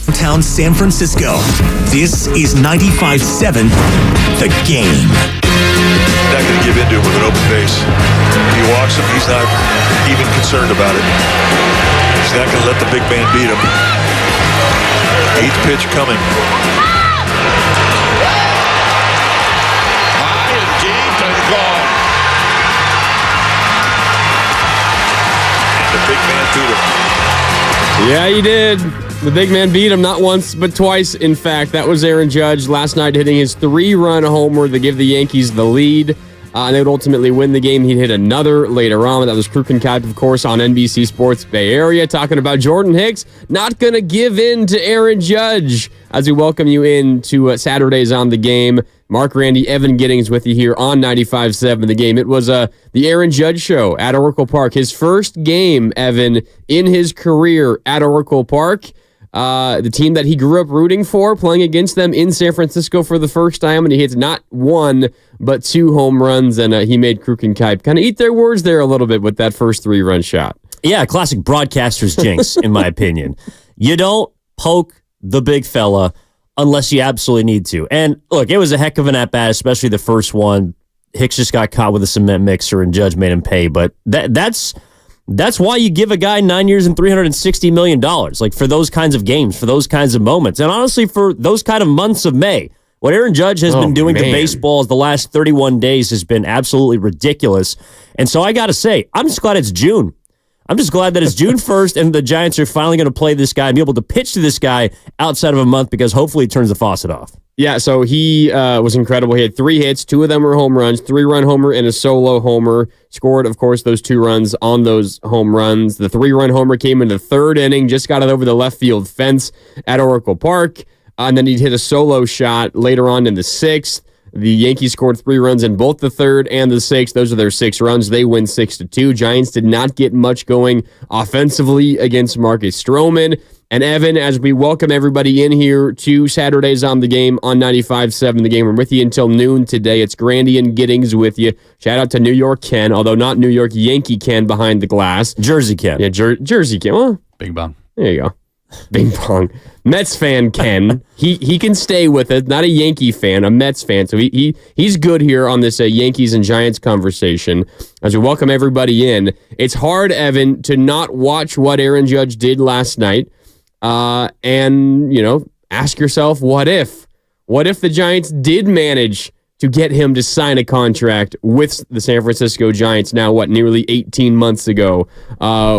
Downtown San Francisco. This is 95.7 The Game. Not going to give into it with an open base. If he walks him, he's not even concerned about it. He's not going to let the big man beat him. Eighth pitch coming. High and deep and gone. And the big man beat him. Yeah, he did. The big man beat him not once, but twice. In fact, that was Aaron Judge last night hitting his 3-run homer to give the Yankees the lead. And they would ultimately win the game. He'd hit another later on. That was Krukenkaip, of course, on NBC Sports Bay Area, talking about Jordan Hicks not going to give in to Aaron Judge. As we welcome you into Saturdays on The Game, Mark Randy, Evan Giddings with you here on 95.7 The Game. It was the Aaron Judge show at Oracle Park. His first game, Evan, in his career at Oracle Park. The team that he grew up rooting for, playing against them in San Francisco for the first time, and he hits not 1, but 2 home runs, and he made Krukenkaip kind of eat their words there a little bit with that first 3-run shot. Yeah, classic broadcaster's jinx, in my opinion. You don't poke the big fella unless you absolutely need to. And look, it was a heck of an at-bat, especially the first one. Hicks just got caught with a cement mixer, and Judge made him pay, but that's why you give a guy 9 years and $360 million, like for those kinds of games, for those kinds of moments. And honestly, for those kind of months of May, what Aaron Judge has been doing to baseball the last 31 days has been absolutely ridiculous. And so I got to say, I'm just glad it's June. I'm just glad that it's June 1st and the Giants are finally going to play this guy and be able to pitch to this guy outside of a month because hopefully he turns the faucet off. Yeah, so he was incredible. He had 3 hits, 2 of them were home runs, 3-run homer and a solo homer. Scored, of course, those 2 runs on those home runs. The 3-run homer came in the 3rd inning, just got it over the left field fence at Oracle Park. And then he hit a solo shot later on in the 6th. The Yankees scored 3 runs in both the 3rd and the 6th. Those are their 6 runs. They win 6-2. Giants did not get much going offensively against Marcus Stroman. And Evan, as we welcome everybody in here to Saturdays on The Game on 95.7 The Game. We're with you until noon today. It's Grandy and Giddings with you. Shout out to New York Ken, although not New York Yankee Ken behind the glass. Jersey Ken. Yeah, Jersey Ken. Well, Bing bong. There you go. Bing bong. Mets fan Ken. He can stay with it. Not a Yankee fan, a Mets fan. So he's good here on this Yankees and Giants conversation. As we welcome everybody in, it's hard, Evan, to not watch what Aaron Judge did last night. And, ask yourself, what if? What if the Giants did manage to get him to sign a contract with the San Francisco Giants now, nearly 18 months ago,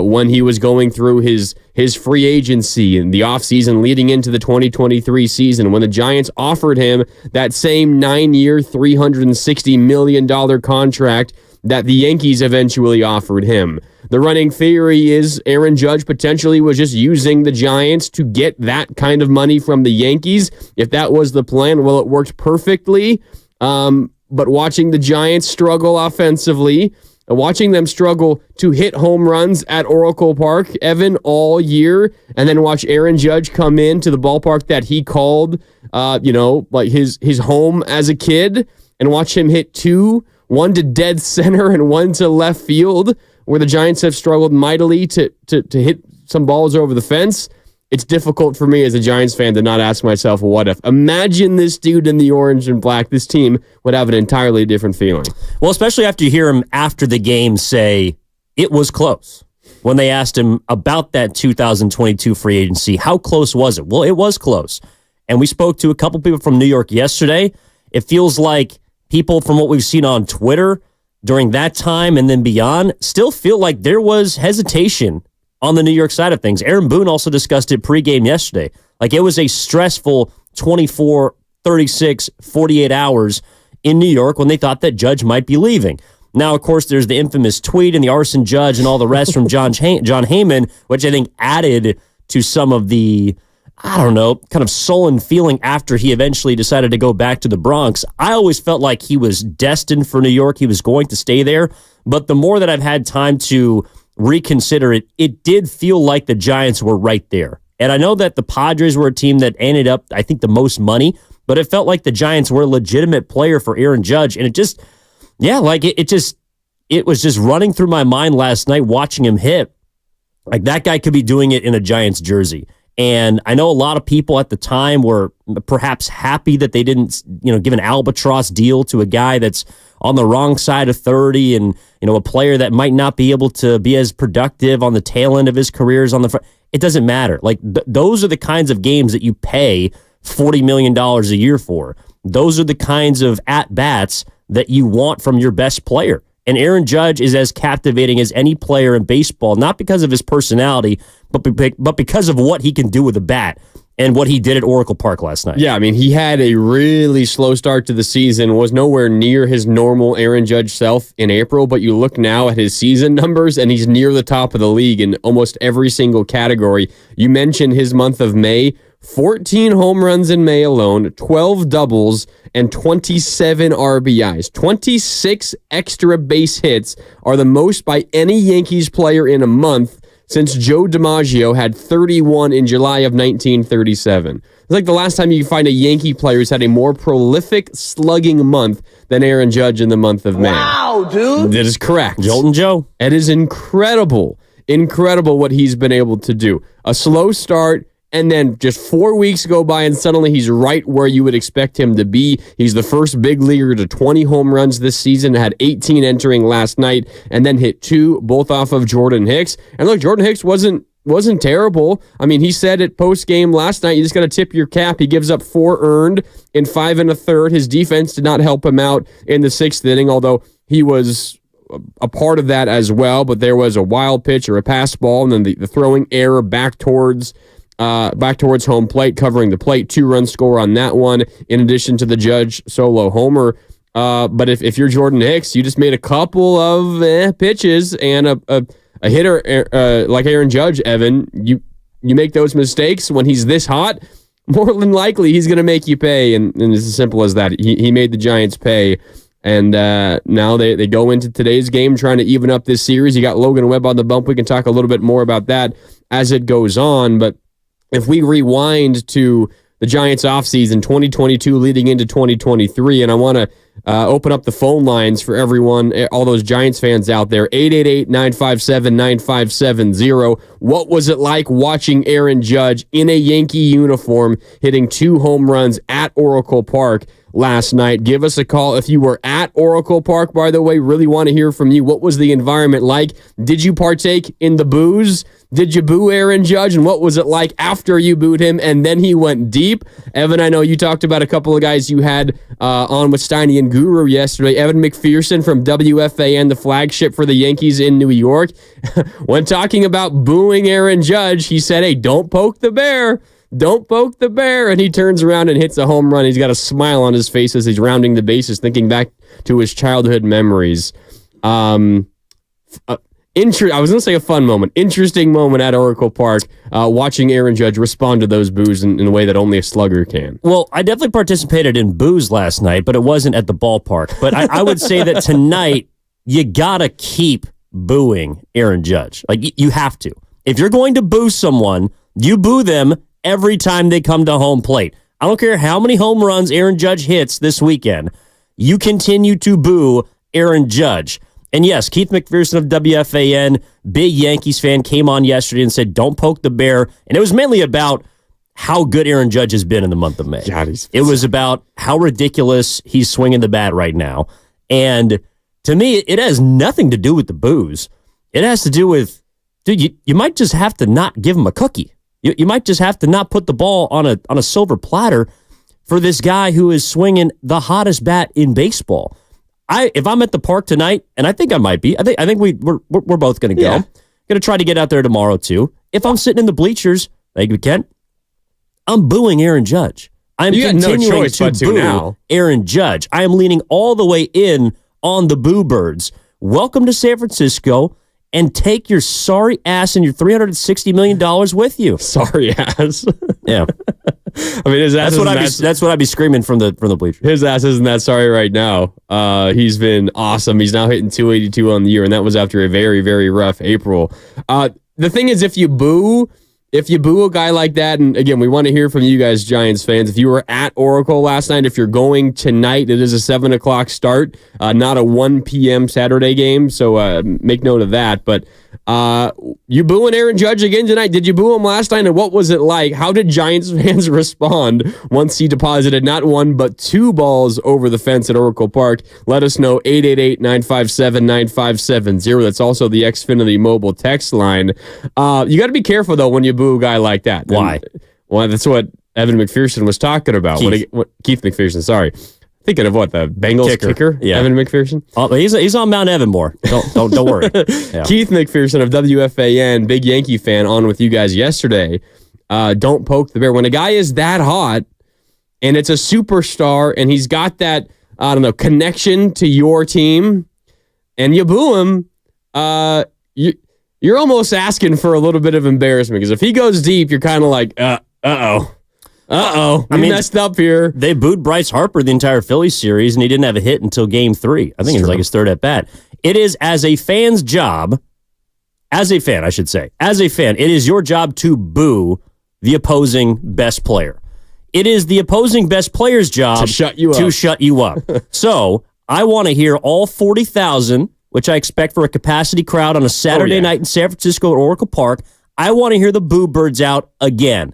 when he was going through his free agency and the offseason leading into the 2023 season, when the Giants offered him that same 9-year, $360 million contract that the Yankees eventually offered him. The running theory is Aaron Judge potentially was just using the Giants to get that kind of money from the Yankees. If that was the plan, well, it worked perfectly. But watching the Giants struggle offensively, watching them struggle to hit home runs at Oracle Park, Evan, all year, and then watch Aaron Judge come into the ballpark that he called, like his home as a kid, and watch him hit 2, 1 to dead center and 1 to left field, where the Giants have struggled mightily to hit some balls over the fence. It's difficult for me as a Giants fan to not ask myself, what if? Imagine this dude in the orange and black. This team would have an entirely different feeling. Well, especially after you hear him after the game say it was close. When they asked him about that 2022 free agency, how close was it? Well, it was close. And we spoke to a couple people from New York yesterday. It feels like people from what we've seen on Twitter during that time and then beyond still feel like there was hesitation on the New York side of things. Aaron Boone also discussed it pregame yesterday. Like, it was a stressful 24, 36, 48 hours in New York when they thought that Judge might be leaving. Now, of course, there's the infamous tweet and the arson judge and all the rest from John Heyman, which I think added to some of the, kind of sullen feeling after he eventually decided to go back to the Bronx. I always felt like he was destined for New York. He was going to stay there. But the more that I've had time to reconsider it, it did feel like the Giants were right there. And I know that the Padres were a team that ended up, I think, the most money, but it felt like the Giants were a legitimate player for Aaron Judge. And it just, it was just running through my mind last night watching him hit. Like, that guy could be doing it in a Giants jersey. And I know a lot of people at the time were perhaps happy that they didn't, give an albatross deal to a guy that's on the wrong side of 30 and, a player that might not be able to be as productive on the tail end of his career as on the front. It doesn't matter. Like, those are the kinds of games that you pay $40 million a year for. Those are the kinds of at-bats that you want from your best player. And Aaron Judge is as captivating as any player in baseball, not because of his personality, but because of what he can do with a bat and what he did at Oracle Park last night. Yeah, I mean, he had a really slow start to the season, was nowhere near his normal Aaron Judge self in April, but you look now at his season numbers, and he's near the top of the league in almost every single category. You mentioned his month of May, 14 home runs in May alone, 12 doubles, and 27 RBIs. 26 extra base hits are the most by any Yankees player in a month since Joe DiMaggio had 31 in July of 1937. It's like the last time you find a Yankee player who's had a more prolific slugging month than Aaron Judge in the month of May. Wow, dude. That is correct. Joltin' Joe. It is incredible. Incredible what he's been able to do. A slow start, and then just 4 weeks go by, and suddenly he's right where you would expect him to be. He's the first big leaguer to 20 home runs this season, had 18 entering last night, and then hit 2, both off of Jordan Hicks. And look, Jordan Hicks wasn't terrible. I mean, he said at post-game last night, you just got to tip your cap. He gives up 4 earned in 5 1/3. His defense did not help him out in the 6th inning, although he was a part of that as well. But there was a wild pitch or a pass ball, and then the throwing error back towards home plate, covering the plate, 2-run score on that one, in addition to the Judge solo homer. But if you're Jordan Hicks, you just made a couple of pitches, and a hitter like Aaron Judge, Evan, you make those mistakes when he's this hot, more than likely he's going to make you pay, and it's as simple as that. He made the Giants pay, and now they go into today's game trying to even up this series. You got Logan Webb on the bump. We can talk a little bit more about that as it goes on, but if we rewind to the Giants offseason 2022 leading into 2023, and I want to open up the phone lines for everyone, all those Giants fans out there, 888-957-9570. What was it like watching Aaron Judge in a Yankee uniform hitting 2 home runs at Oracle Park last night? Give us a call if you were at Oracle Park, by the way. Really want to hear from you. What was the environment like? Did you partake in the boos? Did you boo Aaron Judge? And what was it like after you booed him and then he went deep? Evan, I know you talked about a couple of guys you had on with Steiny and Guru yesterday. Evan McPherson from WFAN, the flagship for the Yankees in New York. When talking about booing Aaron Judge, he said, hey, don't poke the bear. Don't poke the bear. And he turns around and hits a home run. He's got a smile on his face as he's rounding the bases, thinking back to his childhood memories. I was going to say a fun moment, interesting moment at Oracle Park, watching Aaron Judge respond to those boos in a way that only a slugger can. Well, I definitely participated in boos last night, but it wasn't at the ballpark. But I would say that tonight, you got to keep booing Aaron Judge. Like, you have to. If you're going to boo someone, you boo them every time they come to home plate. I don't care how many home runs Aaron Judge hits this weekend. You continue to boo Aaron Judge. And yes, Keith McPherson of WFAN, big Yankees fan, came on yesterday and said, don't poke the bear. And it was mainly about how good Aaron Judge has been in the month of May. God, it was about how ridiculous he's swinging the bat right now. And to me, it has nothing to do with the boos. It has to do with, dude, you might just have to not give him a cookie. You might just have to not put the ball on a silver platter for this guy who is swinging the hottest bat in baseball. If I'm at the park tonight, and I think I might be, I think we're both going to go. Yeah. Going to try to get out there tomorrow too. If I'm sitting in the bleachers, thank you, Kent, I'm booing Aaron Judge. I'm continuing to boo now. Aaron Judge. I am leaning all the way in on the Boo Birds. Welcome to San Francisco, and take your sorry ass and your $360 million with you. Sorry ass. Yeah. I mean, his ass that's what I'd be screaming from the bleachers. His ass isn't that sorry right now. He's been awesome. He's now hitting 282 on the year, and that was after a very, very rough April. The thing is, if you boo if you boo a guy like that, and again, we want to hear from you guys, Giants fans. If you were at Oracle last night, if you're going tonight, it is a 7 o'clock start, not a 1 p.m. Saturday game, so make note of that. But you booing Aaron Judge again tonight? Did you boo him last night, and what was it like? How did Giants fans respond once he deposited not 1 but 2 balls over the fence at Oracle Park? Let us know, 888-957-9570. That's also the Xfinity mobile text line. You got to be careful, though, when you boo a guy like that. Why? Well, that's what Evan McPherson was talking about. Keith McPherson, sorry. Thinking of what, the Bengals kicker? Yeah. Evan McPherson? Oh, he's on Mount Evermore. Don't worry. Yeah. Keith McPherson of WFAN, big Yankee fan, on with you guys yesterday. Don't poke the bear. When a guy is that hot and it's a superstar and he's got that, I don't know, connection to your team and you boo him, you're almost asking for a little bit of embarrassment, because if he goes deep, you're kind of like, uh-oh. We messed up here. They booed Bryce Harper the entire Phillies series, and he didn't have a hit until Game 3. I think it was like his third at bat. It is as a fan's job, it is your job to boo the opposing best player. It is the opposing best player's job to shut you up. So I want to hear all 40,000, which I expect for a capacity crowd on a Saturday night in San Francisco at Oracle Park. I want to hear the boo birds out again.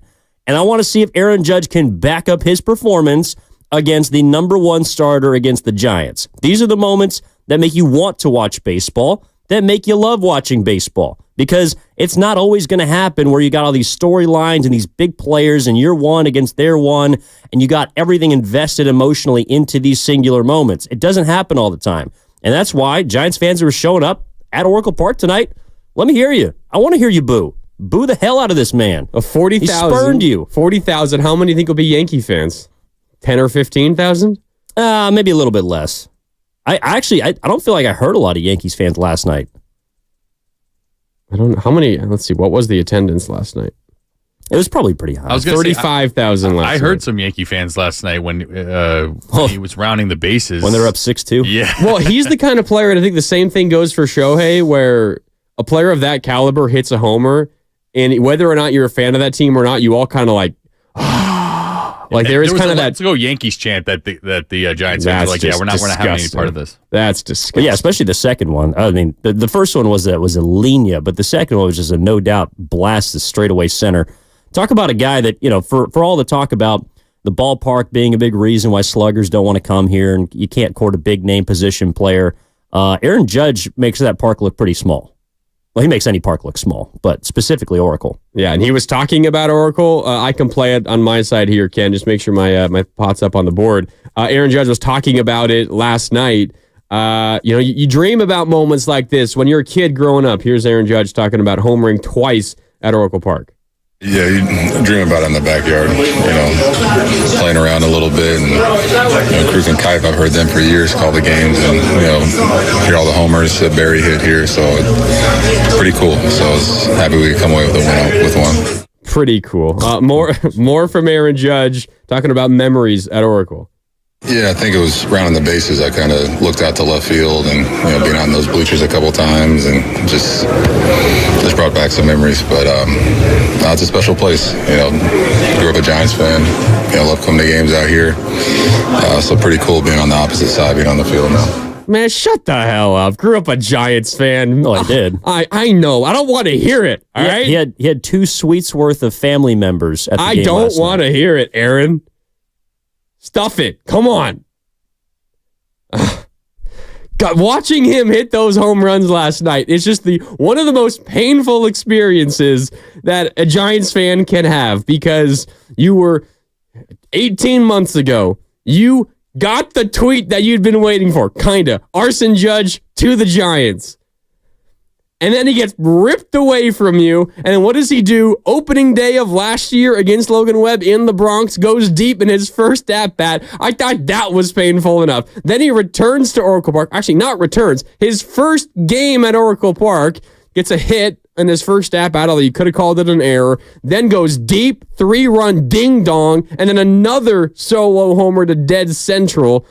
And I want to see if Aaron Judge can back up his performance against the number 1 starter against the Giants. These are the moments that make you want to watch baseball, that make you love watching baseball, because it's not always going to happen where you got all these storylines and these big players and you're one against their one, and you got everything invested emotionally into these singular moments. It doesn't happen all the time. And that's why Giants fans who are showing up at Oracle Park tonight, let me hear you. I want to hear you boo. Boo the hell out of this man. 40,000. He spurned you. 40,000. How many do you think will be Yankee fans? 10 or 15,000? Maybe a little bit less. I don't feel like I heard a lot of Yankees fans last night. I don't know. How many? Let's see. What was the attendance last night? It was probably pretty high. I was 35,000 last night. I heard some Yankee fans last night when he was rounding the bases. When they're up 6-2? Yeah. Well, he's the kind of player, and I think the same thing goes for Shohei, where a player of that caliber hits a homer, and whether or not you're a fan of that team or not, you all kind of like, like there is kind of that. Let's go Yankees chant that the Giants fans are like, yeah, we're not having any part of this. That's disgusting. Yeah, especially the second one. I mean, the first one was a linea, but the second one was just a no doubt blast to straightaway center. Talk about a guy that, for all the talk about the ballpark being a big reason why sluggers don't want to come here and you can't court a big name position player. Aaron Judge makes that park look pretty small. Well, he makes any park look small, but specifically Oracle. Yeah, and he was talking about Oracle. I can play it on my side here, Ken. Just make sure my pot's up on the board. Aaron Judge was talking about it last night. You dream about moments like this when you're a kid growing up. Here's Aaron Judge talking about homering twice at Oracle Park. Yeah, you dream about it in the backyard, playing around a little bit, and Cruz and Kipe, I've heard them for years call the games, and hear all the homers that Barry hit here, so it's pretty cool. So I was happy we could come away with one. Pretty cool. More from Aaron Judge talking about memories at Oracle. Yeah, I think it was rounding the bases. I kind of looked out to left field and being on those bleachers a couple times and just brought back some memories. But it's a special place. Grew up a Giants fan. Love coming to games out here. So pretty cool being on the opposite side, being on the field now. Man, shut the hell up. Grew up a Giants fan. No, I did. I know. I don't want to hear it. All right. He had 2 suites worth of family members at the game. I don't want to hear it, Aaron. Stuff it. Come on. God, watching him hit those home runs last night, it's just one of the most painful experiences that a Giants fan can have, because you were 18 months ago, you got the tweet that you'd been waiting for, kinda. Arson Judge to the Giants. And then he gets ripped away from you. And then what does he do? Opening day of last year against Logan Webb in the Bronx, goes deep in his first at-bat. I thought that was painful enough. Then he returns to Oracle Park. Actually, not returns. His first game at Oracle Park, gets a hit in his first at-bat, although you could have called it an error. Then goes deep, 3-run ding-dong, and then another solo homer to dead central.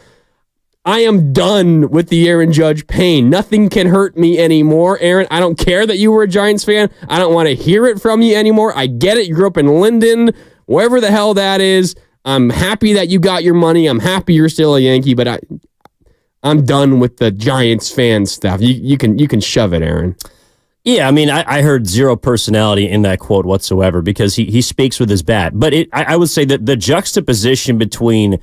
I am done with the Aaron Judge pain. Nothing can hurt me anymore. Aaron, I don't care that you were a Giants fan. I don't want to hear it from you anymore. I get it. You grew up in Linden, wherever the hell that is. I'm happy that you got your money. I'm happy you're still a Yankee, but I'm done with the Giants fan stuff. You can shove it, Aaron. Yeah, I mean, I heard zero personality in that quote whatsoever because he speaks with his bat. But I would say that the juxtaposition between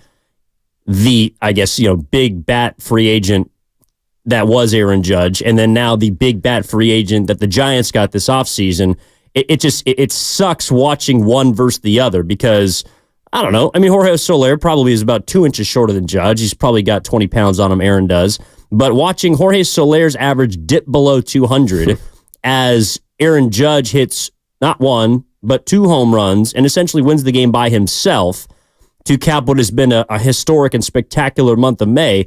the, I guess, big bat free agent that was Aaron Judge and then now the big bat free agent that the Giants got this offseason, it sucks watching one versus the other because, I don't know. I mean, Jorge Soler probably is about 2 inches shorter than Judge. He's probably got 20 pounds on him, Aaron does. But watching Jorge Soler's average dip below 200 as Aaron Judge hits not one, but 2 home runs and essentially wins the game by himself to cap what has been a historic and spectacular month of May,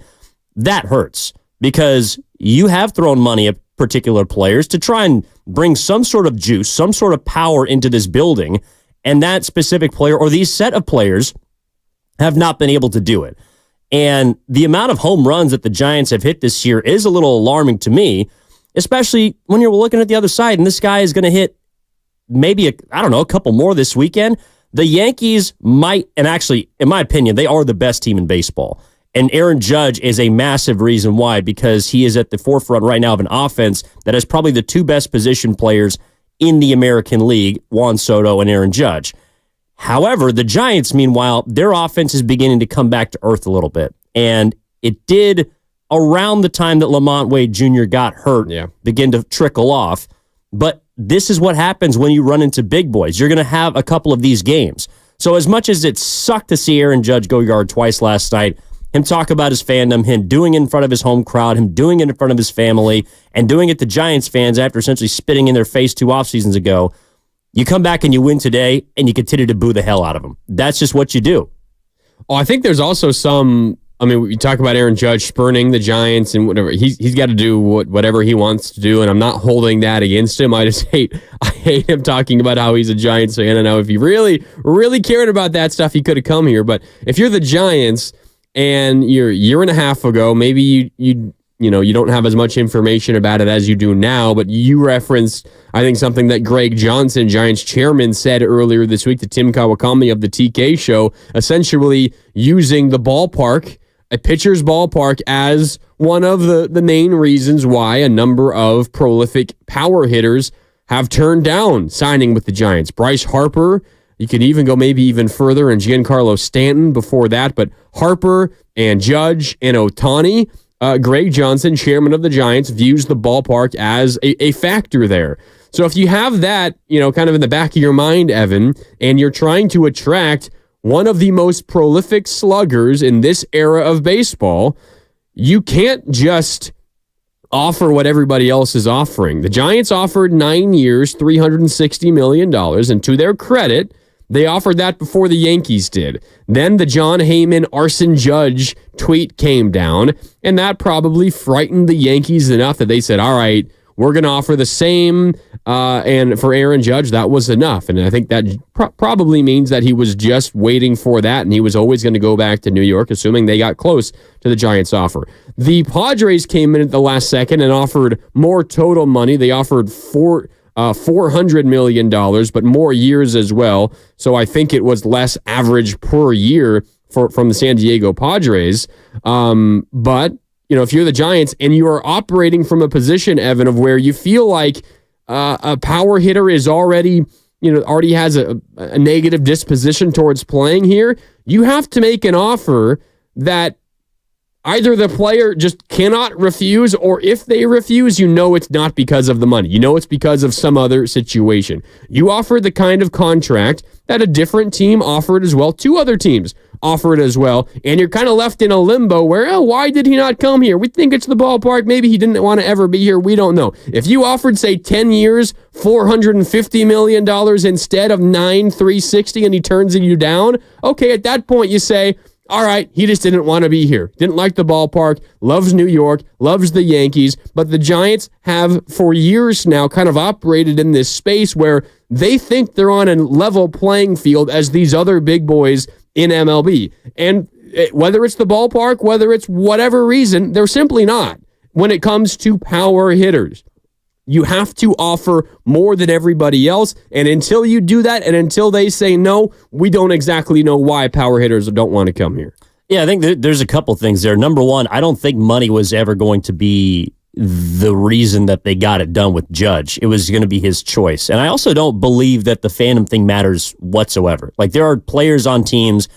that hurts because you have thrown money at particular players to try and bring some sort of juice, some sort of power into this building, and that specific player or these set of players have not been able to do it. And the amount of home runs that the Giants have hit this year is a little alarming to me, especially when you're looking at the other side, and this guy is going to hit maybe, a couple more this weekend. The Yankees might, and actually, in my opinion, they are the best team in baseball. And Aaron Judge is a massive reason why, because he is at the forefront right now of an offense that has probably the 2 best position players in the American League, Juan Soto and Aaron Judge. However, the Giants, meanwhile, their offense is beginning to come back to earth a little bit. And it did around the time that Lamont Wade Jr. got hurt, begin to trickle off. But this is what happens when you run into big boys. You're going to have a couple of these games. So as much as it sucked to see Aaron Judge go yard twice last night, him talk about his fandom, him doing it in front of his home crowd, him doing it in front of his family, and doing it to Giants fans after essentially spitting in their face 2 off seasons ago, you come back and you win today, and you continue to boo the hell out of them. That's just what you do. Oh, I think there's also some... I mean, we talk about Aaron Judge spurning the Giants and whatever. He's got to do whatever he wants to do, and I'm not holding that against him. I hate him talking about how he's a Giants fan, and how if he really cared about that stuff, he could have come here. But if you're the Giants and you're a year and a half ago, maybe you don't have as much information about it as you do now, but you referenced, I think, something that Greg Johnson, Giants chairman, said earlier this week to Tim Kawakami of the TK show, essentially using the ballpark, a pitcher's ballpark, as one of the main reasons why a number of prolific power hitters have turned down signing with the Giants. Bryce Harper, you could even go maybe even further, and Giancarlo Stanton before that, but Harper and Judge and Ohtani, Greg Johnson, chairman of the Giants, views the ballpark as a factor there. So if you have that, kind of in the back of your mind, Evan, and you're trying to attract one of the most prolific sluggers in this era of baseball, you can't just offer what everybody else is offering. The Giants offered 9 years, $360 million, and to their credit, they offered that before the Yankees did. Then the John Heyman Arson Judge tweet came down, and that probably frightened the Yankees enough that they said, all right, we're going to offer the same, and for Aaron Judge, that was enough. And I think that probably means that he was just waiting for that, and he was always going to go back to New York, assuming they got close to the Giants' offer. The Padres came in at the last second and offered more total money. They offered $400 million, but more years as well. So I think it was less average per year from the San Diego Padres. But if you're the Giants and you are operating from a position, Evan, of where you feel like a power hitter is already has a negative disposition towards playing here, you have to make an offer that either the player just cannot refuse, or if they refuse, it's not because of the money. It's because of some other situation. You offered the kind of contract that a different team offered as well. 2 other teams offered as well, and you're kind of left in a limbo where, why did he not come here? We think it's the ballpark. Maybe he didn't want to ever be here. We don't know. If you offered, say, 10 years, $450 million instead of $360, and he turns you down, okay, at that point you say, all right, he just didn't want to be here. Didn't like the ballpark, loves New York, loves the Yankees. But the Giants have for years now kind of operated in this space where they think they're on a level playing field as these other big boys in MLB. And whether it's the ballpark, whether it's whatever reason, they're simply not. When it comes to power hitters, you have to offer more than everybody else. And until you do that, and until they say no, we don't exactly know why power hitters don't want to come here. Yeah, I think there's a couple things there. Number one, I don't think money was ever going to be the reason that they got it done with Judge. It was going to be his choice. And I also don't believe that the fandom thing matters whatsoever. Like, there are players on teams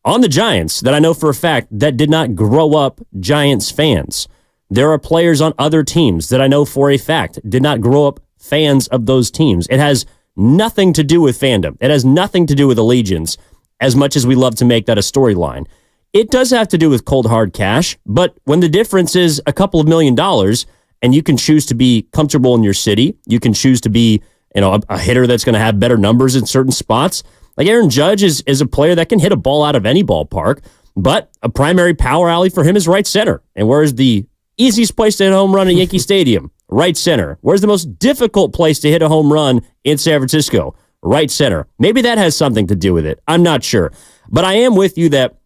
on the Giants that I know for a fact that did not grow up Giants fans. There are players on other teams that I know for a fact did not grow up fans of those teams. It has nothing to do with fandom. It has nothing to do with allegiance, as much as we love to make that a storyline. It does have to do with cold, hard cash, but when the difference is a couple of $1 million and you can choose to be comfortable in your city, you can choose to be, a hitter that's going to have better numbers in certain spots. Like Aaron Judge is a player that can hit a ball out of any ballpark, but a primary power alley for him is right center. And where's the easiest place to hit a home run at Yankee Stadium? Right center. Where's the most difficult place to hit a home run in San Francisco? Right center. Maybe that has something to do with it. I'm not sure. But I am with you that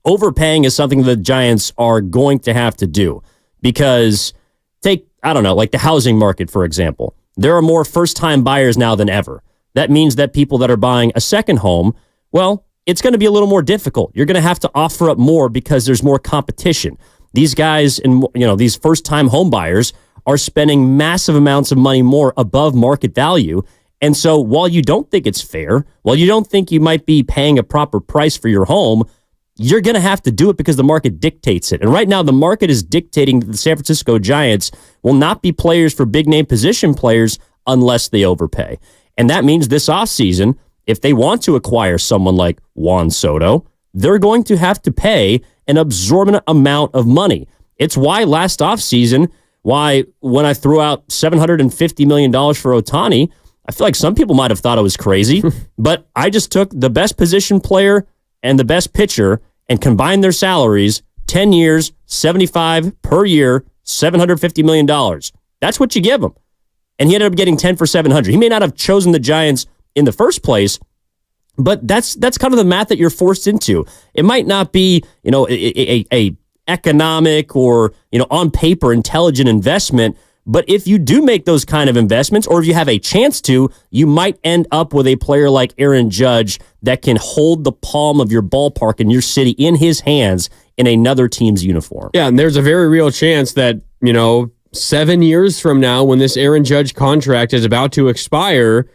overpaying is something the Giants are going to have to do, because take, like the housing market, for example. There are more first-time buyers now than ever. That means that people that are buying a second home, well, it's going to be a little more difficult. You're going to have to offer up more because there's more competition. These guys and these first-time home buyers are spending massive amounts of money more above market value. And so while you don't think it's fair, while you don't think you might be paying a proper price for your home, you're going to have to do it because the market dictates it. And right now, the market is dictating that the San Francisco Giants will not be players for big-name position players unless they overpay. And that means this offseason, if they want to acquire someone like Juan Soto, they're going to have to pay an absorbent amount of money. It's why last offseason, when I threw out $750 million for Ohtani, I feel like some people might have thought I was crazy, but I just took the best position player and the best pitcher and combined their salaries, 10 years, 75 per year, $750 million. That's what you give him. And he ended up getting 10 for 700. He may not have chosen the Giants in the first place, but that's kind of the math that you're forced into. It might not be, a economic or, on paper intelligent investment, but if you do make those kind of investments, or if you have a chance to, you might end up with a player like Aaron Judge that can hold the palm of your ballpark in your city in his hands in another team's uniform. Yeah, and there's a very real chance that, 7 years from now, when this Aaron Judge contract is about to expire,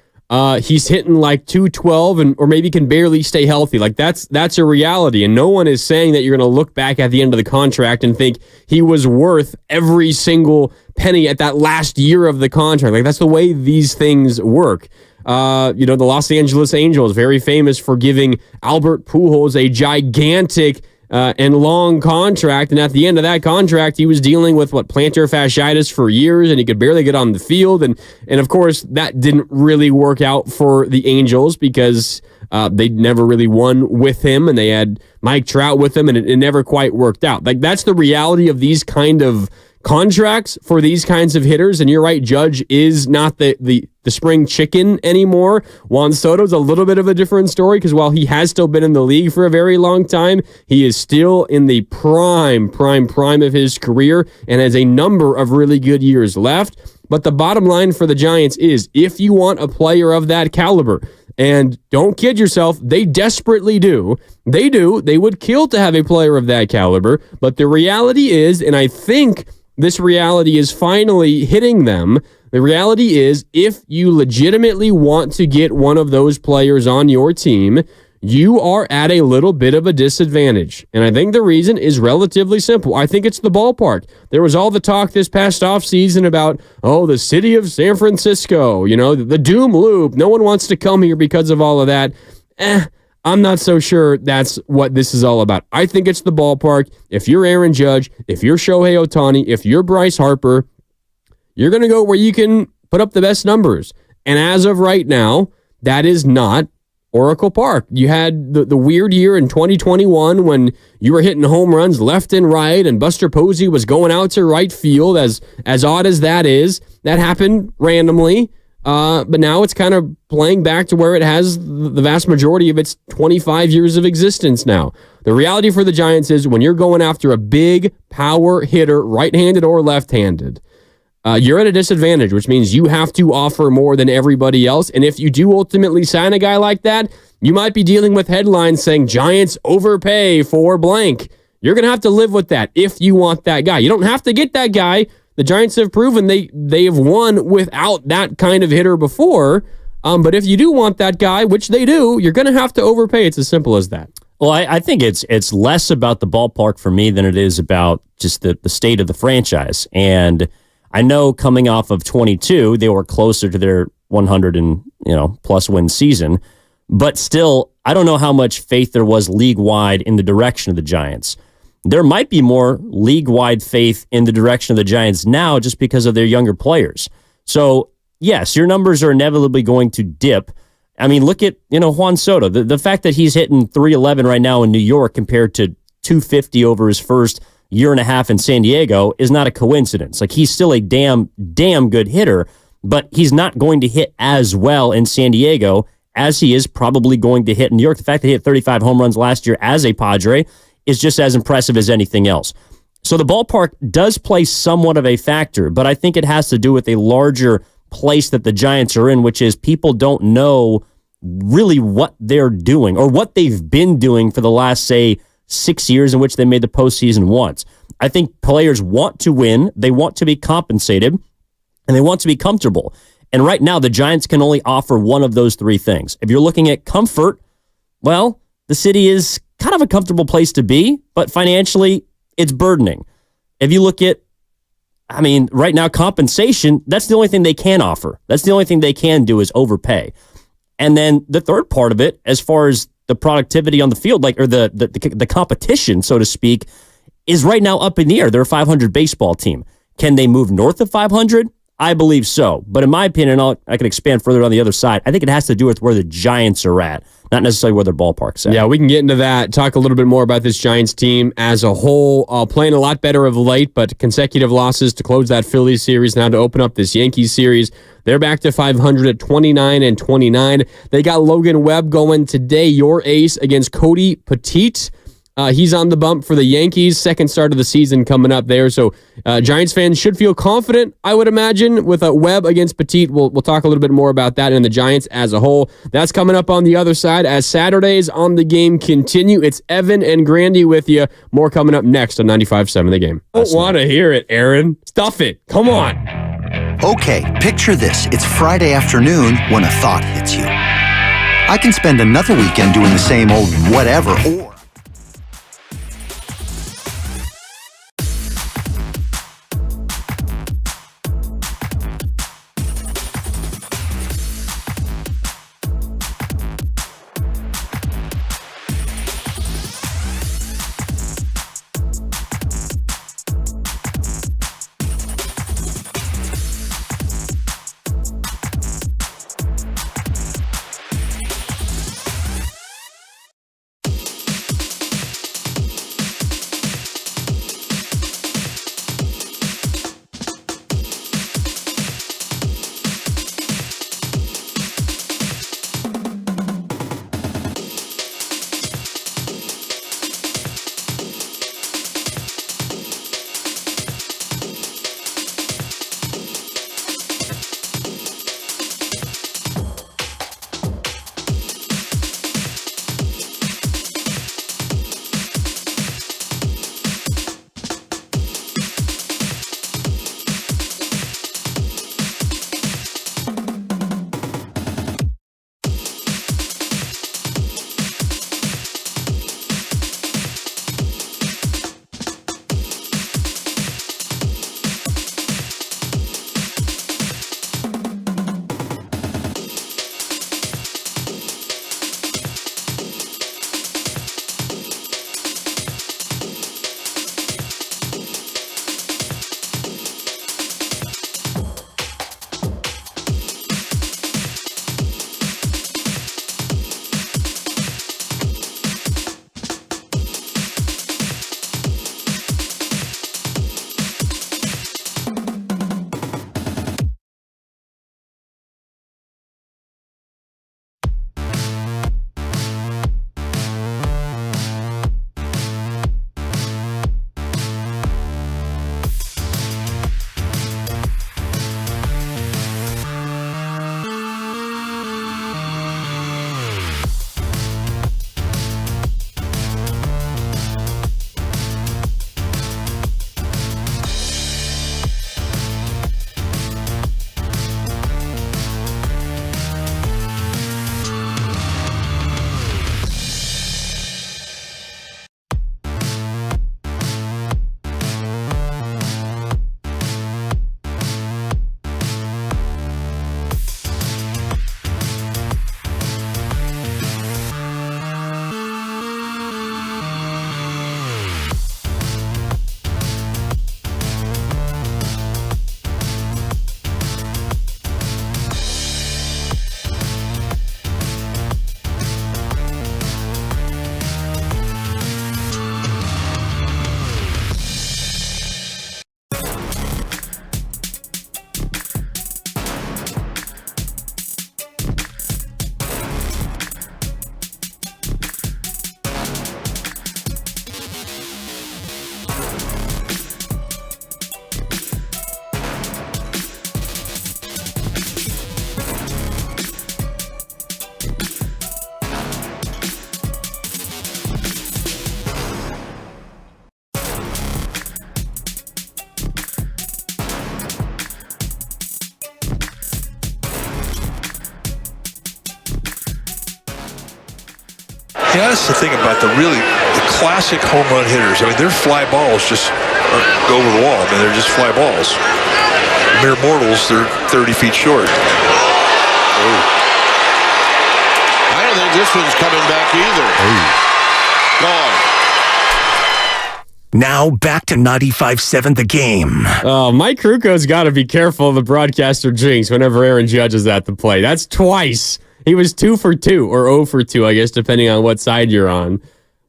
he's hitting like 212 or maybe can barely stay healthy. Like that's a reality. And no one is saying that you're going to look back at the end of the contract and think he was worth every single penny at that last year of the contract. Like, that's the way these things work. The Los Angeles Angels, very famous for giving Albert Pujols a gigantic and long contract, and at the end of that contract, he was dealing with plantar fasciitis for years, and he could barely get on the field, and of course that didn't really work out for the Angels because they never really won with him, and they had Mike Trout with him, and it never quite worked out. Like, that's the reality of these kind of contracts for these kinds of hitters. And you're right, Judge is not the spring chicken anymore. Juan Soto's a little bit of a different story, because while he has still been in the league for a very long time, he is still in the prime of his career and has a number of really good years left. But the bottom line for the Giants is, if you want a player of that caliber, and don't kid yourself, they desperately do. They would kill to have a player of that caliber. But the reality is, and I think this reality is finally hitting them, the reality is, if you legitimately want to get one of those players on your team, you are at a little bit of a disadvantage. And I think the reason is relatively simple. I think it's the ballpark. There was all the talk this past offseason about, the city of San Francisco, the doom loop. No one wants to come here because of all of that. I'm not so sure that's what this is all about. I think it's the ballpark. If you're Aaron Judge, if you're Shohei Ohtani, if you're Bryce Harper, you're going to go where you can put up the best numbers. And as of right now, that is not Oracle Park. You had the weird year in 2021 when you were hitting home runs left and right, and Buster Posey was going out to right field. As odd as that is, that happened randomly. But now it's kind of playing back to where it has the vast majority of its 25 years of existence now. The reality for the Giants is when you're going after a big power hitter, right-handed or left-handed, you're at a disadvantage, which means you have to offer more than everybody else. And if you do ultimately sign a guy like that, you might be dealing with headlines saying Giants overpay for blank. You're going to have to live with that if you want that guy. You don't have to get that guy. The Giants have proven they have won without that kind of hitter before. But if you do want that guy, which they do, you're going to have to overpay. It's as simple as that. Well, I think it's less about the ballpark for me than it is about just the state of the franchise. And I know coming off of 22, they were closer to their 100 and plus win season. But still, I don't know how much faith there was league-wide in the direction of the Giants. There might be more league-wide faith in the direction of the Giants now just because of their younger players. So, yes, your numbers are inevitably going to dip. I mean, look at, Juan Soto. The fact that he's hitting 311 right now in New York compared to 250 over his first year and a half in San Diego is not a coincidence. Like, he's still a damn good hitter, but he's not going to hit as well in San Diego as he is probably going to hit in New York. The fact that he hit 35 home runs last year as a Padre is just as impressive as anything else. So the ballpark does play somewhat of a factor, but I think it has to do with a larger place that the Giants are in, which is people don't know really what they're doing or what they've been doing for the last, say, 6 years in which they made the postseason once. I think players want to win, they want to be compensated, and they want to be comfortable. And right now, the Giants can only offer one of those three things. If you're looking at comfort, well, the city is kind of a comfortable place to be, but financially, it's burdening. If you look at, right now, compensation, that's the only thing they can offer. That's the only thing they can do is overpay. And then the third part of it, as far as the productivity on the field, or the competition, so to speak, is right now up in the air. They're a 500 baseball team. Can they move north of 500? I believe so. But in my opinion, I can expand further on the other side. I think it has to do with where the Giants are at, not necessarily where their ballpark's at. Yeah, we can get into that, talk a little bit more about this Giants team as a whole. Playing a lot better of late, but consecutive losses to close that Phillies series, now to open up this Yankees series. They're back to 500 at 29-29. They got Logan Webb going today, your ace, against Cody Petit. He's on the bump for the Yankees. Second start of the season coming up there. So Giants fans should feel confident, I would imagine, with Webb against Petit. We'll talk a little bit more about that and the Giants as a whole. That's coming up on the other side as Saturdays on the game continue. It's Evan and Grandy with you. More coming up next on 95.7 The Game. I don't want to hear it, Aaron. Stuff it. Come on. Okay, picture this. It's Friday afternoon when a thought hits you. I can spend another weekend doing the same old whatever, or Yeah, that's the thing about the classic home run hitters. I mean, their fly balls just go over the wall. I mean, they're just fly balls. Mere mortals, they're 30 feet short. I don't think this one's coming back either. Gone. Now back to 95.7 The Game. Oh, Mike Kruko's got to be careful of the broadcaster jinx whenever Aaron Judge is at the plate. That's twice. He was 2 for 2 or 0 for 2, I guess, depending on what side you're on.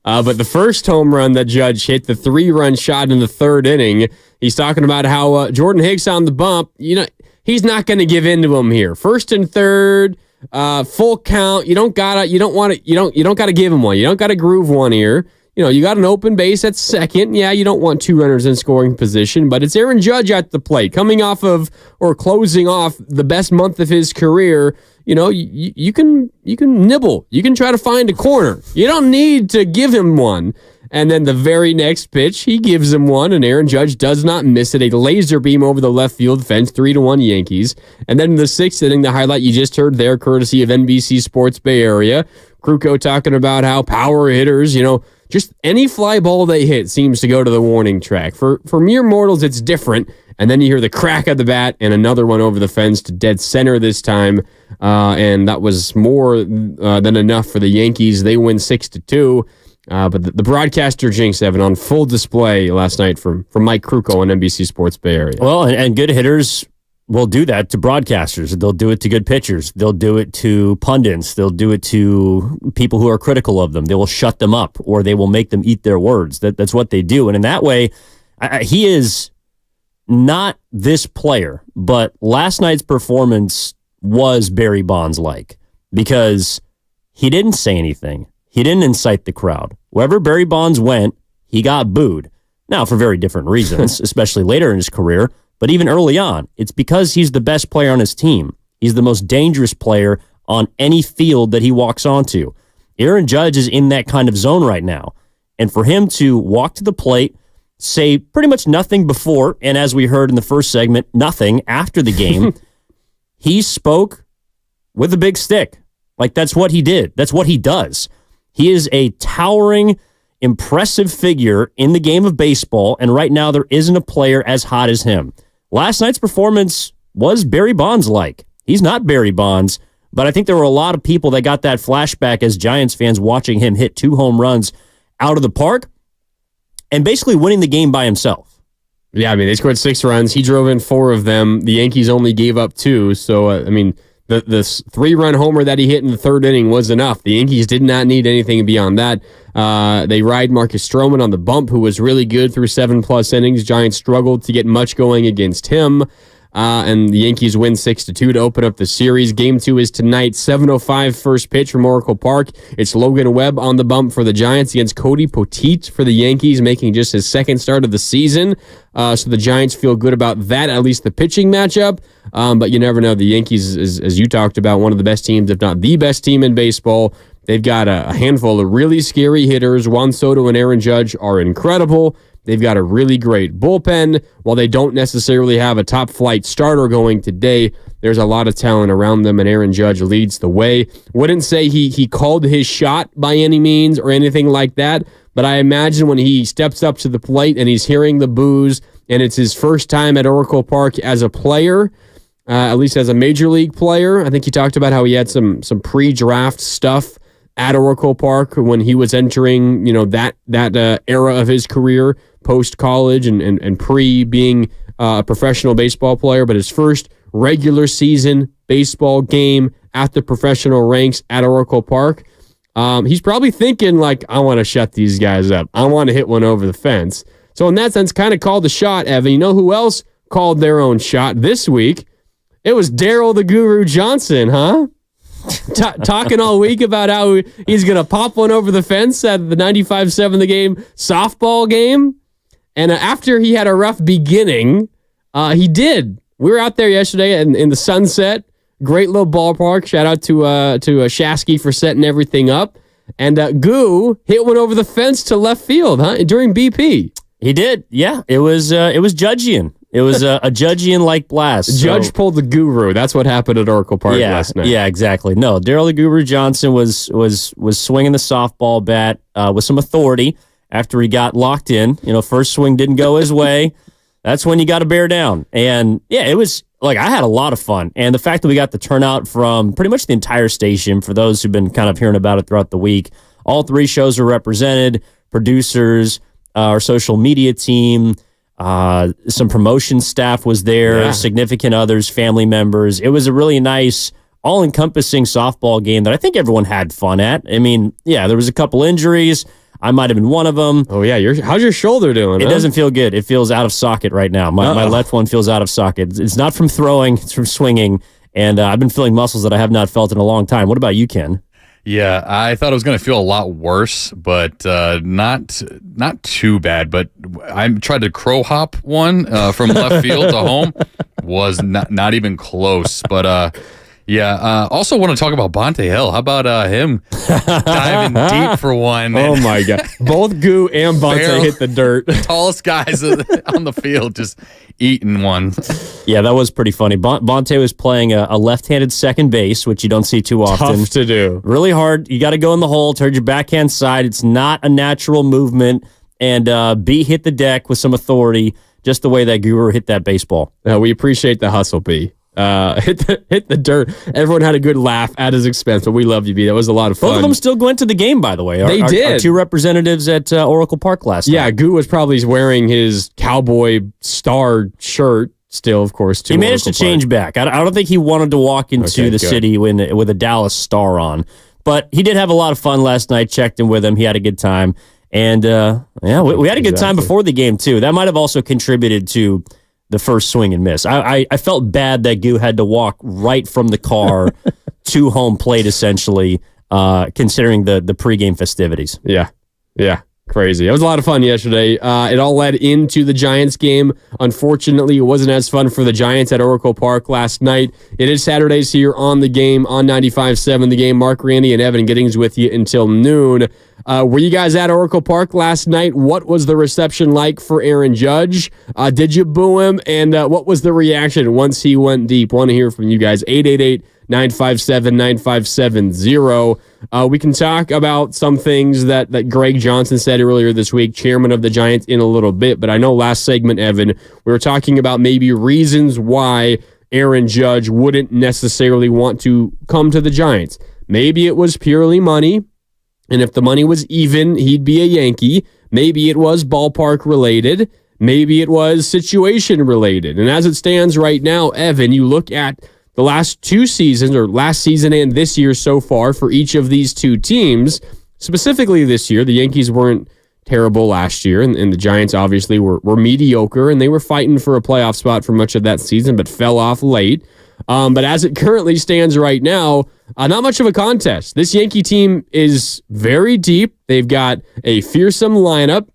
But the first home run that Judge hit, the 3-run shot in the third inning, he's talking about how Jordan Hicks on the bump, he's not going to give in to him here. First and third, full count. You don't gotta give him one. You don't gotta groove one here. You got an open base at second. Yeah, you don't want 2 runners in scoring position, but it's Aaron Judge at the plate, coming off of or closing off the best month of his career. You can nibble. You can try to find a corner. You don't need to give him one. And then the very next pitch, he gives him one, and Aaron Judge does not miss it. A laser beam over the left field fence, 3-1 Yankees. And then in the 6th inning, the highlight you just heard there, courtesy of NBC Sports Bay Area, Kruko talking about how power hitters, just any fly ball they hit seems to go to the warning track. For mere mortals, it's different. And then you hear the crack of the bat and another one over the fence to dead center this time. And that was more than enough for the Yankees. They win 6-2. But the broadcaster jinx, Evan, on full display last night from Mike Kruko on NBC Sports Bay Area. Well, and good hitters will do that to broadcasters. They'll do it to good pitchers. They'll do it to pundits. They'll do it to people who are critical of them. They will shut them up, or they will make them eat their words. That's what they do. And in that way, he is not this player, but last night's performance was Barry Bonds-like, because he didn't say anything. He didn't incite the crowd. Wherever Barry Bonds went, he got booed. Now, for very different reasons, especially later in his career, but even early on, it's because he's the best player on his team. He's the most dangerous player on any field that he walks onto. Aaron Judge is in that kind of zone right now. And for him to walk to the plate, say pretty much nothing before, and as we heard in the first segment, nothing after the game, he spoke with a big stick. Like, that's what he did. That's what he does. He is a towering, impressive figure in the game of baseball, and right now there isn't a player as hot as him. Last night's performance was Barry Bonds-like. He's not Barry Bonds, but I think there were a lot of people that got that flashback as Giants fans watching him hit 2 home runs out of the park and basically winning the game by himself. Yeah, they scored 6 runs. He drove in 4 of them. The Yankees only gave up 2, so, the 3-run homer that he hit in the third inning was enough. The Yankees did not need anything beyond that. They ride Marcus Stroman on the bump, who was really good through 7+ innings. Giants struggled to get much going against him. And the Yankees win 6-2 to open up the series. Game 2 is tonight, 7:05 first pitch from Oracle Park. It's Logan Webb on the bump for the Giants against Cody Poteet for the Yankees, making just his second start of the season. So the Giants feel good about that, at least the pitching matchup. But you never know. The Yankees, as you talked about, one of the best teams, if not the best team in baseball. They've got a handful of really scary hitters. Juan Soto and Aaron Judge are incredible. They've got a really great bullpen. While they don't necessarily have a top-flight starter going today, there's a lot of talent around them, and Aaron Judge leads the way. Wouldn't say he called his shot by any means or anything like that, but I imagine when he steps up to the plate and he's hearing the boos, and it's his first time at Oracle Park as a player, at least as a major league player. I think he talked about how he had some pre-draft stuff at Oracle Park when he was entering, that era of his career, post-college and pre-being a professional baseball player. But his first regular season baseball game at the professional ranks at Oracle Park, he's probably thinking, I want to shut these guys up. I want to hit one over the fence. So in that sense, kind of called the shot, Evan. You know who else called their own shot this week? It was Daryl the Guru Johnson, huh? Talking all week about how he's going to pop one over the fence at the 95.7 The Game softball game. And after he had a rough beginning, he did. We were out there yesterday in the sunset. Great little ballpark. Shout out to Shasky for setting everything up. And Goo hit one over the fence to left field, huh? During BP. He did, yeah. It was Judgian. It was a Judgian-like blast. Judge pulled the guru. That's what happened at Oracle Park last night. Yeah, exactly. No, Daryl the Guru Johnson was swinging the softball bat with some authority after he got locked in. First swing didn't go his way. That's when you got to bear down. And yeah, it was I had a lot of fun. And the fact that we got the turnout from pretty much the entire station, for those who've been kind of hearing about it throughout the week, all 3 shows were represented, producers, our social media team, some promotion staff was there, significant others, family members. It was a really nice, all-encompassing softball game that I think everyone had fun at. I mean, yeah, there was a couple injuries. I might have been one of them. Oh, yeah. How's your shoulder doing? It doesn't feel good. It feels out of socket right now. My left one feels out of socket. It's not from throwing. It's from swinging. And I've been feeling muscles that I have not felt in a long time. What about you, Ken? Yeah, I thought it was going to feel a lot worse, but not too bad. But I tried to crow hop one from left field to home. Was not even close. But also want to talk about Bonte Hill. How about him diving deep for one? Oh my God! Both Goo and Bonte hit the dirt. The tallest guys on the field just eating one. Yeah, that was pretty funny. Bonte was playing a left-handed second base, which you don't see too often. Tough to do. Really hard. You got to go in the hole, turn your backhand side. It's not a natural movement. And B hit the deck with some authority, just the way that Guru hit that baseball. We appreciate the hustle, B. Hit the dirt. Everyone had a good laugh at his expense, but we love you, B. That was a lot of fun. Both of them still went to the game, by the way. They did. Our 2 representatives at Oracle Park last night. Yeah, Goo was probably wearing his cowboy star shirt still, of course, too. He managed to change back. I don't think he wanted to walk into the city with a Dallas star on. But he did have a lot of fun last night. Checked in with him. He had a good time. And, we had a good time before the game, too. That might have also contributed to the first swing and miss. I felt bad that Goo had to walk right from the car to home plate, essentially, considering the pregame festivities. Yeah. Crazy. It was a lot of fun yesterday. It all led into the Giants game. Unfortunately, it wasn't as fun for the Giants at Oracle Park last night. It is Saturdays here on the game on 95.7 The Game. Mark, Randy, and Evan Giddings with you until noon. Were you guys at Oracle Park last night? What was the reception like for Aaron Judge? Did you boo him? And what was the reaction once he went deep? Want to hear from you guys. 888-957-9570. We can talk about some things that Greg Johnson said earlier this week, chairman of the Giants, in a little bit. But I know last segment, Evan, we were talking about maybe reasons why Aaron Judge wouldn't necessarily want to come to the Giants. Maybe it was purely money. And if the money was even, he'd be a Yankee. Maybe it was ballpark related. Maybe it was situation related. And as it stands right now, Evan, you look at the last 2 seasons, or last season and this year so far for each of these 2 teams, specifically this year, the Yankees weren't terrible last year, and the Giants obviously were mediocre, and they were fighting for a playoff spot for much of that season, but fell off late. But as it currently stands right now, not much of a contest. This Yankee team is very deep. They've got a fearsome lineup.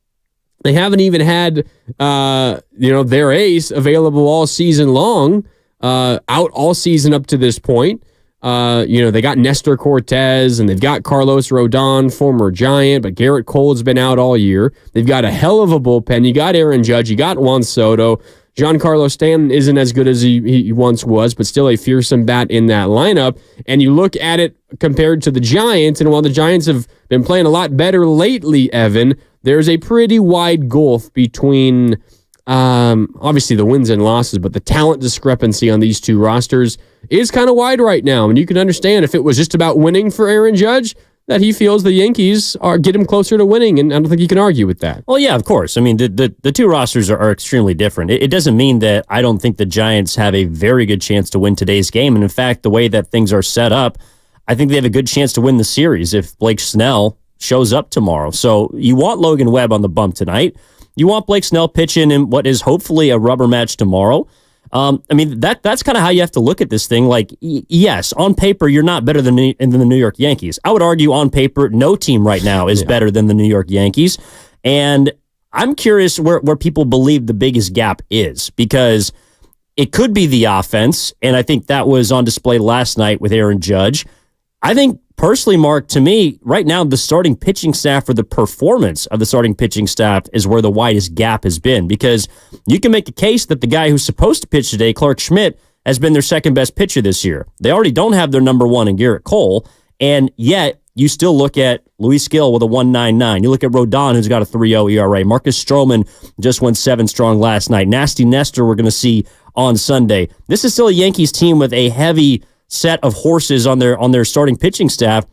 They haven't even had, their ace available all season long, out all season up to this point. They got Nestor Cortez and they've got Carlos Rodon, former Giant, but Garrett Cole's been out all year. They've got a hell of a bullpen. You got Aaron Judge, you got Juan Soto. Giancarlo Stanton isn't as good as he once was, but still a fearsome bat in that lineup. And you look at it compared to the Giants, and while the Giants have been playing a lot better lately, Evan, there's a pretty wide gulf between obviously the wins and losses, but the talent discrepancy on these 2 rosters is kind of wide right now. And you can understand if it was just about winning for Aaron Judge, that he feels the Yankees get him closer to winning, and I don't think you can argue with that. Well, yeah, of course. I mean, the 2 rosters are extremely different. It doesn't mean that I don't think the Giants have a very good chance to win today's game. And in fact, the way that things are set up, I think they have a good chance to win the series if Blake Snell shows up tomorrow. So you want Logan Webb on the bump tonight. You want Blake Snell pitching in what is hopefully a rubber match tomorrow. That's kind of how you have to look at this thing. Like, yes, on paper, you're not better than the New York Yankees. I would argue on paper, no team right now is better than the New York Yankees. And I'm curious where people believe the biggest gap is, because it could be the offense, and I think that was on display last night with Aaron Judge. I think personally, Mark, to me, right now, the starting pitching staff or the performance of the starting pitching staff is where the widest gap has been, because you can make a case that the guy who's supposed to pitch today, Clark Schmidt, has been their second best pitcher this year. They already don't have their number one in Garrett Cole, and yet you still look at Luis Gil with a 1.99. You look at Rodon, who's got a 3.0 ERA. Marcus Stroman just went 7 strong last night. Nasty Nestor we're going to see on Sunday. This is still a Yankees team with a heavy set of horses on their starting pitching staff.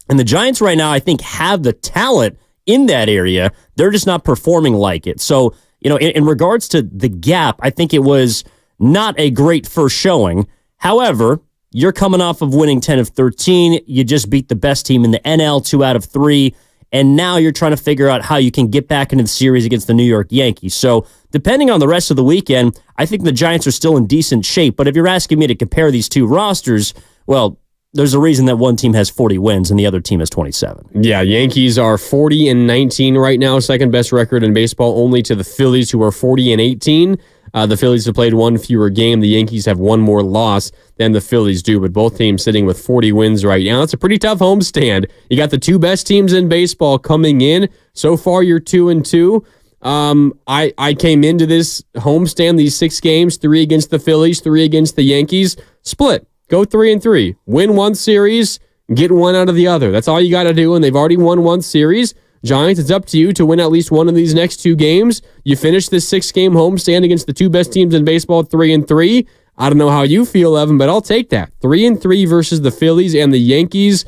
And the Giants right now, I think, have the talent in that area. They're just not performing like it. So, in regards to the gap, I think it was not a great first showing. However, you're coming off of winning 10 of 13. You just beat the best team in the NL 2 out of 3. And now you're trying to figure out how you can get back into the series against the New York Yankees. So depending on the rest of the weekend, I think the Giants are still in decent shape. But if you're asking me to compare these two rosters, well, there's a reason that one team has 40 wins and the other team has 27. Yeah, Yankees are 40-19 right now, second best record in baseball, only to the Phillies, who are 40-18. The Phillies have played one fewer game. The Yankees have one more loss than the Phillies do, but both teams sitting with 40 wins right now. It's a pretty tough homestand. You got the two best teams in baseball coming in. So far, you're 2-2. I came into this homestand, these 6 games, 3 against the Phillies, 3 against the Yankees. Split. Go 3-3. Win one series, get one out of the other. That's all you got to do, and they've already won one series. Giants, it's up to you to win at least one of these next 2 games. You finish this 6-game homestand against the two best teams in baseball, 3-3. I don't know how you feel, Evan, but I'll take that. 3-3 versus the Phillies and the Yankees.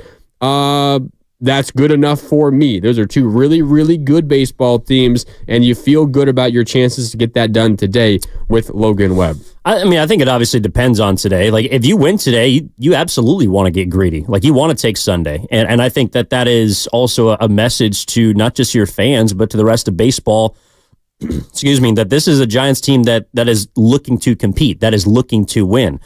That's good enough for me. Those are 2 really, really good baseball teams, and you feel good about your chances to get that done today with Logan Webb. I think it obviously depends on today. Like, if you win today, you absolutely want to get greedy. Like, you want to take Sunday. And I think that is also a message to not just your fans, but to the rest of baseball, excuse me, that this is a Giants team that is looking to compete, that is looking to win.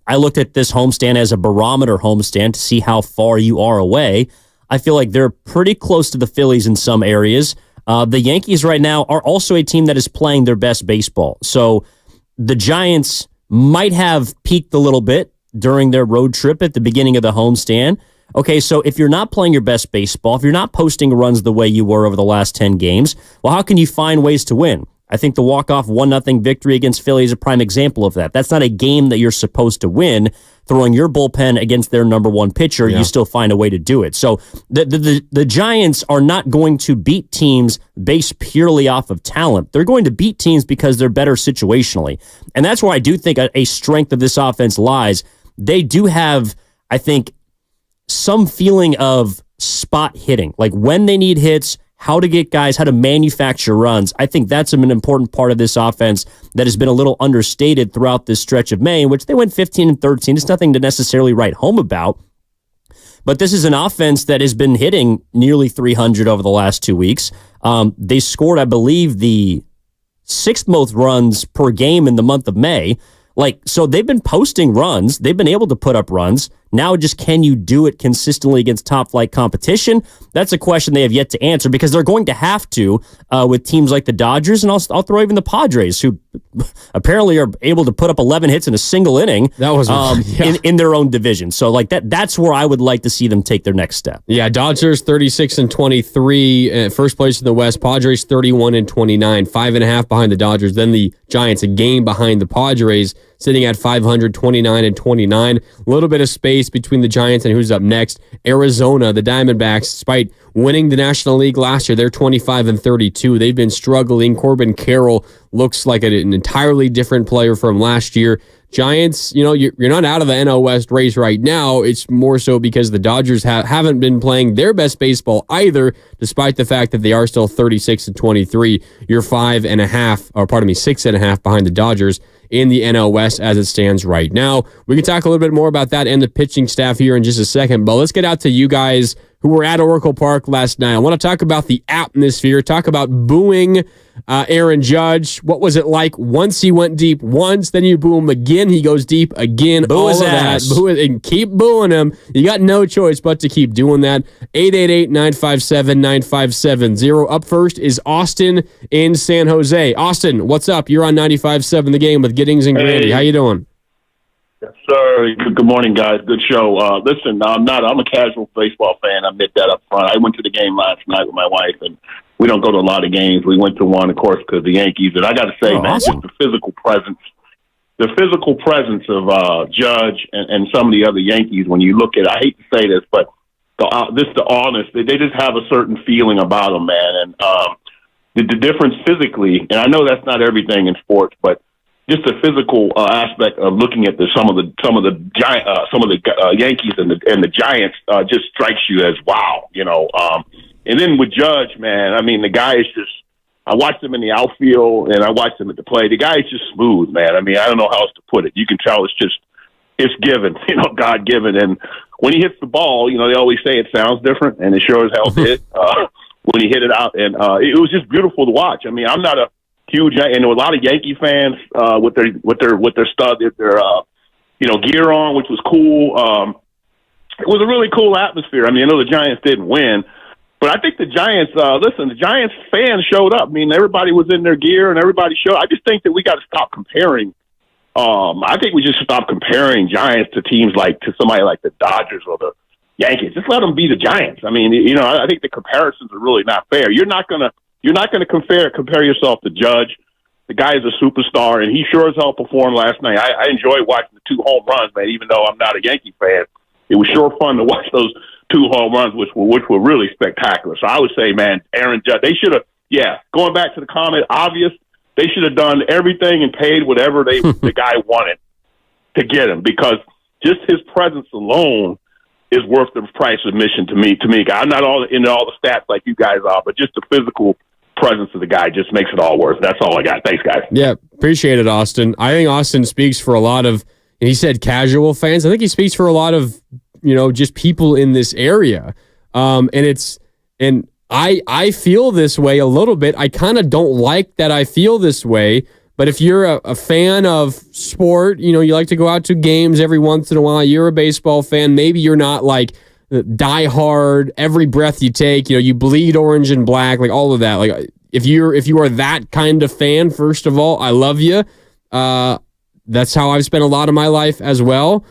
I looked at this homestand as a barometer homestand to see how far you are away. I feel like they're pretty close to the Phillies in some areas. The Yankees right now are also a team that is playing their best baseball. So the Giants might have peaked a little bit during their road trip at the beginning of the homestand. Okay, so if you're not playing your best baseball, if you're not posting runs the way you were over the last 10 games, well, how can you find ways to win? I think the walk-off 1-0 victory against Philly is a prime example of that. That's not a game that you're supposed to win. Throwing your bullpen against their number one pitcher, you still find a way to do it. So the Giants are not going to beat teams based purely off of talent. They're going to beat teams because they're better situationally. And that's where I do think a strength of this offense lies. They do have, I think, some feeling of spot hitting. Like when they need hits, how to get guys, how to manufacture runs. I think that's an important part of this offense that has been a little understated throughout this stretch of May, in which they went 15-13. It's nothing to necessarily write home about. But this is an offense that has been hitting nearly 300 over the last 2 weeks. They scored, I believe, the 6th most runs per game in the month of May. So they've been posting runs. They've been able to put up runs. Now, just can you do it consistently against top-flight competition? That's a question they have yet to answer, because they're going to have to with teams like the Dodgers, and I'll throw even the Padres, who apparently are able to put up 11 hits in a single inning. That was in their own division. So that's where I would like to see them take their next step. Yeah, Dodgers 36-23, first place in the West. Padres 31-29, 5.5 behind the Dodgers. Then the Giants a game behind the Padres, sitting at 500, 29-29. A little bit of space between the Giants and who's up next. Arizona, the Diamondbacks, despite winning the National League last year, they're 25-32. They've been struggling. Corbin Carroll looks like an entirely different player from last year. Giants, you're not out of the NL West race right now. It's more so because the Dodgers haven't been playing their best baseball either, despite the fact that they are still 36-23. You're 6.5 behind the Dodgers in the NL West as it stands right now. We can talk a little bit more about that and the pitching staff here in just a second, but let's get out to you guys who were at Oracle Park last night. I want to talk about the atmosphere, talk about booing Aaron Judge. What was it like once he went deep once, then you boo him again, he goes deep again, boo all his of ass. that. Boo it and keep booing him. You got no choice but to keep doing that. 888-957-9570. Up first is Austin in San Jose. Austin, what's up? You're on 95.7 The Game with Giddings and Grandy. How you doing? Yes, sir. Good morning, guys. Good show. Listen, I'm a casual baseball fan. I admit that up front. I went to the game last night with my wife, and we don't go to a lot of games. We went to one, of course, because the Yankees. And I got to say, man, awesome. just the physical presence of Judge and some of the other Yankees. When you look at, I hate to say this, but the honest, they just have a certain feeling about them, man. And the difference physically, and I know that's not everything in sports, but just the physical aspect of looking at some of the Yankees and the Giants just strikes you as wow, you know. And then with Judge, man, I mean, the guy is just. I watched him in the outfield and I watched him at the plate. The guy is just smooth, man. I mean, I don't know how else to put it. You can tell it's given, you know, God given. And when he hits the ball, you know, they always say it sounds different, and it sure as hell did when he hit it out. And it was just beautiful to watch. I mean, I'm not a huge, and a lot of Yankee fans with their stuff, their gear on, which was cool. It was a really cool atmosphere. I mean, I know the Giants didn't win, but I think the Giants, the Giants fans showed up. I mean, everybody was in their gear and everybody showed. I just think that we got to stop comparing. I think we just stop comparing Giants to teams to somebody like the Dodgers or the Yankees. Just let them be the Giants. I mean, you know, I think the comparisons are really not fair. You're not gonna compare yourself to Judge. The guy is a superstar, and he sure as hell performed last night. I enjoyed watching the 2 home runs, man. Even though I'm not a Yankee fan, it was sure fun to watch those 2 home runs, which were really spectacular. So I would say, man, Aaron Judge, they should have, going back to the comment, obvious, they should have done everything and paid whatever the guy wanted to get him, because just his presence alone is worth the price of admission to me. I'm not into all the stats like you guys are, but just the physical presence of the guy just makes it all worth. That's all I got. Thanks, guys. Yeah, appreciate it, Austin. I think Austin speaks for a lot of, and he said casual fans. I think he speaks for a lot of, you know, just people in this area. And I feel this way a little bit. I kind of don't like that I feel this way, but if you're a fan of sport, you know, you like to go out to games every once in a while, you're a baseball fan, maybe you're not like die hard, every breath you take, you know, you bleed orange and black, like all of that. Like if you are that kind of fan, first of all, I love you. That's how I've spent a lot of my life as well.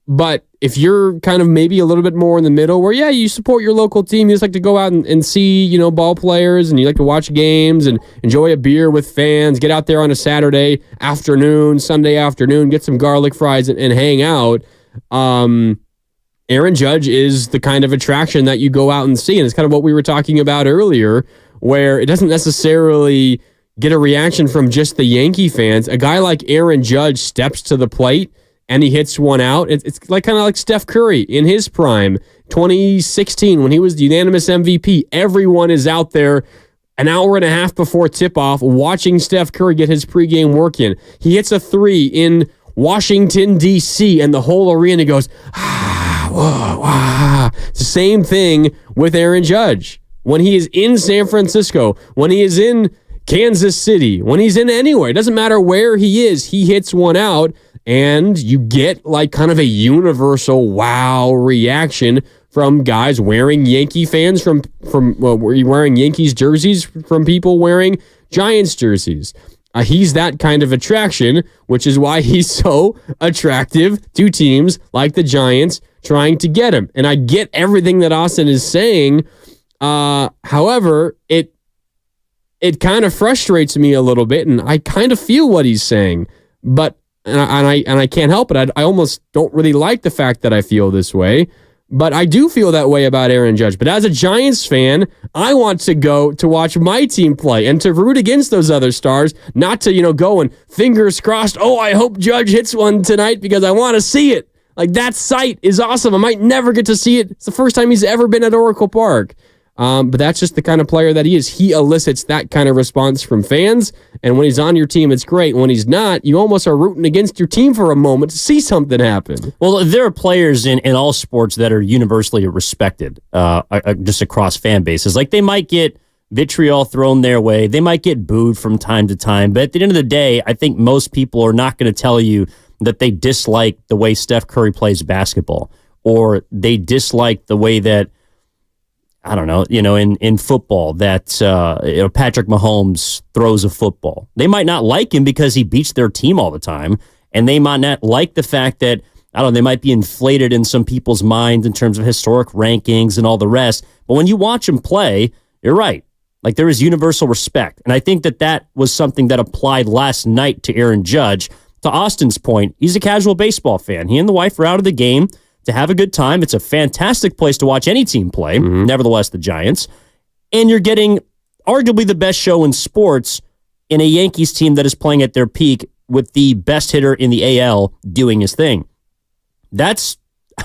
But if you're kind of maybe a little bit more in the middle where, you support your local team, you just like to go out and see, you know, ball players, and you like to watch games and enjoy a beer with fans, get out there on a Saturday afternoon, Sunday afternoon, get some garlic fries and hang out. Aaron Judge is the kind of attraction that you go out and see. And it's kind of what we were talking about earlier, where it doesn't necessarily get a reaction from just the Yankee fans. A guy like Aaron Judge steps to the plate and he hits one out. It's like kind of like Steph Curry in his prime, 2016, when he was the unanimous MVP. Everyone is out there an hour and a half before tip-off watching Steph Curry get his pregame work in. He hits a 3 in Washington, D.C., and the whole arena goes, whoa, ah. It's the same thing with Aaron Judge. When he is in San Francisco, when he is in Kansas City, when he's in anywhere, it doesn't matter where he is, he hits one out, and you get like kind of a universal wow reaction from guys wearing Yankee fans, from wearing Yankees jerseys, from people wearing Giants jerseys. He's that kind of attraction, which is why he's so attractive to teams like the Giants trying to get him. And I get everything that Austin is saying. However, it kind of frustrates me a little bit, and I kind of feel what he's saying, but and I can't help it. I almost don't really like the fact that I feel this way, but I do feel that way about Aaron Judge. But as a Giants fan, I want to go to watch my team play and to root against those other stars, not to, you know, go and fingers crossed, oh, I hope Judge hits one tonight because I want to see it. Like, that sight is awesome. I might never get to see it. It's the first time he's ever been at Oracle Park. But that's just the kind of player that he is. He elicits that kind of response from fans, and when he's on your team, it's great. When he's not, you almost are rooting against your team for a moment to see something happen. Well, there are players in all sports that are universally respected just across fan bases. Like, they might get vitriol thrown their way. They might get booed from time to time. But at the end of the day, I think most people are not going to tell you that they dislike the way Steph Curry plays basketball, or they dislike the way that, I don't know, you know, in football that Patrick Mahomes throws a football. They might not like him because he beats their team all the time, and they might not like the fact that, I don't know, they might be inflated in some people's minds in terms of historic rankings and all the rest. But when you watch them play, you're right. Like, there is universal respect. And I think that was something that applied last night to Aaron Judge. To Austin's point, he's a casual baseball fan. He and the wife are out of the game to have a good time. It's a fantastic place to watch any team play, nevertheless, the Giants. And you're getting arguably the best show in sports in a Yankees team that is playing at their peak with the best hitter in the AL doing his thing. That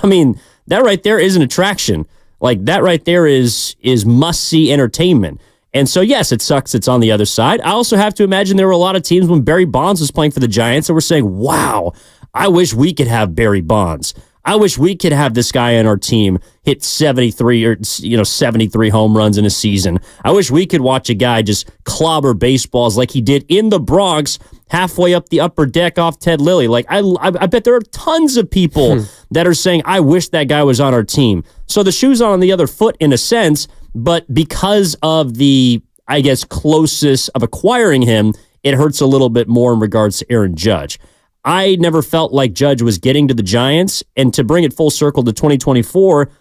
right there is an attraction. Like, that right there is must-see entertainment. And so, yes, it sucks it's on the other side. I also have to imagine there were a lot of teams when Barry Bonds was playing for the Giants that were saying, wow, I wish we could have Barry Bonds. I wish we could have this guy on our team hit 73 home runs in a season. I wish we could watch a guy just clobber baseballs like he did in the Bronx halfway up the upper deck off Ted Lilly. Like, I bet there are tons of people that are saying, I wish that guy was on our team. So the shoe's on the other foot in a sense, but because of the, I guess, closest of acquiring him, it hurts a little bit more in regards to Aaron Judge. I never felt like Judge was getting to the Giants, and to bring it full circle to 2024,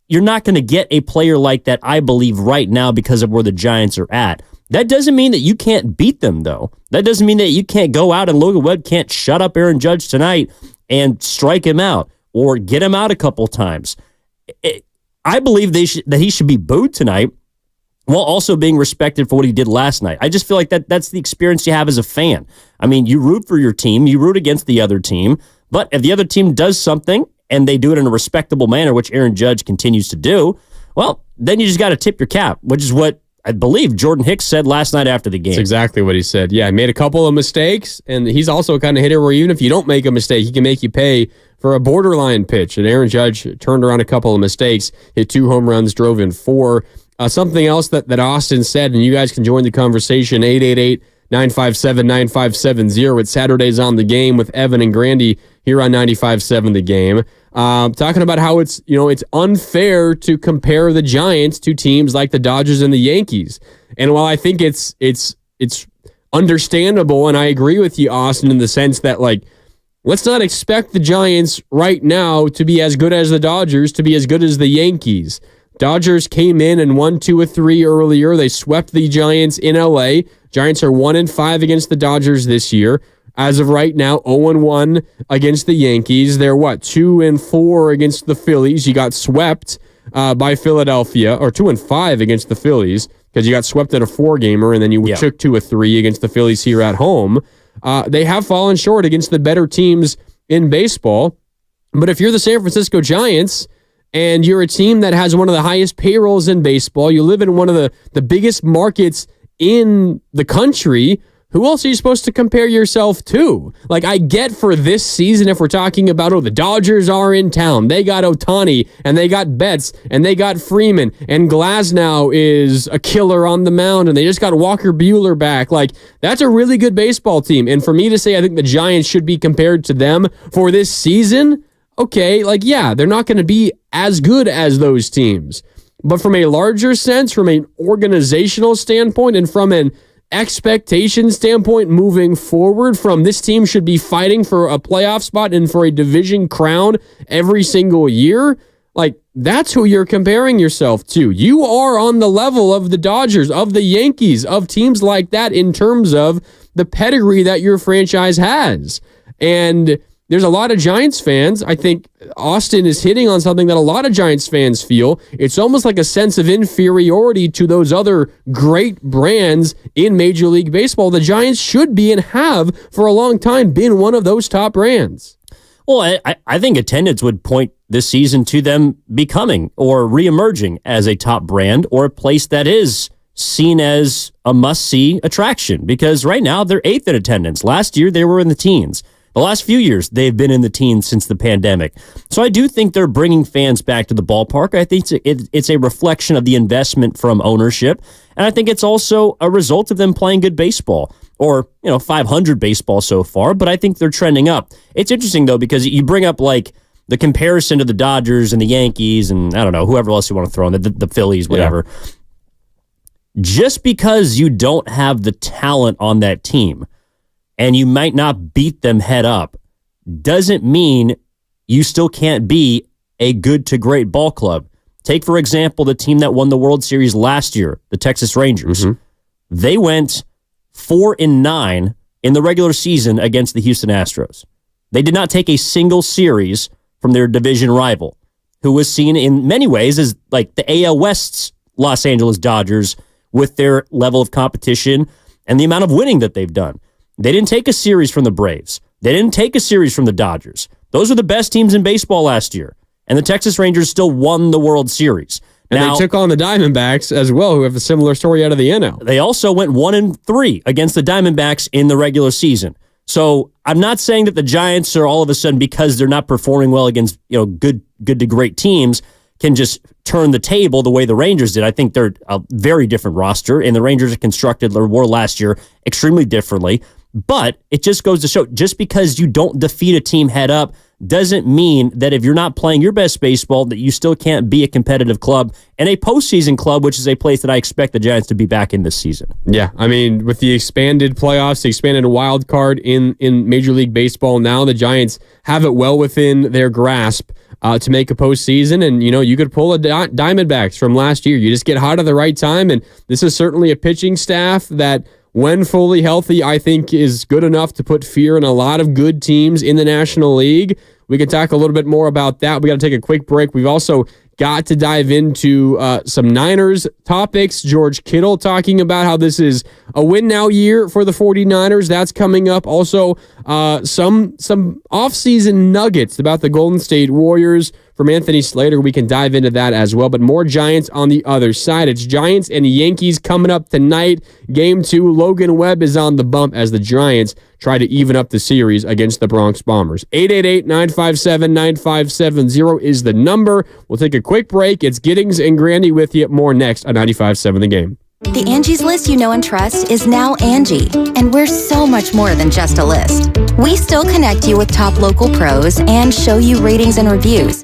you're not going to get a player like that, I believe, right now because of where the Giants are at. That doesn't mean that you can't beat them, though. That doesn't mean that you can't go out and Logan Webb can't shut up Aaron Judge tonight and strike him out or get him out a couple times. I believe that he should be booed tonight while also being respected for what he did last night. I just feel like that's the experience you have as a fan. I mean, you root for your team, you root against the other team, but if the other team does something and they do it in a respectable manner, which Aaron Judge continues to do, well, then you just got to tip your cap, which is what I believe Jordan Hicks said last night after the game. That's exactly what he said. Yeah, he made a couple of mistakes, and he's also a kind of hitter where even if you don't make a mistake, he can make you pay for a borderline pitch. And Aaron Judge turned around a couple of mistakes, hit 2 home runs, drove in 4. Something else that Austin said, and you guys can join the conversation, 888-957-9570. It's Saturdays on the Game with Evan and Grandy here on 95.7 The Game. Talking about how it's unfair to compare the Giants to teams like the Dodgers and the Yankees. And while I think it's understandable, and I agree with you, Austin, in the sense that, like, let's not expect the Giants right now to be as good as the Dodgers, to be as good as the Yankees. Dodgers came in and won 2 of 3 earlier. They swept the Giants in LA. Giants are 1-5 against the Dodgers this year. As of right now, 0-1 against the Yankees. They're 2-4 against the Phillies. You got swept by Philadelphia, or 2-5 against the Phillies because you got swept at a 4-gamer, and then you took 2 of 3 against the Phillies here at home. They have fallen short against the better teams in baseball. But if you're the San Francisco Giants, and you're a team that has one of the highest payrolls in baseball, you live in one of the biggest markets in the country, who else are you supposed to compare yourself to? Like, I get for this season, if we're talking about, the Dodgers are in town. They got Ohtani, and they got Betts, and they got Freeman, and Glasnow is a killer on the mound, and they just got Walker Buehler back. Like, that's a really good baseball team. And for me to say I think the Giants should be compared to them for this season, okay, they're not going to be as good as those teams. But from a larger sense, from an organizational standpoint, and from an expectation standpoint moving forward, from this team should be fighting for a playoff spot and for a division crown every single year, that's who you're comparing yourself to. You are on the level of the Dodgers, of the Yankees, of teams like that in terms of the pedigree that your franchise has. And there's a lot of Giants fans. I think Austin is hitting on something that a lot of Giants fans feel. It's almost like a sense of inferiority to those other great brands in Major League Baseball. The Giants should be and have for a long time been one of those top brands. Well, I think attendance would point this season to them becoming or reemerging as a top brand or a place that is seen as a must-see attraction, because right now they're 8th in attendance. Last year they were in the teens. The last few years, they've been in the teens since the pandemic. So I do think they're bringing fans back to the ballpark. I think it's a reflection of the investment from ownership. And I think it's also a result of them playing good baseball, or 500 baseball so far. But I think they're trending up. It's interesting, though, because you bring up the comparison to the Dodgers and the Yankees and, I don't know, whoever else you want to throw in, the Phillies, whatever. Yeah. Just because you don't have the talent on that team, and you might not beat them head up, doesn't mean you still can't be a good to great ball club. Take, for example, the team that won the World Series last year, the Texas Rangers. Mm-hmm. They went 4-9 in the regular season against the Houston Astros. They did not take a single series from their division rival, who was seen in many ways as like the AL West's Los Angeles Dodgers with their level of competition and the amount of winning that they've done. They didn't take a series from the Braves. They didn't take a series from the Dodgers. Those were the best teams in baseball last year. And the Texas Rangers still won the World Series. And they took on the Diamondbacks as well, who have a similar story out of the NL. They also went 1-3 against the Diamondbacks in the regular season. So I'm not saying that the Giants are all of a sudden, because they're not performing well against good to great teams, can just turn the table the way the Rangers did. I think they're a very different roster, and the Rangers are constructed, or were last year, extremely differently. But it just goes to show, just because you don't defeat a team head up doesn't mean that if you're not playing your best baseball, that you still can't be a competitive club and a postseason club, which is a place that I expect the Giants to be back in this season. Yeah, I mean, with the expanded playoffs, the expanded wild card in Major League Baseball, now the Giants have it well within their grasp to make a postseason. And, you could pull a Diamondbacks from last year. You just get hot at the right time. And this is certainly a pitching staff that, when fully healthy, I think is good enough to put fear in a lot of good teams in the National League. We can talk a little bit more about that. We got to take a quick break. We've also got to dive into some Niners topics. George Kittle talking about how this is a win now year for the 49ers. That's coming up. Also, some offseason nuggets about the Golden State Warriors from Anthony Slater. We can dive into that as well. But more Giants on the other side. It's Giants and Yankees coming up tonight. Game 2. Logan Webb is on the bump as the Giants try to even up the series against the Bronx Bombers. 888-957-9570 is the number. We'll take a quick break. It's Giddings and Grandy with you. More next on 95.7 The Game. The Angie's List you know and trust is now Angie, and we're so much more than just a list. We still connect you with top local pros and show you ratings and reviews.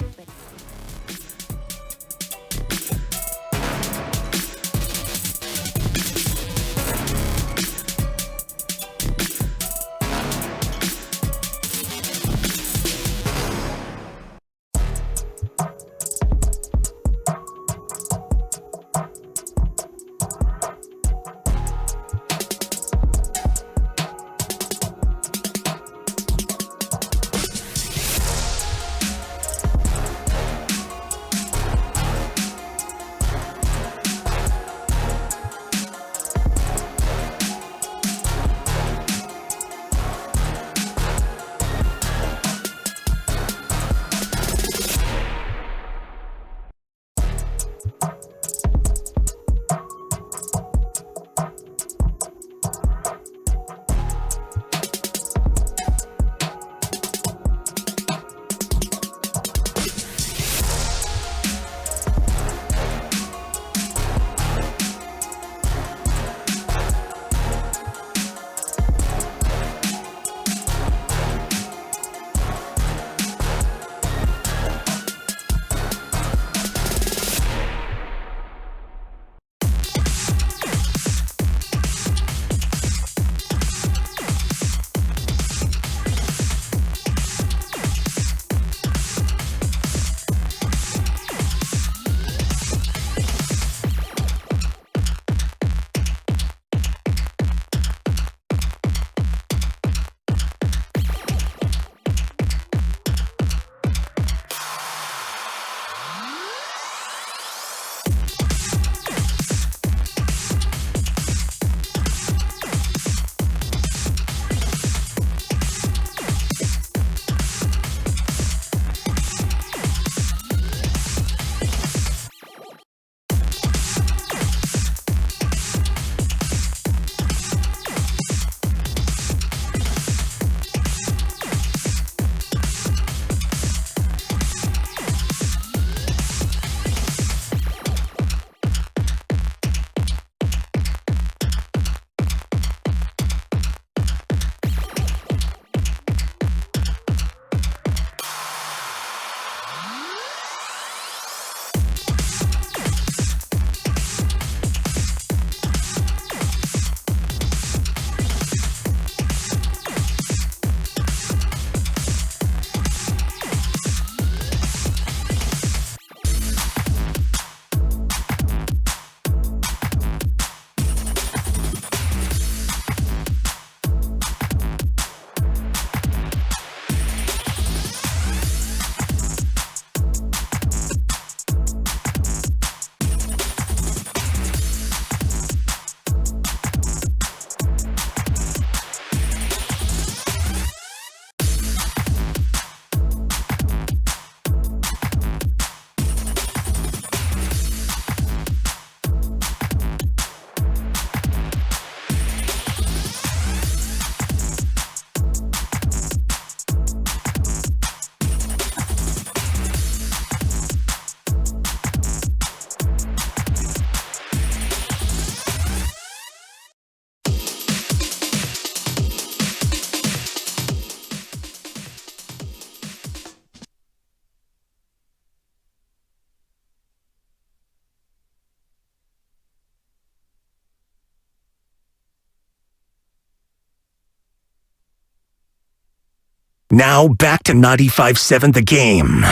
Now back to 95.7 The Game.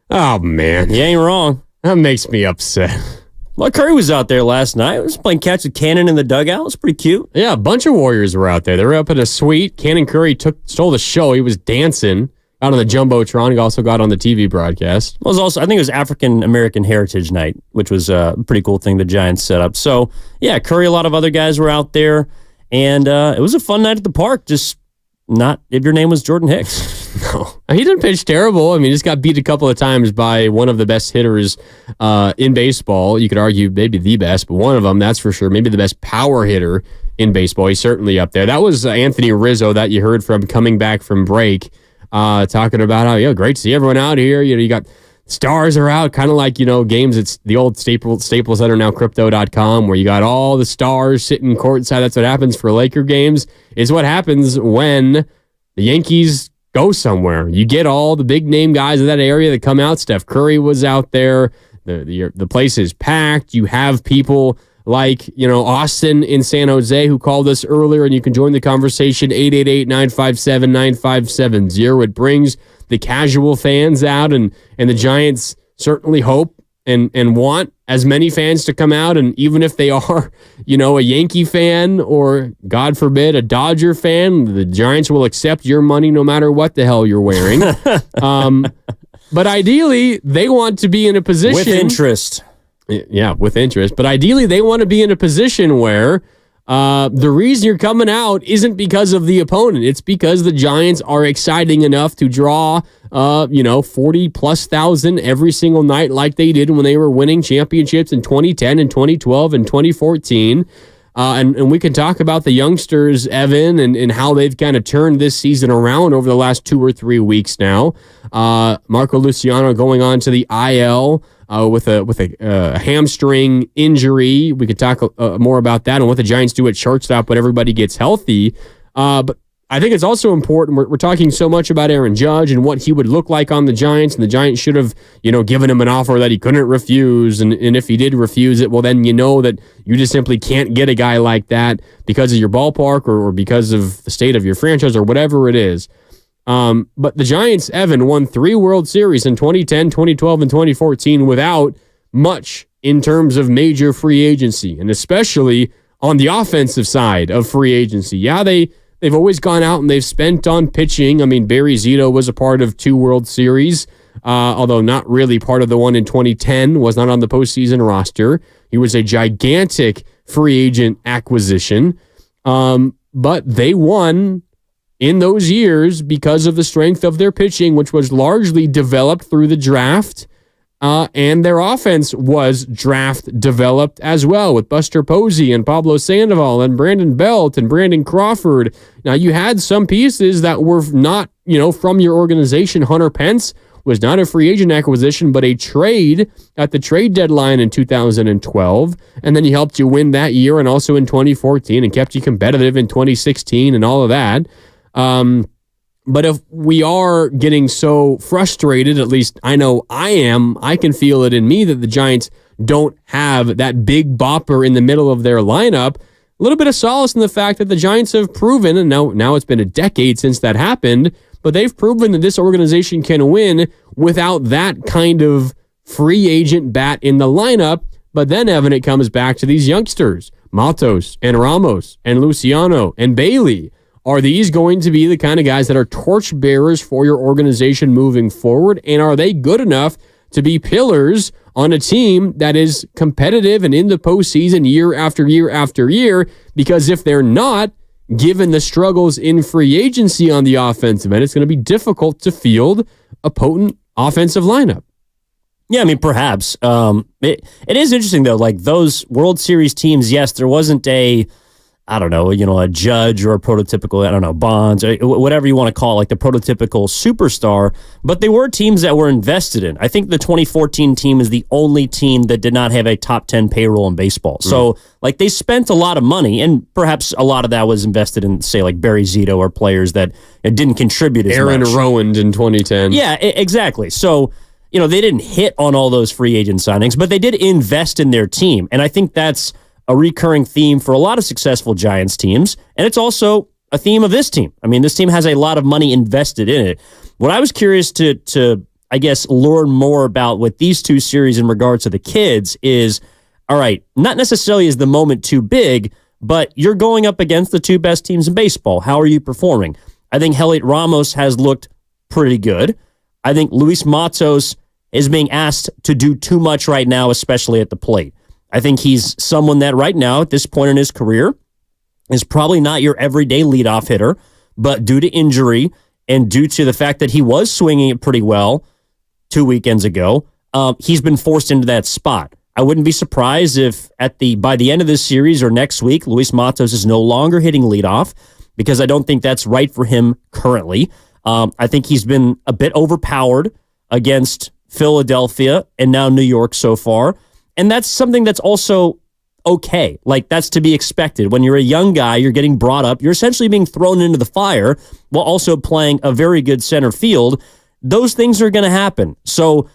Oh, man. You ain't wrong. That makes me upset. Well, Curry was out there last night. He was playing catch with Cannon in the dugout. It was pretty cute. Yeah, a bunch of Warriors were out there. They were up in a suite. Cannon Curry stole the show. He was dancing out on the Jumbotron. He also got on the TV broadcast. It was also, I think it was African American Heritage Night, which was a pretty cool thing the Giants set up. So, yeah, Curry, a lot of other guys were out there. And it was a fun night at the park, just not if your name was Jordan Hicks. No. He didn't pitch terrible. I mean, he just got beat a couple of times by one of the best hitters in baseball. You could argue maybe the best, but one of them, that's for sure. Maybe the best power hitter in baseball. He's certainly up there. That was Anthony Rizzo that you heard from coming back from break, talking about how, great to see everyone out here. You got stars are out, kind of like, games. It's the old Staples Center, now Crypto.com, where you got all the stars sitting courtside. That's what happens for Laker games. It's what happens when the Yankees go somewhere. You get all the big name guys in that area that come out. Steph Curry was out there. The place is packed. You have people like, Austin in San Jose who called us earlier, and you can join the conversation, 888-957-9570. It brings the casual fans out, and the Giants certainly hope and want as many fans to come out. And even if they are, a Yankee fan or, God forbid, a Dodger fan, the Giants will accept your money no matter what the hell you're wearing. But ideally, they want to be in a position... With interest. Yeah, with interest. But ideally, they want to be in a position where the reason you're coming out isn't because of the opponent. It's because the Giants are exciting enough to draw, 40+ thousand every single night like they did when they were winning championships in 2010 and 2012 and 2014. And we can talk about the youngsters, Evan, and how they've kind of turned this season around over the last 2 or 3 weeks now. Marco Luciano going on to the IL with a hamstring injury. We could talk more about that and what the Giants do at shortstop when everybody gets healthy. But I think it's also important. We're talking so much about Aaron Judge and what he would look like on the Giants, and the Giants should have, given him an offer that he couldn't refuse. And if he did refuse it, well, then that you just simply can't get a guy like that because of your ballpark or because of the state of your franchise or whatever it is. But the Giants, Evan, won 3 World Series in 2010, 2012, and 2014 without much in terms of major free agency, and especially on the offensive side of free agency. Yeah, they've always gone out and they've spent on pitching. I mean, Barry Zito was a part of 2 World Series, although not really part of the one in 2010, was not on the postseason roster. He was a gigantic free agent acquisition, but they won in those years because of the strength of their pitching, which was largely developed through the draft, and their offense was draft developed as well with Buster Posey and Pablo Sandoval and Brandon Belt and Brandon Crawford. Now, you had some pieces that were not, from your organization. Hunter Pence was not a free agent acquisition, but a trade at the trade deadline in 2012. And then he helped you win that year and also in 2014 and kept you competitive in 2016 and all of that. But if we are getting so frustrated, at least I know I am, I can feel it in me that the Giants don't have that big bopper in the middle of their lineup. A little bit of solace in the fact that the Giants have proven, and now it's been a decade since that happened, but they've proven that this organization can win without that kind of free agent bat in the lineup. But then, Evan, it comes back to these youngsters, Matos and Ramos and Luciano and Bailey. Are these going to be the kind of guys that are torchbearers for your organization moving forward? And are they good enough to be pillars on a team that is competitive and in the postseason year after year after year? Because if they're not, given the struggles in free agency on the offensive end, it's going to be difficult to field a potent offensive lineup. Yeah, I mean, perhaps. It is interesting, though, like those World Series teams, yes, there wasn't a Judge or a prototypical, Bonds, or whatever you want to call it, like the prototypical superstar, but they were teams that were invested in. I think the 2014 team is the only team that did not have a top 10 payroll in baseball. So, they spent a lot of money, and perhaps a lot of that was invested in, say, like Barry Zito or players that didn't contribute as much. Aaron Rowand in 2010. Yeah, exactly. So, they didn't hit on all those free agent signings, but they did invest in their team, and I think that's a recurring theme for a lot of successful Giants teams. And it's also a theme of this team. I mean, this team has a lot of money invested in it. What I was curious to I guess, learn more about with these two series in regards to the kids is, all right, not necessarily is the moment too big, but you're going up against the two best teams in baseball. How are you performing? I think Heliot Ramos has looked pretty good. I think Luis Matos is being asked to do too much right now, especially at the plate. I think he's someone that right now, at this point in his career, is probably not your everyday leadoff hitter, but due to injury and due to the fact that he was swinging it pretty well 2 weekends ago, he's been forced into that spot. I wouldn't be surprised if by the end of this series or next week, Luis Matos is no longer hitting leadoff, because I don't think that's right for him currently. I think he's been a bit overpowered against Philadelphia and now New York so far. And that's something that's also okay. Like, that's to be expected. When you're a young guy, you're getting brought up, you're essentially being thrown into the fire while also playing a very good center field. Those things are going to happen. So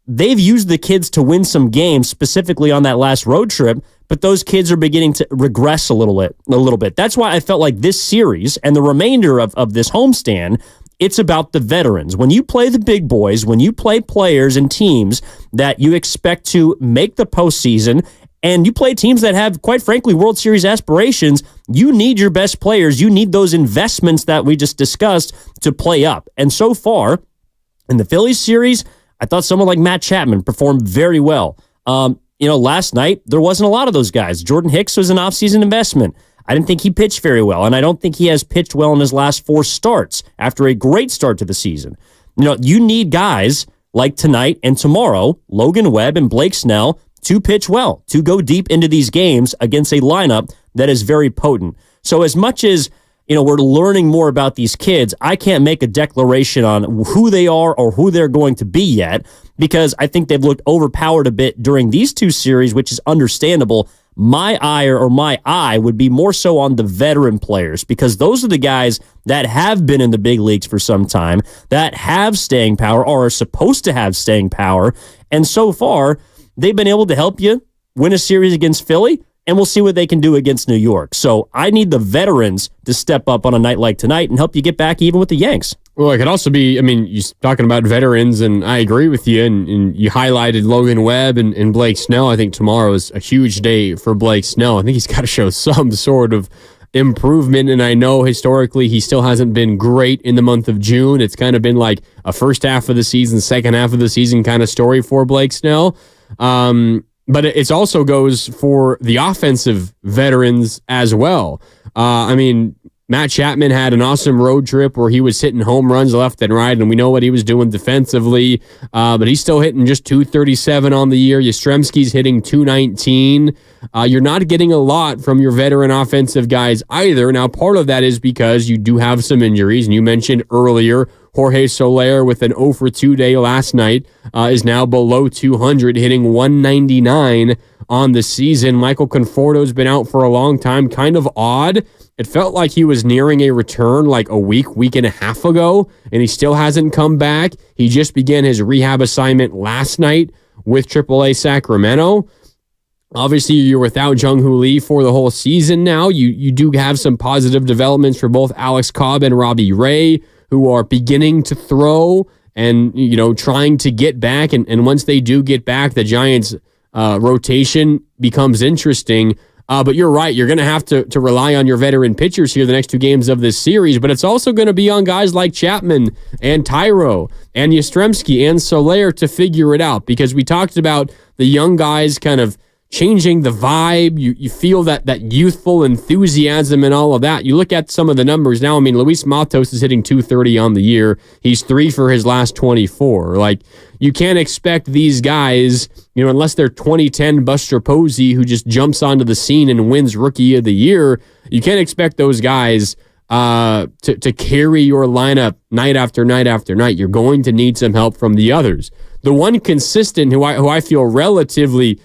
they've used the kids to win some games, specifically on that last road trip, but those kids are beginning to regress a little bit. That's why I felt like this series and the remainder of this homestand, it's about the veterans. When you play the big boys, when you play players and teams that you expect to make the postseason, and you play teams that have, quite frankly, World Series aspirations, you need your best players. You need those investments that we just discussed to play up. And so far, in the Phillies series, I thought someone like Matt Chapman performed very well. Last night, there wasn't a lot of those guys. Jordan Hicks was an offseason investment. I didn't think he pitched very well, and I don't think he has pitched well in his last 4 starts after a great start to the season. You need guys like tonight and tomorrow, Logan Webb and Blake Snell, to pitch well, to go deep into these games against a lineup that is very potent. So as much as we're learning more about these kids, I can't make a declaration on who they are or who they're going to be yet, because I think they've looked overpowered a bit during these 2 series, which is understandable. My eye would be more so on the veteran players, because those are the guys that have been in the big leagues for some time, that have staying power or are supposed to have staying power. And so far, they've been able to help you win a series against Philly, and we'll see what they can do against New York. So I need the veterans to step up on a night like tonight and help you get back even with the Yanks. Well, it could also be, you're talking about veterans, and I agree with you, and you highlighted Logan Webb and Blake Snell. I think tomorrow is a huge day for Blake Snell. I think he's got to show some sort of improvement, and I know historically he still hasn't been great in the month of June. It's kind of been like a first half of the season, second half of the season kind of story for Blake Snell. But it also goes for the offensive veterans as well. Matt Chapman had an awesome road trip where he was hitting home runs left and right, and we know what he was doing defensively, but he's still hitting just 237 on the year. Yastrzemski's hitting 219. You're not getting a lot from your veteran offensive guys either. Now, part of that is because you do have some injuries, and you mentioned earlier Jorge Soler with an 0 for 2 day last night is now below 200, hitting 199 on the season. Michael Conforto's been out for a long time, kind of odd. It felt like he was nearing a return like a week and a half ago, and he still hasn't come back. He just began his rehab assignment last night with AAA Sacramento. Obviously, you're without Jung-Hoo Lee for the whole season now. You do have some positive developments for both Alex Cobb and Robbie Ray, who are beginning to throw and, trying to get back. And once they do get back, the Giants' rotation becomes interesting. But you're right. You're going to have to rely on your veteran pitchers here the next 2 games of this series. But it's also going to be on guys like Chapman and Tyro and Yastrzemski and Soler to figure it out. Because we talked about the young guys kind of changing the vibe. You feel that youthful enthusiasm and all of that. You look at some of the numbers now. Luis Matos is hitting 230 on the year. He's 3 for his last 24. Like, you can't expect these guys, unless they're 2010 Buster Posey who just jumps onto the scene and wins Rookie of the Year. You can't expect those guys to carry your lineup night after night after night. You're going to need some help from the others. The one consistent who I feel relatively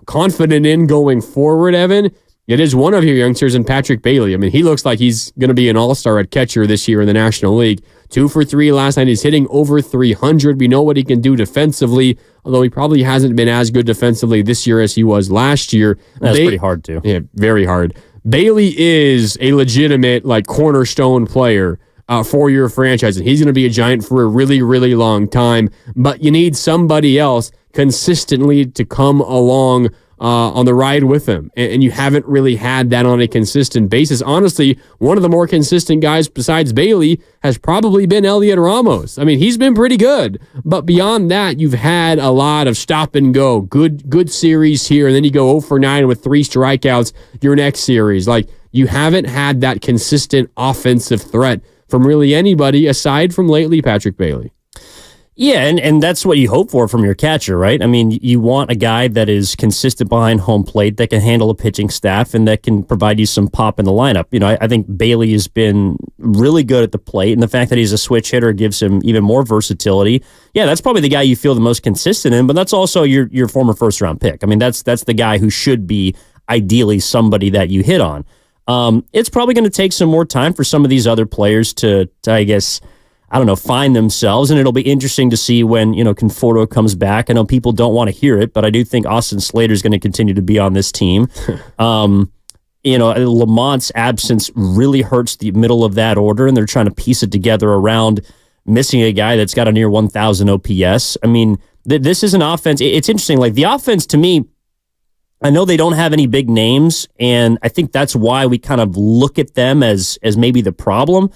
confident in going forward, Evan, it is one of your youngsters in Patrick Bailey. He looks like he's going to be an all-star at catcher this year in the National League. 2 for 3 last night. He's hitting over 300. We know what he can do defensively, although he probably hasn't been as good defensively this year as he was last year. That's pretty hard, too. Yeah, very hard. Bailey is a legitimate like cornerstone player for your franchise, and he's going to be a Giant for a really, really long time. But you need somebody else consistently to come along on the ride with him, and you haven't really had that on a consistent basis. Honestly, one of the more consistent guys besides Bailey has probably been Elliot Ramos. I mean, he's been pretty good, but beyond that, you've had a lot of stop and go. Good series here, and then you go 0 for 9 with 3 strikeouts your next series. Like, you haven't had that consistent offensive threat from really anybody aside from lately Patrick Bailey. Yeah, and that's what you hope for from your catcher, right? I mean, you want a guy that is consistent behind home plate, that can handle a pitching staff, and that can provide you some pop in the lineup. You know, I think Bailey has been really good at the plate, and the fact that he's a switch hitter gives him even more versatility. Yeah, that's probably the guy you feel the most consistent in, but that's also your former first-round pick. I mean, that's the guy who should be ideally somebody that you hit on. It's probably going to take some more time for some of these other players to I guess, I don't know, find themselves, and it'll be interesting to see when, Conforto comes back. I know people don't want to hear it, but I do think Austin Slater is going to continue to be on this team. Lamont's absence really hurts the middle of that order, and they're trying to piece it together around missing a guy that's got a near 1,000 OPS. I mean, this is an offense. It's interesting. Like, the offense, to me, I know they don't have any big names, and I think that's why we kind of look at them as maybe the problem.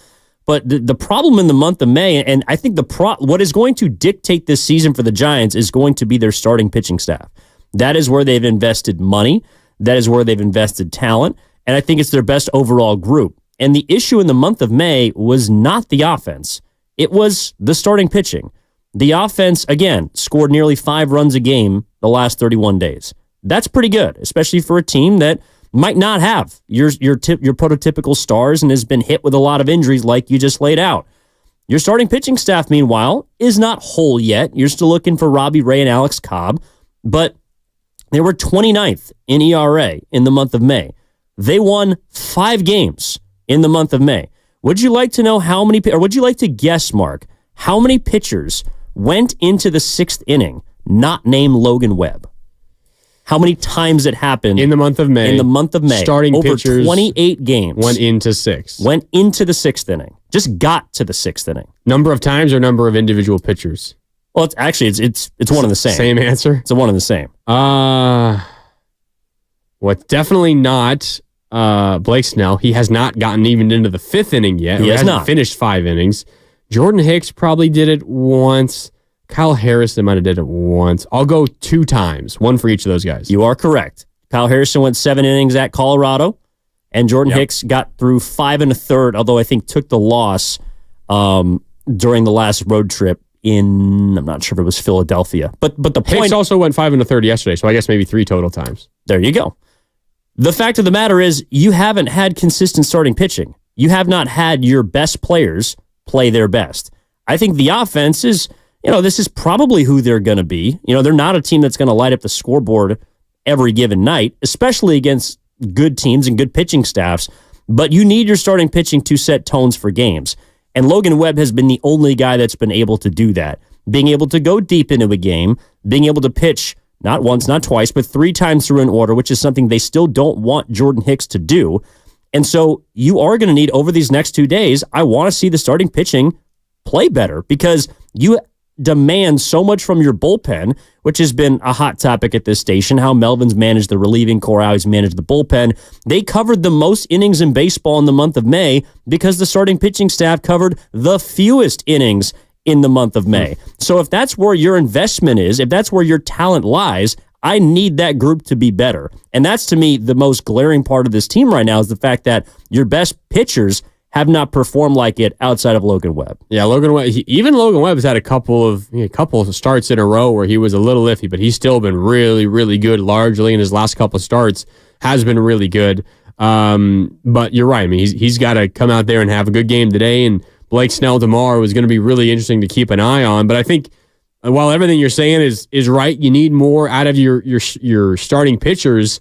But the problem in the month of May, and I think what is going to dictate this season for the Giants is going to be their starting pitching staff. That is where they've invested money. That is where they've invested talent. And I think it's their best overall group. And the issue in the month of May was not the offense. It was the starting pitching. The offense, again, scored nearly 5 runs a game the last 31 days. That's pretty good, especially for a team that might not have your prototypical stars and has been hit with a lot of injuries like you just laid out. Your starting pitching staff, meanwhile, is not whole yet. You're still looking for Robbie Ray and Alex Cobb, but they were 29th in ERA in the month of May. They won 5 games in the month of May. Would you like to know would you like to guess, Mark, how many pitchers went into the 6th inning not named Logan Webb? How many times it happened in the month of May? Starting over pitchers 28 games. Went into 6. Went into the 6th inning. Just got to the 6th inning. Number of times or number of individual pitchers? Well, it's one and the same. Same answer? It's one and the same. Definitely not Blake Snell. He has not gotten even into the 5th inning yet. He has not finished 5 innings. Jordan Hicks probably did it once. Kyle Harrison might have did it once. I'll go 2 times, 1 for each of those guys. You are correct. Kyle Harrison went 7 innings at Colorado, and Jordan Hicks got through 5 1/3, although I think took the loss during the last road trip I'm not sure if it was Philadelphia. But the point... Hicks also went 5 1/3 yesterday, so I guess maybe 3 total times. There you go. The fact of the matter is you haven't had consistent starting pitching. You have not had your best players play their best. I think the offense is... this is probably who they're going to be. They're not a team that's going to light up the scoreboard every given night, especially against good teams and good pitching staffs. But you need your starting pitching to set tones for games. And Logan Webb has been the only guy that's been able to do that. Being able to go deep into a game, being able to pitch not once, not twice, but 3 times through an order, which is something they still don't want Jordan Hicks to do. And so you are going to need, over these next 2 days, I want to see the starting pitching play better, because you demand so much from your bullpen, which has been a hot topic at this station, how Melvin's managed the relieving core, how he's managed the bullpen. They covered the most innings in baseball in the month of May because the starting pitching staff covered the fewest innings in the month of May. So if that's where your investment is, if that's where your talent lies, I need that group to be better. And that's, to me, the most glaring part of this team right now, is the fact that your best pitchers have not performed like it outside of Logan Webb. Yeah, Logan Webb has had a couple of starts in a row where he was a little iffy, but he's still been really, really good largely, in his last couple of starts has been really good. But you're right. I mean, he's got to come out there and have a good game today, and Blake Snell tomorrow is going to be really interesting to keep an eye on. But I think while everything you're saying is right, you need more out of your starting pitchers.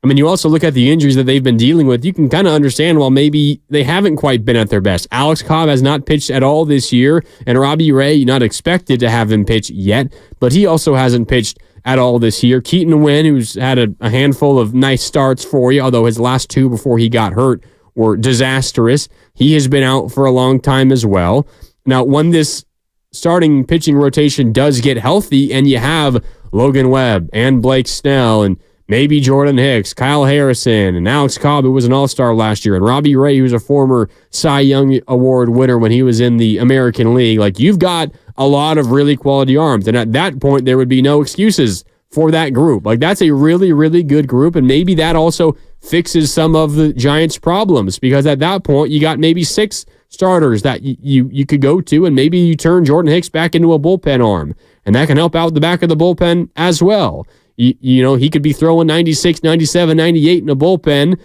I mean, you also look at the injuries that they've been dealing with. You can kind of understand why maybe they haven't quite been at their best. Alex Cobb has not pitched at all this year, and Robbie Ray, you're not expected to have him pitch yet, but he also hasn't pitched at all this year. Keaton Wynn, who's had a handful of nice starts for you, although his last two before he got hurt were disastrous. He has been out for a long time as well. Now, when this starting pitching rotation does get healthy and you have Logan Webb and Blake Snell and maybe Jordan Hicks, Kyle Harrison, and Alex Cobb, who was an all-star last year, and Robbie Ray, who's a former Cy Young Award winner when he was in the American League. Like, you've got a lot of really quality arms, and at that point, there would be no excuses for that group. Like, that's a really, really good group, and maybe that also fixes some of the Giants' problems, because at that point, you got maybe 6 starters that you could go to, and maybe you turn Jordan Hicks back into a bullpen arm, and that can help out the back of the bullpen as well. You know, he could be throwing 96, 97, 98 in a bullpen,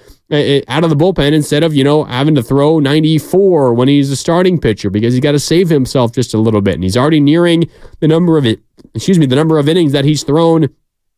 out of the bullpen, instead of, having to throw 94 when he's a starting pitcher, because he's got to save himself just a little bit. And he's already nearing the number of innings that he's thrown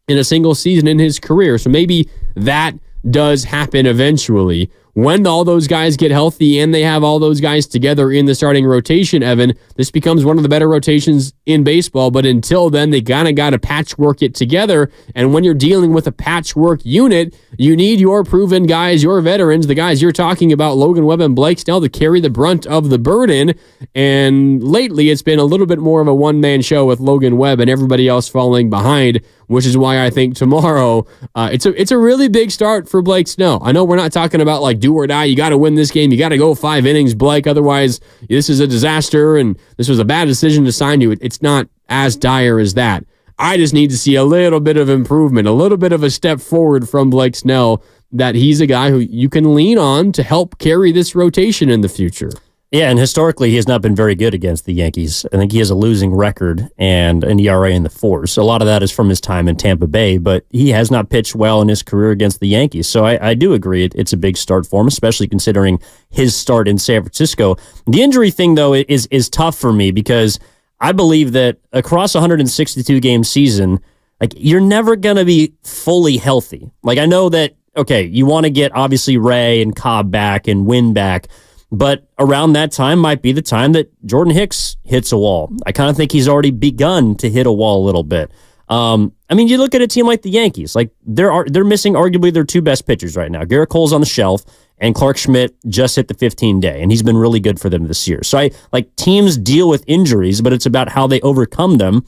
in a single season in his career. So maybe that does happen eventually. When all those guys get healthy and they have all those guys together in the starting rotation, Evan, this becomes one of the better rotations in baseball. But until then, they kind of got to patchwork it together. And when you're dealing with a patchwork unit, you need your proven guys, your veterans, the guys you're talking about, Logan Webb and Blake Snell, to carry the brunt of the burden. And lately, it's been a little bit more of a one-man show with Logan Webb and everybody else falling behind, which is why I think tomorrow it's a really big start for Blake Snell. I know we're not talking about like do or die. You got to win this game. You got to go 5 innings, Blake. Otherwise, this is a disaster and this was a bad decision to sign you. It's not as dire as that. I just need to see a little bit of improvement, a little bit of a step forward from Blake Snell, that he's a guy who you can lean on to help carry this rotation in the future. Yeah, and historically, he has not been very good against the Yankees. I think he has a losing record and an ERA in the 4s. A lot of that is from his time in Tampa Bay, but he has not pitched well in his career against the Yankees. So I do agree it's a big start for him, especially considering his start in San Francisco. The injury thing, though, is tough for me, because I believe that across a 162-game season, like, you're never going to be fully healthy. Like, I know that, okay, you want to get, obviously, Ray and Cobb back and Wynn back, but around that time might be the time that Jordan Hicks hits a wall. I kind of think he's already begun to hit a wall a little bit. I mean, you look at a team like the Yankees, like they're missing arguably their 2 best pitchers right now. Garrett Cole's on the shelf, and Clark Schmidt just hit the 15-day, and he's been really good for them this year. So teams deal with injuries, but it's about how they overcome them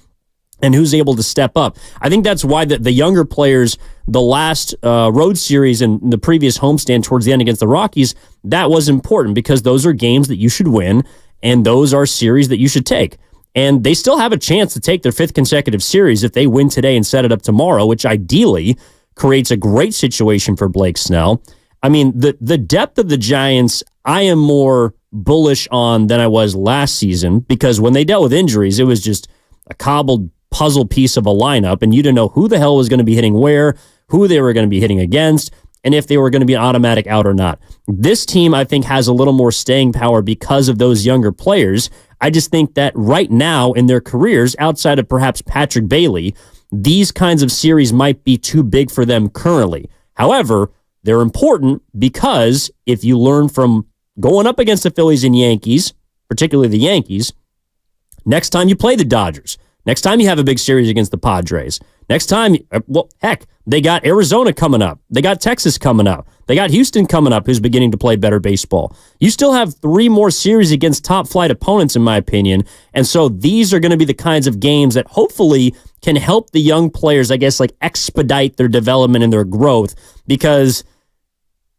and who's able to step up. I think that's why the younger players, the last road series and the previous homestand towards the end against the Rockies, that was important, because those are games that you should win, and those are series that you should take. And they still have a chance to take their 5th consecutive series if they win today and set it up tomorrow, which ideally creates a great situation for Blake Snell. I mean, the depth of the Giants, I am more bullish on than I was last season, because when they dealt with injuries, it was just a cobbled puzzle piece of a lineup, and you didn't know who the hell was going to be hitting where, who they were going to be hitting against, and if they were going to be an automatic out or not. This team, I think, has a little more staying power because of those younger players. I just think that right now in their careers, outside of perhaps Patrick Bailey, these kinds of series might be too big for them currently. However, they're important, because if you learn from going up against the Phillies and Yankees, particularly the Yankees, next time you play the Dodgers, next time you have a big series against the Padres, next time, well, heck, they got Arizona coming up. They got Texas coming up. They got Houston coming up, who's beginning to play better baseball. You still have 3 more series against top-flight opponents, in my opinion. And so these are going to be the kinds of games that hopefully can help the young players, I guess, expedite their development and their growth, because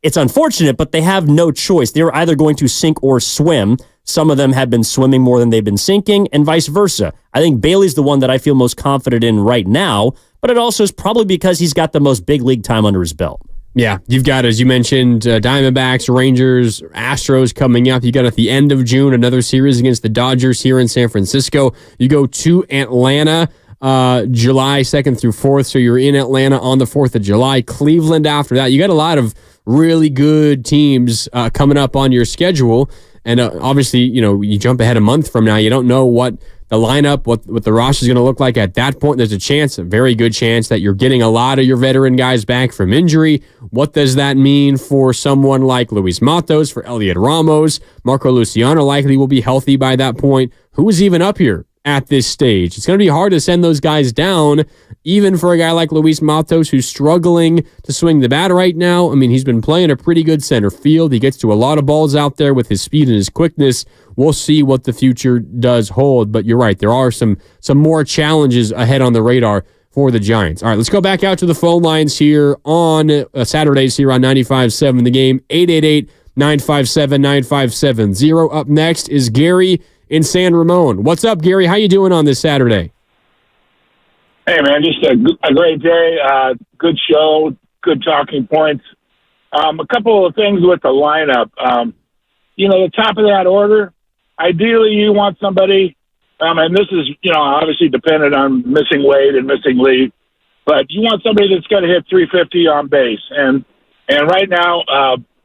it's unfortunate, but they have no choice. They're either going to sink or swim. Some of them have been swimming more than they've been sinking, and vice versa. I think Bailey's the one that I feel most confident in right now, but it also is probably because he's got the most big league time under his belt. Yeah, you've got, as you mentioned, Diamondbacks, Rangers, Astros coming up. You got at the end of June another series against the Dodgers here in San Francisco. You go to Atlanta July 2nd through 4th, so you're in Atlanta on the 4th of July. Cleveland after that. You got a lot of really good teams coming up on your schedule. And obviously, you jump ahead a month from now. You don't know what the lineup, what the roster is going to look like at that point, there's a very good chance that you're getting a lot of your veteran guys back from injury. What does that mean for someone like Luis Matos, for Elliot Ramos? Marco Luciano likely will be healthy by that point. Who is even up here at this stage? It's going to be hard to send those guys down, even for a guy like Luis Matos, who's struggling to swing the bat right now. I mean, he's been playing a pretty good center field. He gets to a lot of balls out there with his speed and his quickness. We'll see what the future does hold, but you're right. There are some more challenges ahead on the radar for the Giants. All right, let's go back out to the phone lines here on Saturdays here on 95.7 The Game, 888-957-9570. Up next is Gary in San Ramon. What's up, Gary? How you doing on this Saturday? Hey, man, just a great day. Good show, good talking points. A couple of things with the lineup. The top of that order, ideally you want somebody, and this is, obviously dependent on missing Wade and missing Lee, but you want somebody that's going to hit 350 on base. And right now,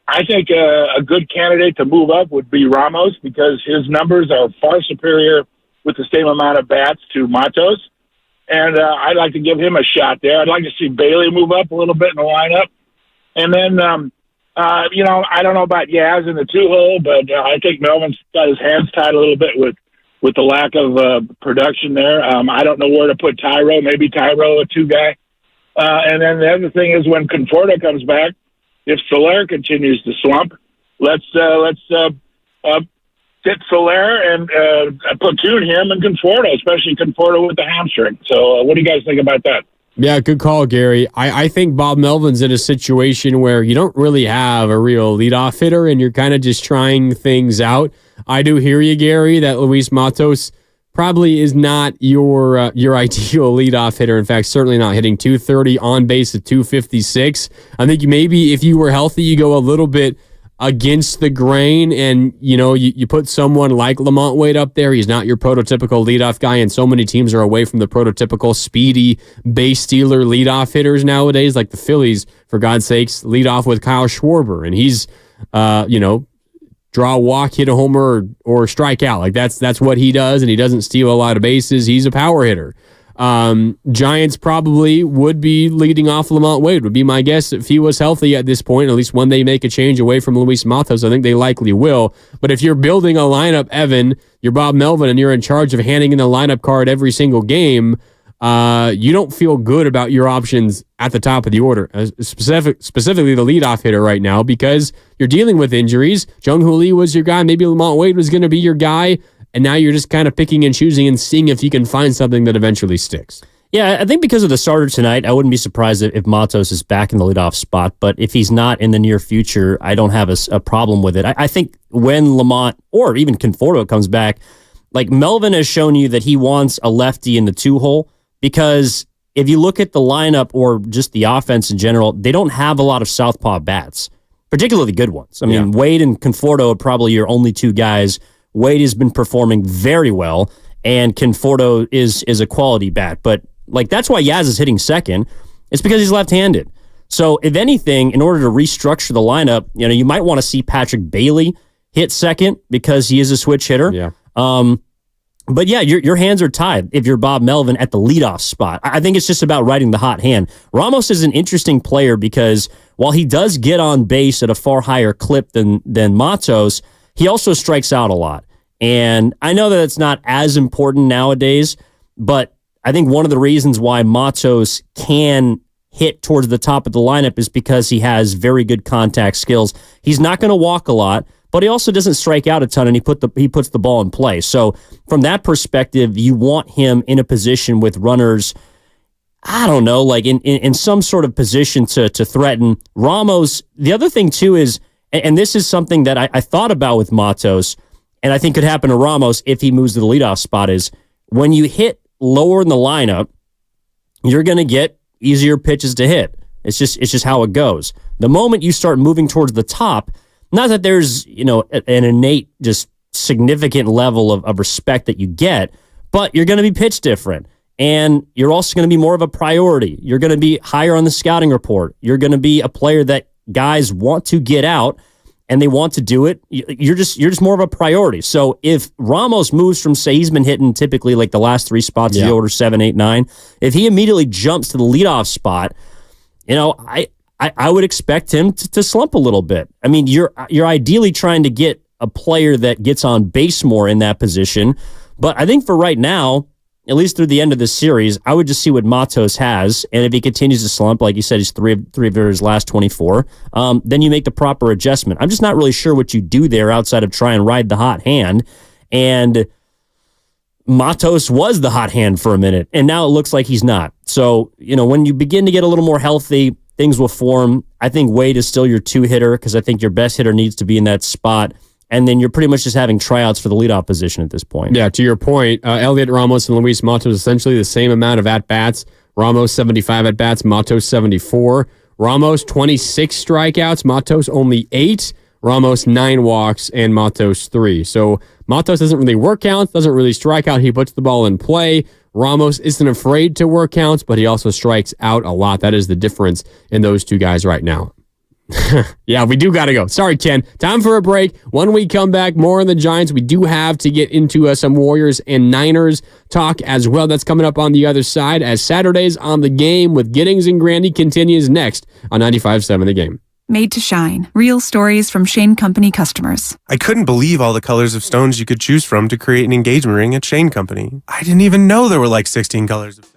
I think a good candidate to move up would be Ramos, because his numbers are far superior with the same amount of bats to Matos. And I'd like to give him a shot there. I'd like to see Bailey move up a little bit in the lineup. And then, I don't know about Yaz in the 2-hole, but I think Melvin's got his hands tied a little bit with the lack of production there. I don't know where to put Tyro. Maybe Tyro, a 2 guy. And then the other thing is when Conforto comes back, if Soler continues to slump, let's fit Soler and platoon him and Conforto, especially Conforto with the hamstring. So what do you guys think about that? Yeah, good call, Gary. I think Bob Melvin's in a situation where you don't really have a real leadoff hitter and you're kind of just trying things out. I do hear you, Gary, that Luis Matos probably is not your ideal leadoff hitter. In fact, certainly not hitting 230 on base at 256. I think maybe if you were healthy, you go a little bit against the grain and, you put someone like Lamont Wade up there. He's not your prototypical leadoff guy, and so many teams are away from the prototypical speedy base stealer leadoff hitters nowadays, like the Phillies, for God's sakes, lead off with Kyle Schwarber, and he's, draw a walk, hit a homer, or strike out. Like that's what he does, and he doesn't steal a lot of bases. He's a power hitter. Giants probably would be leading off Lamont Wade, would be my guess if he was healthy at this point, at least when they make a change away from Luis Matos. I think they likely will. But if you're building a lineup, Evan, you're Bob Melvin, and you're in charge of handing in the lineup card every single game, you don't feel good about your options at the top of the order, specifically the leadoff hitter right now, because you're dealing with injuries. Jung-Hoo Lee was your guy. Maybe Lamont Wade was going to be your guy. And now you're just kind of picking and choosing and seeing if you can find something that eventually sticks. Yeah, I think because of the starter tonight, I wouldn't be surprised if Matos is back in the leadoff spot. But if he's not in the near future, I don't have a problem with it. I think when Lamont or even Conforto comes back, like Melvin has shown you that he wants a lefty in the 2-hole, because if you look at the lineup or just the offense in general, they don't have a lot of southpaw bats, particularly good ones. I mean, Wade and Conforto are probably your only 2 guys. Wade has been performing very well, and Conforto is a quality bat. But that's why Yaz is hitting second. It's because he's left-handed. So if anything, in order to restructure the lineup, you might want to see Patrick Bailey hit second because he is a switch hitter. Yeah. But yeah, your hands are tied if you're Bob Melvin at the leadoff spot. I think it's just about riding the hot hand. Ramos is an interesting player because while he does get on base at a far higher clip than Matos, he also strikes out a lot. And I know that it's not as important nowadays, but I think one of the reasons why Matos can hit towards the top of the lineup is because he has very good contact skills. He's not going to walk a lot, but he also doesn't strike out a ton, and he puts the ball in play. So from that perspective, you want him in a position with runners, I don't know, like in some sort of position to threaten. Ramos, the other thing too is, and this is something that I thought about with Matos, and I think could happen to Ramos if he moves to the leadoff spot, is when you hit lower in the lineup, you're going to get easier pitches to hit. It's just how it goes. The moment you start moving towards the top, not that there's an innate just significant level of respect that you get, but you're going to be pitched different. And you're also going to be more of a priority. You're going to be higher on the scouting report. You're going to be a player that guys want to get out. and they want to do it, you're just more of a priority. So if Ramos moves from, say, he's been hitting typically like the last 3 spots of the order, 7, 8, 9. If he immediately jumps to the leadoff spot, I would expect him to slump a little bit. I mean, you're ideally trying to get a player that gets on base more in that position. But I think for right now, at least through the end of this series, I would just see what Matos has. And if he continues to slump, like you said, he's three of his last 24, then you make the proper adjustment. I'm just not really sure what you do there outside of try and ride the hot hand. And Matos was the hot hand for a minute, and now it looks like he's not. So, when you begin to get a little more healthy, things will form. I think Wade is still your 2-hitter because I think your best hitter needs to be in that spot. And then you're pretty much just having tryouts for the leadoff position at this point. Yeah, to your point, Elliot Ramos and Luis Matos essentially the same amount of at-bats. Ramos 75 at-bats, Matos 74. Ramos 26 strikeouts, Matos only 8. Ramos 9 walks, and Matos 3. So Matos doesn't really work counts, doesn't really strike out. He puts the ball in play. Ramos isn't afraid to work counts, but he also strikes out a lot. That is the difference in those two guys right now. Yeah, we do got to go. Sorry, Ken. Time for a break. When we come back, more on the Giants. We do have to get into some Warriors and Niners talk as well. That's coming up on the other side as Saturdays on the Game with Giddings and Grandy continues next on 95.7 The Game. Made to shine. Real stories from Shane Company customers. I couldn't believe all the colors of stones you could choose from to create an engagement ring at Shane Company. I didn't even know there were like 16 colors of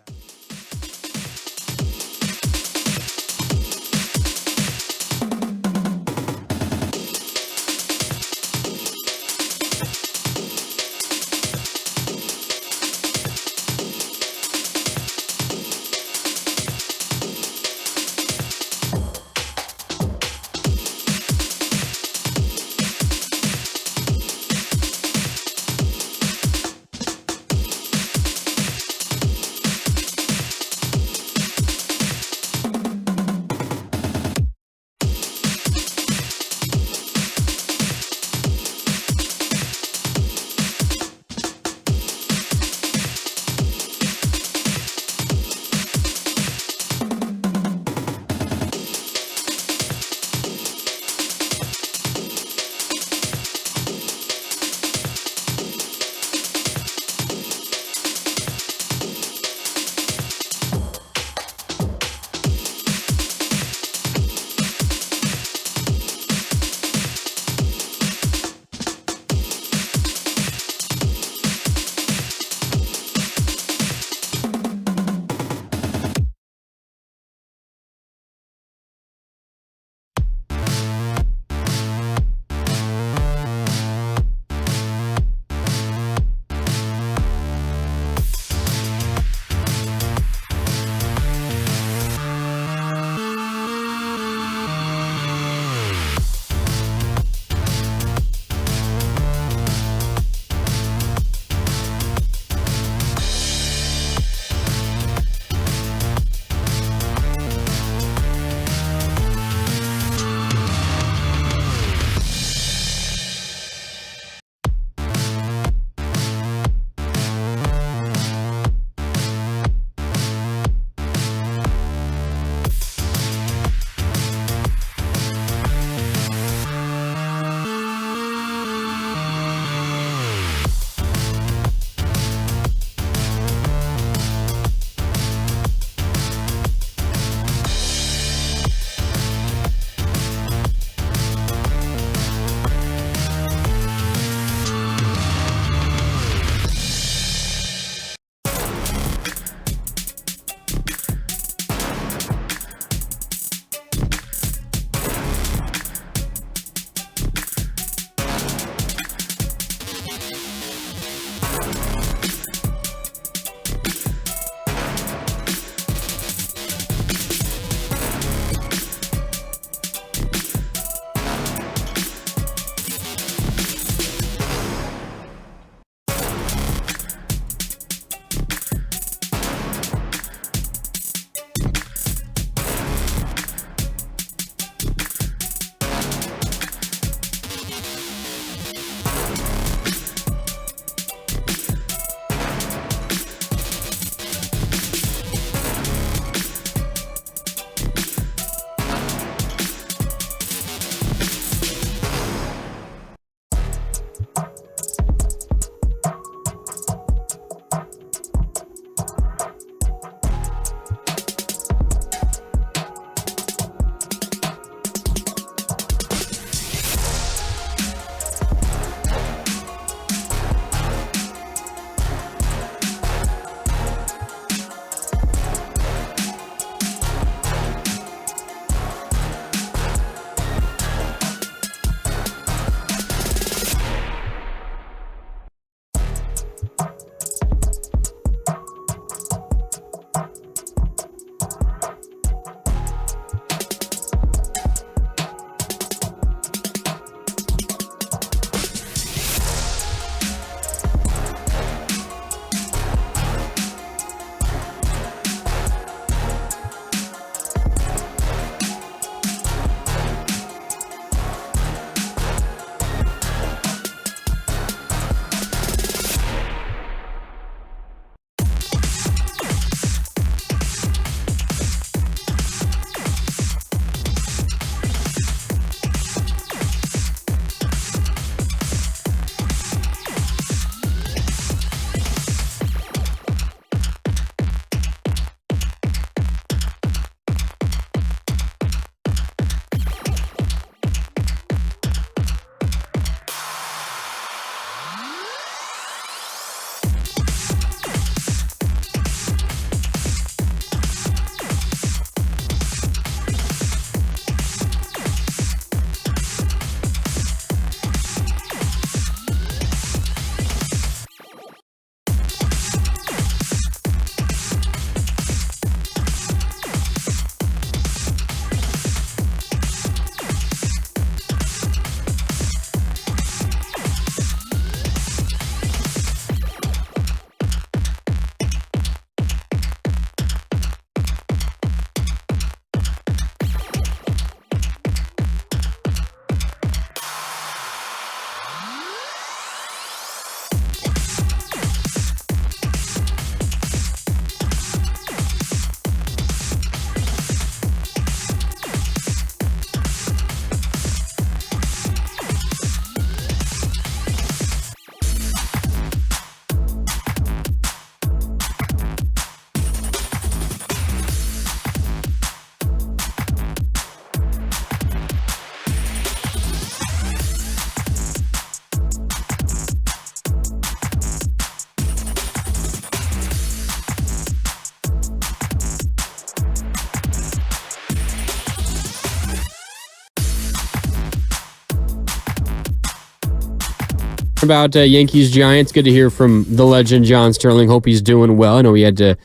about Yankees Giants. Good to hear from the legend John Sterling. Hope he's doing well. I know he had to,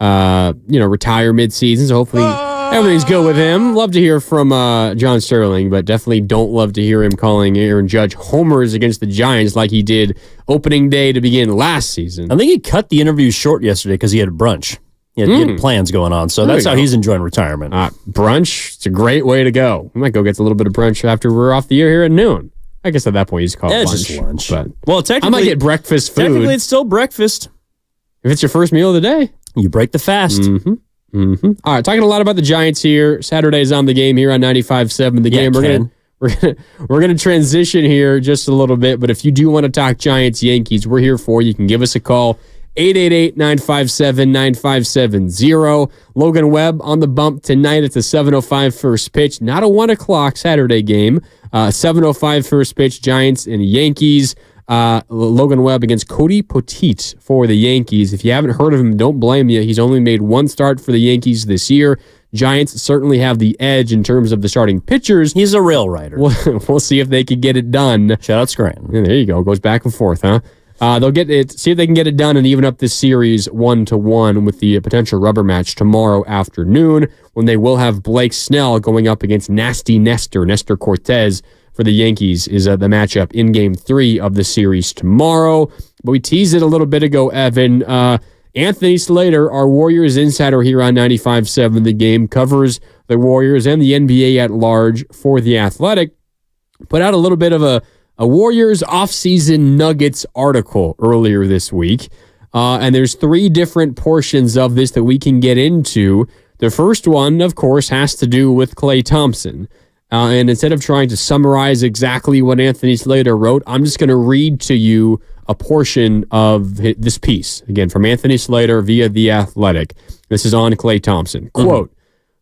retire midseason, so hopefully everything's good with him. Love to hear from John Sterling, but definitely don't love to hear him calling Aaron Judge homers against the Giants like he did opening day to begin last season. I think he cut the interview short yesterday because he had brunch. He had plans going on, so that's how he's enjoying retirement. Brunch, it's a great way to go. We might go get a little bit of brunch after we're off the air here at noon. I guess at that point he's called lunch. It's just lunch. But well, technically, I might get breakfast food. Technically, it's still breakfast. If it's your first meal of the day, you break the fast. Mm-hmm. All right, talking a lot about the Giants here. Saturday's on the game here on 95.7 The Game. We're gonna transition here just a little bit, but if you do want to talk Giants Yankees, we're here for you. You can give us a call. 888-957-9570. Logan Webb on the bump tonight. It's a 7:05 first pitch, not a 1 o'clock Saturday game. 7:05 first pitch, Giants and Yankees. Logan Webb against Cody Poteet for the Yankees. If you haven't heard of him, don't blame you. He's only made one start for the Yankees this year. Giants certainly have the edge in terms of the starting pitchers. He's a rail rider. We'll see if they can get it done. Shout out Scranton. Yeah, there you go. Goes back and forth, huh? They'll get it. See if they can get it done and even up this series 1-1 with the potential rubber match tomorrow afternoon when they will have Blake Snell going up against Nasty Nestor Cortez for the Yankees is the matchup in Game 3 of the series tomorrow. But we teased it a little bit ago, Evan. Anthony Slater, our Warriors insider here on 95.7 The Game, covers the Warriors and the NBA at large for The Athletic, put out a little bit of a Warriors offseason Nuggets article earlier this week. And there's 3 different portions of this that we can get into. The first one, of course, has to do with Klay Thompson. And instead of trying to summarize exactly what Anthony Slater wrote, I'm just going to read to you a portion of this piece, again, from Anthony Slater via The Athletic. This is on Klay Thompson. Quote,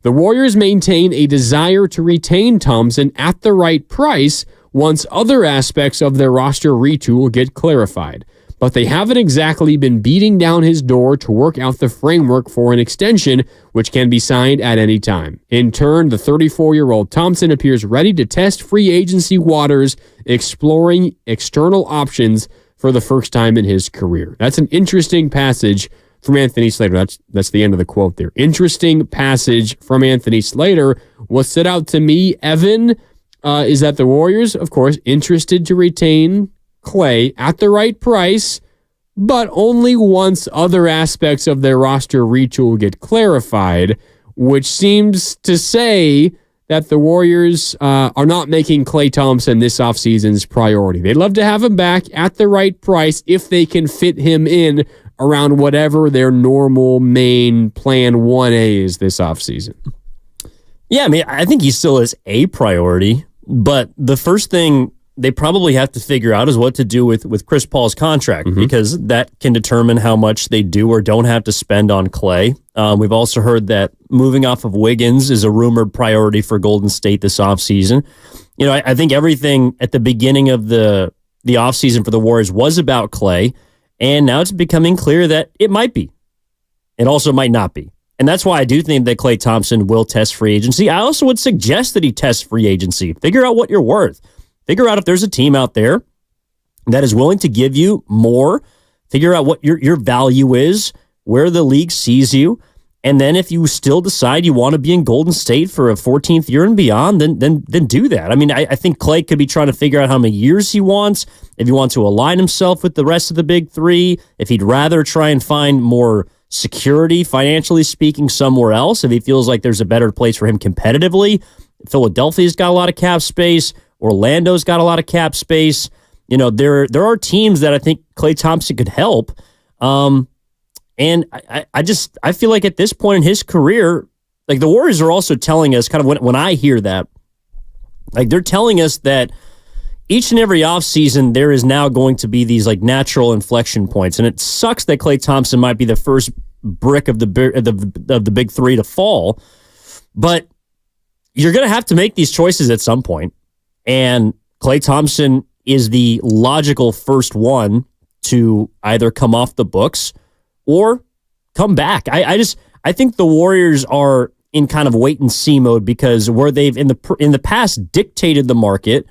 "The Warriors maintain a desire to retain Thompson at the right price once other aspects of their roster retool get clarified. But they haven't exactly been beating down his door to work out the framework for an extension, which can be signed at any time. In turn, the 34-year-old Thompson appears ready to test free agency waters, exploring external options for the first time in his career." That's an interesting passage from Anthony Slater. That's the end of the quote there. Interesting passage from Anthony Slater. What stood out to me, Evan, is that the Warriors, of course, interested to retain Klay at the right price, but only once other aspects of their roster retool get clarified, which seems to say that the Warriors are not making Klay Thompson this offseason's priority. They'd love to have him back at the right price if they can fit him in around whatever their normal main plan 1A is this offseason. Yeah, I mean, I think he still is a priority, but the first thing they probably have to figure out is what to do with Chris Paul's contract, because that can determine how much they do or don't have to spend on Klay. We've also heard that moving off of Wiggins is a rumored priority for Golden State this offseason. You know, I think everything at the beginning of the offseason for the Warriors was about Klay, and now it's becoming clear that it might be. It also might not be. And that's why I do think that Klay Thompson will test free agency. I also would suggest that he tests free agency. Figure out what you're worth. Figure out if there's a team out there that is willing to give you more. Figure out what your value is, where the league sees you. And then if you still decide you want to be in Golden State for a 14th year and beyond, then do that. I mean, I think Klay could be trying to figure out how many years he wants, if he wants to align himself with the rest of the big three, if he'd rather try and find more security, financially speaking, somewhere else, if he feels like there's a better place for him competitively. Philadelphia's got a lot of cap space. Orlando's got a lot of cap space. You know, there are teams that I think Klay Thompson could help. And I feel like at this point in his career, like the Warriors are also telling us, kind of when I hear that, like they're telling us that each and every offseason there is now going to be these like natural inflection points. And it sucks that Klay Thompson might be the first brick of the big three to fall. But you're going to have to make these choices at some point. And Klay Thompson is the logical first one to either come off the books or come back. I think the Warriors are in kind of wait and see mode because where they've in the past dictated the market,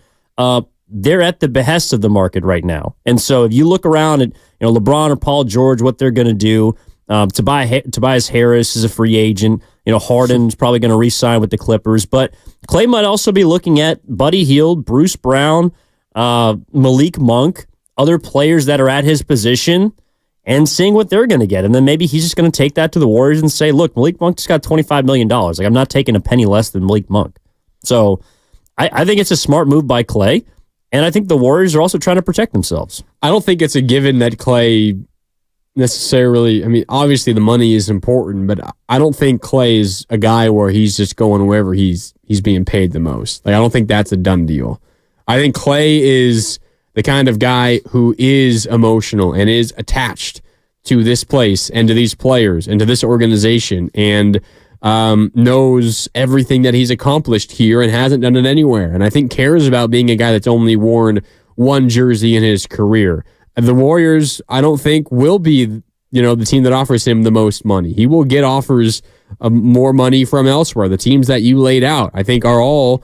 they're at the behest of the market right now. And so if you look around at LeBron or Paul George, what they're going to do, Tobias Harris is a free agent. Harden's probably going to re-sign with the Clippers. But Klay might also be looking at Buddy Hield, Bruce Brown, Malik Monk, other players that are at his position, and seeing what they're going to get. And then maybe he's just going to take that to the Warriors and say, look, Malik Monk just got $25 million. Like, I'm not taking a penny less than Malik Monk. So I think it's a smart move by Klay. And I think the Warriors are also trying to protect themselves. I don't think it's a given that Klay necessarily, obviously the money is important, but I don't think Klay is a guy where he's just going wherever he's being paid the most. Like, I don't think that's a done deal. I think Klay is the kind of guy who is emotional and is attached to this place and to these players and to this organization and knows everything that he's accomplished here and hasn't done it anywhere. And I think cares about being a guy that's only worn one jersey in his career. The Warriors, I don't think, will be the team that offers him the most money. He will get offers of more money from elsewhere. The teams that you laid out, I think, are all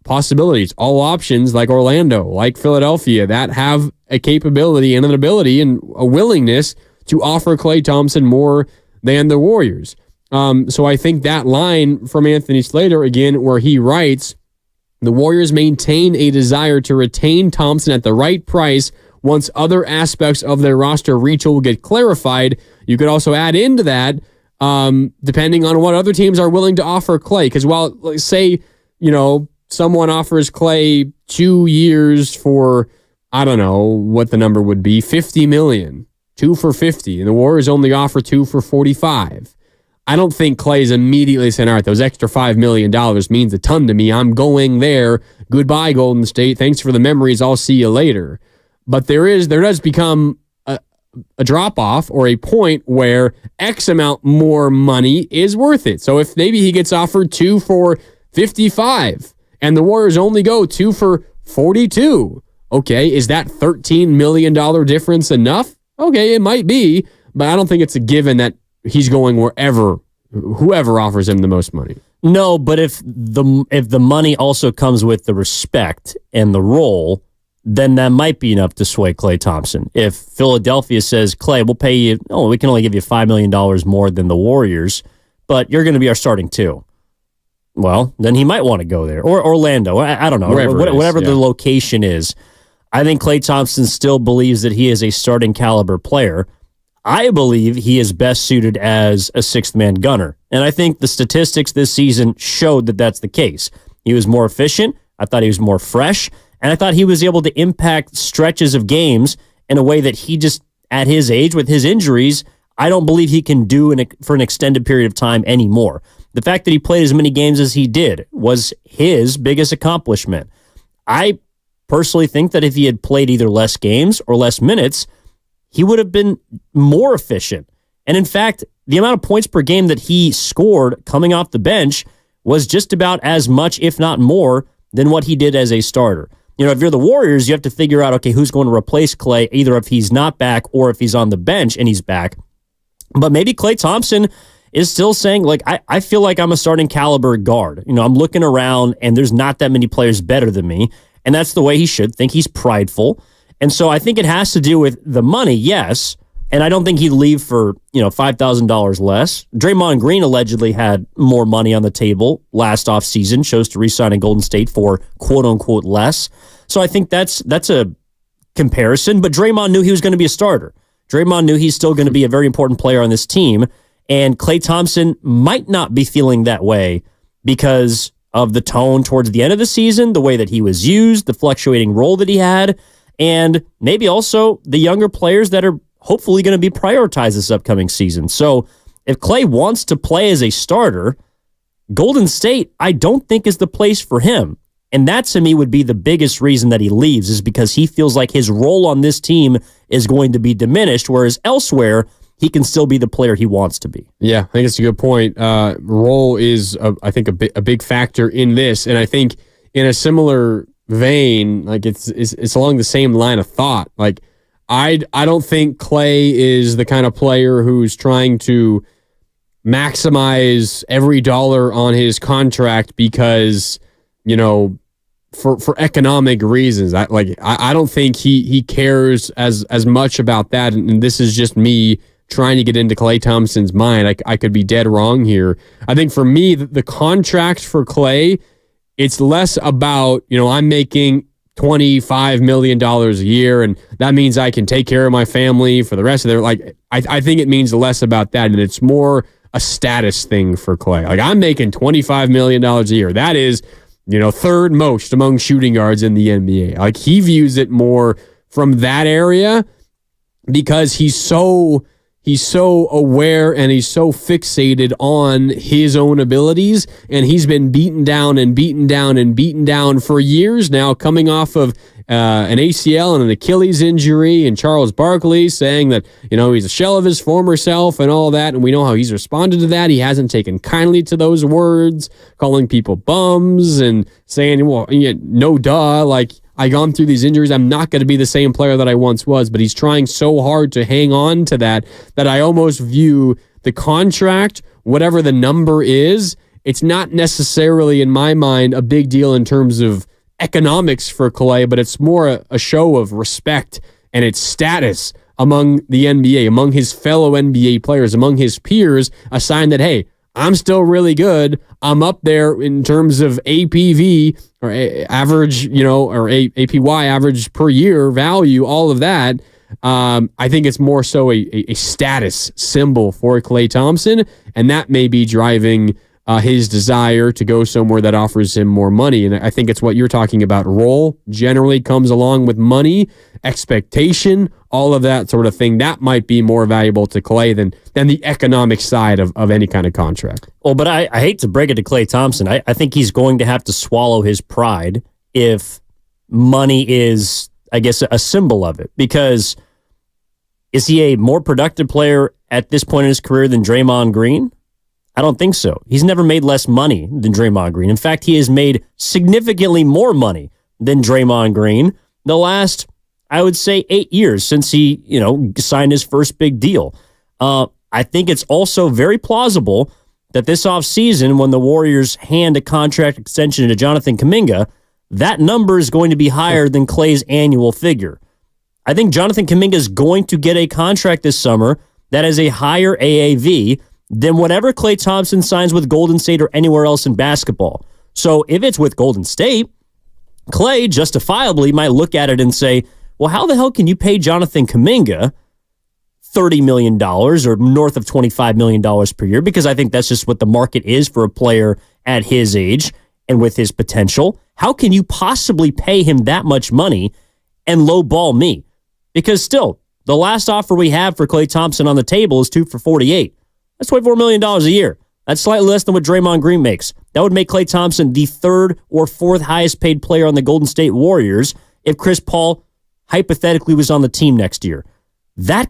possibilities, all options, like Orlando, like Philadelphia, that have a capability and an ability and a willingness to offer Klay Thompson more than the Warriors. So I think that line from Anthony Slater, again, where he writes, the Warriors maintain a desire to retain Thompson at the right price once other aspects of their roster reach will get clarified. You could also add into that, depending on what other teams are willing to offer Klay. Because while, let's say, someone offers Klay 2 years for, I don't know what the number would be, $50 million, 2 for $50, and the Warriors only offer 2 for $45. I don't think Klay's immediately saying, all right, those extra $5 million means a ton to me. I'm going there. Goodbye, Golden State. Thanks for the memories. I'll see you later. But there does become a drop-off or a point where X amount more money is worth it. So if maybe he gets offered 2 for $55 and the Warriors only go 2 for $42, okay, is that $13 million difference enough? Okay, it might be, but I don't think it's a given that he's going whoever offers him the most money. No, but if the money also comes with the respect and the role, then that might be enough to sway Klay Thompson. If Philadelphia says, Klay, we'll pay you, we can only give you $5 million more than the Warriors, but you're going to be our starting 2. Well, then he might want to go there. Or Orlando. I don't know. Whatever the location is. I think Klay Thompson still believes that he is a starting caliber player. I believe he is best suited as a sixth-man gunner. And I think the statistics this season showed that that's the case. He was more efficient. I thought he was more fresh. And I thought he was able to impact stretches of games in a way that he just, at his age, with his injuries, I don't believe he can do for an extended period of time anymore. The fact that he played as many games as he did was his biggest accomplishment. I personally think that if he had played either less games or less minutes, he would have been more efficient. And in fact, the amount of points per game that he scored coming off the bench was just about as much, if not more, than what he did as a starter. If you're the Warriors, you have to figure out, okay, who's going to replace Klay, either if he's not back or if he's on the bench and he's back. But maybe Klay Thompson is still saying, I feel like I'm a starting caliber guard. I'm looking around and there's not that many players better than me. And that's the way he should think. He's prideful. And so I think it has to do with the money, yes. And I don't think he'd leave for, $5,000 less. Draymond Green allegedly had more money on the table last offseason, chose to re-sign in Golden State for quote-unquote less. So I think that's a comparison. But Draymond knew he was going to be a starter. Draymond knew he's still going to be a very important player on this team. And Klay Thompson might not be feeling that way because of the tone towards the end of the season, the way that he was used, the fluctuating role that he had, and maybe also the younger players that are hopefully going to be prioritized this upcoming season. So if Klay wants to play as a starter, Golden State, I don't think is the place for him. And that to me would be the biggest reason that he leaves, is because he feels like his role on this team is going to be diminished, whereas elsewhere, he can still be the player he wants to be. Yeah, I think it's a good point. Role is, I think, a big factor in this. And I think in a similar vein, it's along the same line of thought. I don't think Klay is the kind of player who's trying to maximize every dollar on his contract because, for economic reasons. I don't think he cares as much about that. And this is just me trying to get into Klay Thompson's mind. I could be dead wrong here. I think for me, the contract for Klay, it's less about, I'm making $25 million a year, and that means I can take care of my family for the rest of their I think it means less about that, and it's more a status thing for Klay. I'm making $25 million a year. That is, third most among shooting guards in the NBA. He views it more from that area because he's so aware and he's so fixated on his own abilities, and he's been beaten down and beaten down and beaten down for years now, coming off of an ACL and an Achilles injury, and Charles Barkley saying that, he's a shell of his former self and all that, and we know how he's responded to that. He hasn't taken kindly to those words, calling people bums and saying, well, no duh, I gone through these injuries. I'm not going to be the same player that I once was, but he's trying so hard to hang on to that I almost view the contract, whatever the number is, it's not necessarily, in my mind, a big deal in terms of economics for Klay, but it's more a show of respect and its status among the NBA, among his fellow NBA players, among his peers, a sign that, hey, I'm still really good. I'm up there in terms of APV or average, or APY, average per year value, all of that. I think it's more so a status symbol for Klay Thompson, and that may be driving his desire to go somewhere that offers him more money. And I think it's what you're talking about. Role generally comes along with money, expectation, all of that sort of thing. That might be more valuable to Klay than the economic side of any kind of contract. Well, but I hate to break it to Klay Thompson. I think he's going to have to swallow his pride if money is, I guess, a symbol of it. Because is he a more productive player at this point in his career than Draymond Green? I don't think so. He's never made less money than Draymond Green. In fact, he has made significantly more money than Draymond Green the last, I would say, 8 years since he, signed his first big deal. I think it's also very plausible that this offseason, when the Warriors hand a contract extension to Jonathan Kuminga, that number is going to be higher than Klay's annual figure. I think Jonathan Kuminga is going to get a contract this summer that has a higher AAV than whatever Klay Thompson signs with Golden State or anywhere else in basketball. So if it's with Golden State, Klay justifiably might look at it and say, well, how the hell can you pay Jonathan Kuminga $30 million or north of $25 million per year? Because I think that's just what the market is for a player at his age and with his potential. How can you possibly pay him that much money and lowball me? Because still, the last offer we have for Klay Thompson on the table is 2 for $48. That's $24 million a year. That's slightly less than what Draymond Green makes. That would make Klay Thompson the third or fourth highest paid player on the Golden State Warriors if Chris Paul hypothetically was on the team next year. I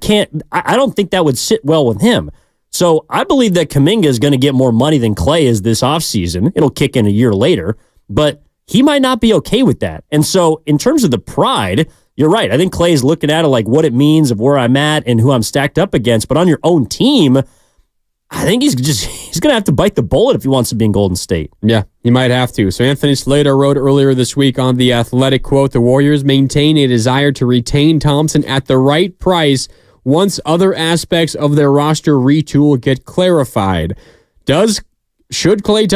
don't think that would sit well with him. So I believe that Kuminga is going to get more money than Klay is this offseason. It'll kick in a year later, but he might not be okay with that. And so in terms of the pride, you're right. I think Klay is looking at it like what it means of where I'm at and who I'm stacked up against. But on your own team, I think he's going to have to bite the bullet if he wants to be in Golden State. Yeah, he might have to. So Anthony Slater wrote earlier this week on The Athletic, quote, the Warriors maintain a desire to retain Thompson at the right price once other aspects of their roster retool get clarified. Should Klay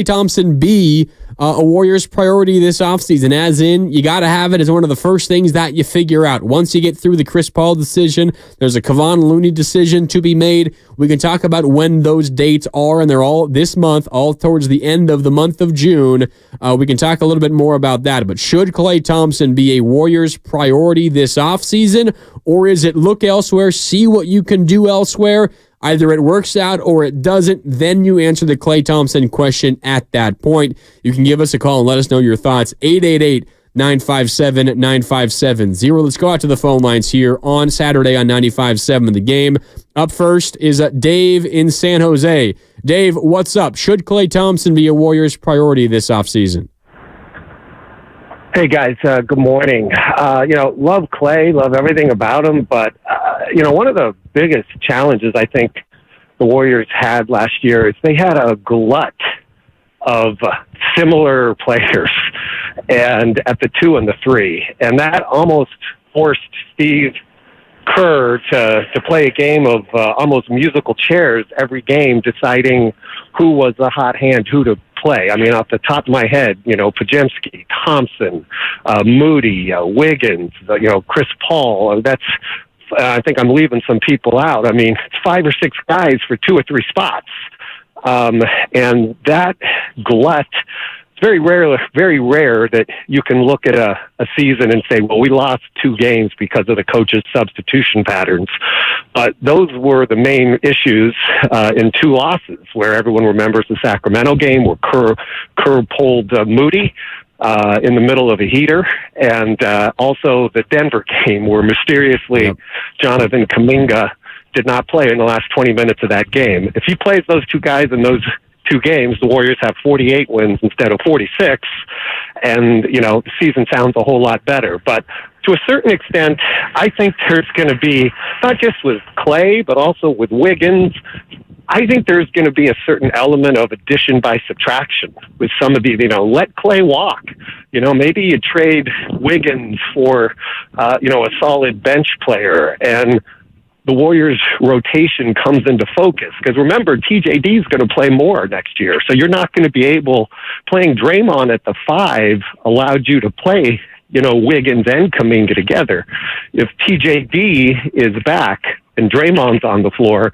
Thompson be a Warriors priority this offseason? As in, you got to have it as one of the first things that you figure out. Once you get through the Chris Paul decision, there's a Kevon Looney decision to be made. We can talk about when those dates are, and they're all this month, all towards the end of the month of June. We can talk a little bit more about that. But should Klay Thompson be a Warriors priority this offseason, or is it look elsewhere, see what you can do elsewhere? Either it works out or it doesn't, then you answer the Klay Thompson question at that point. You can give us a call and let us know your thoughts. 888-957-9570. Let's go out to the phone lines here on Saturday on 95.7 The Game. Up first is Dave in San Jose. Dave, what's up? Should Klay Thompson be a Warriors priority this offseason? Hey, guys. Good morning. Love Klay, love everything about him, but, one of the biggest challenges I think the Warriors had last year is they had a glut of similar players, and at the 2 and the 3, and that almost forced Steve Kerr to play a game of almost musical chairs every game, deciding who was the hot hand, who to play. I mean, off the top of my head, Pajemski, Thompson, Moody, Wiggins, Chris Paul. I think I'm leaving some people out. I mean, it's 5 or 6 guys for 2 or 3 spots. And that glut, it's very rare that you can look at a season and say, well, we lost 2 games because of the coach's substitution patterns. But those were the main issues in 2 losses, where everyone remembers the Sacramento game where Kerr pulled Moody in the middle of a heater, and also the Denver game where mysteriously Jonathan Kuminga did not play in the last 20 minutes of that game. If he plays those 2 guys in those 2 games, the Warriors have 48 wins instead of 46, and the season sounds a whole lot better. But to a certain extent, I think there's going to be, not just with Klay, but also with Wiggins, I think there's going to be a certain element of addition by subtraction with some of these. Let Klay walk. Maybe you trade Wiggins for, a solid bench player, and the Warriors' rotation comes into focus. Because remember, TJD is going to play more next year, so you're not going to be playing Draymond at the 5 allowed you to play, Wiggins and Kuminga together. If TJD is back and Draymond's on the floor,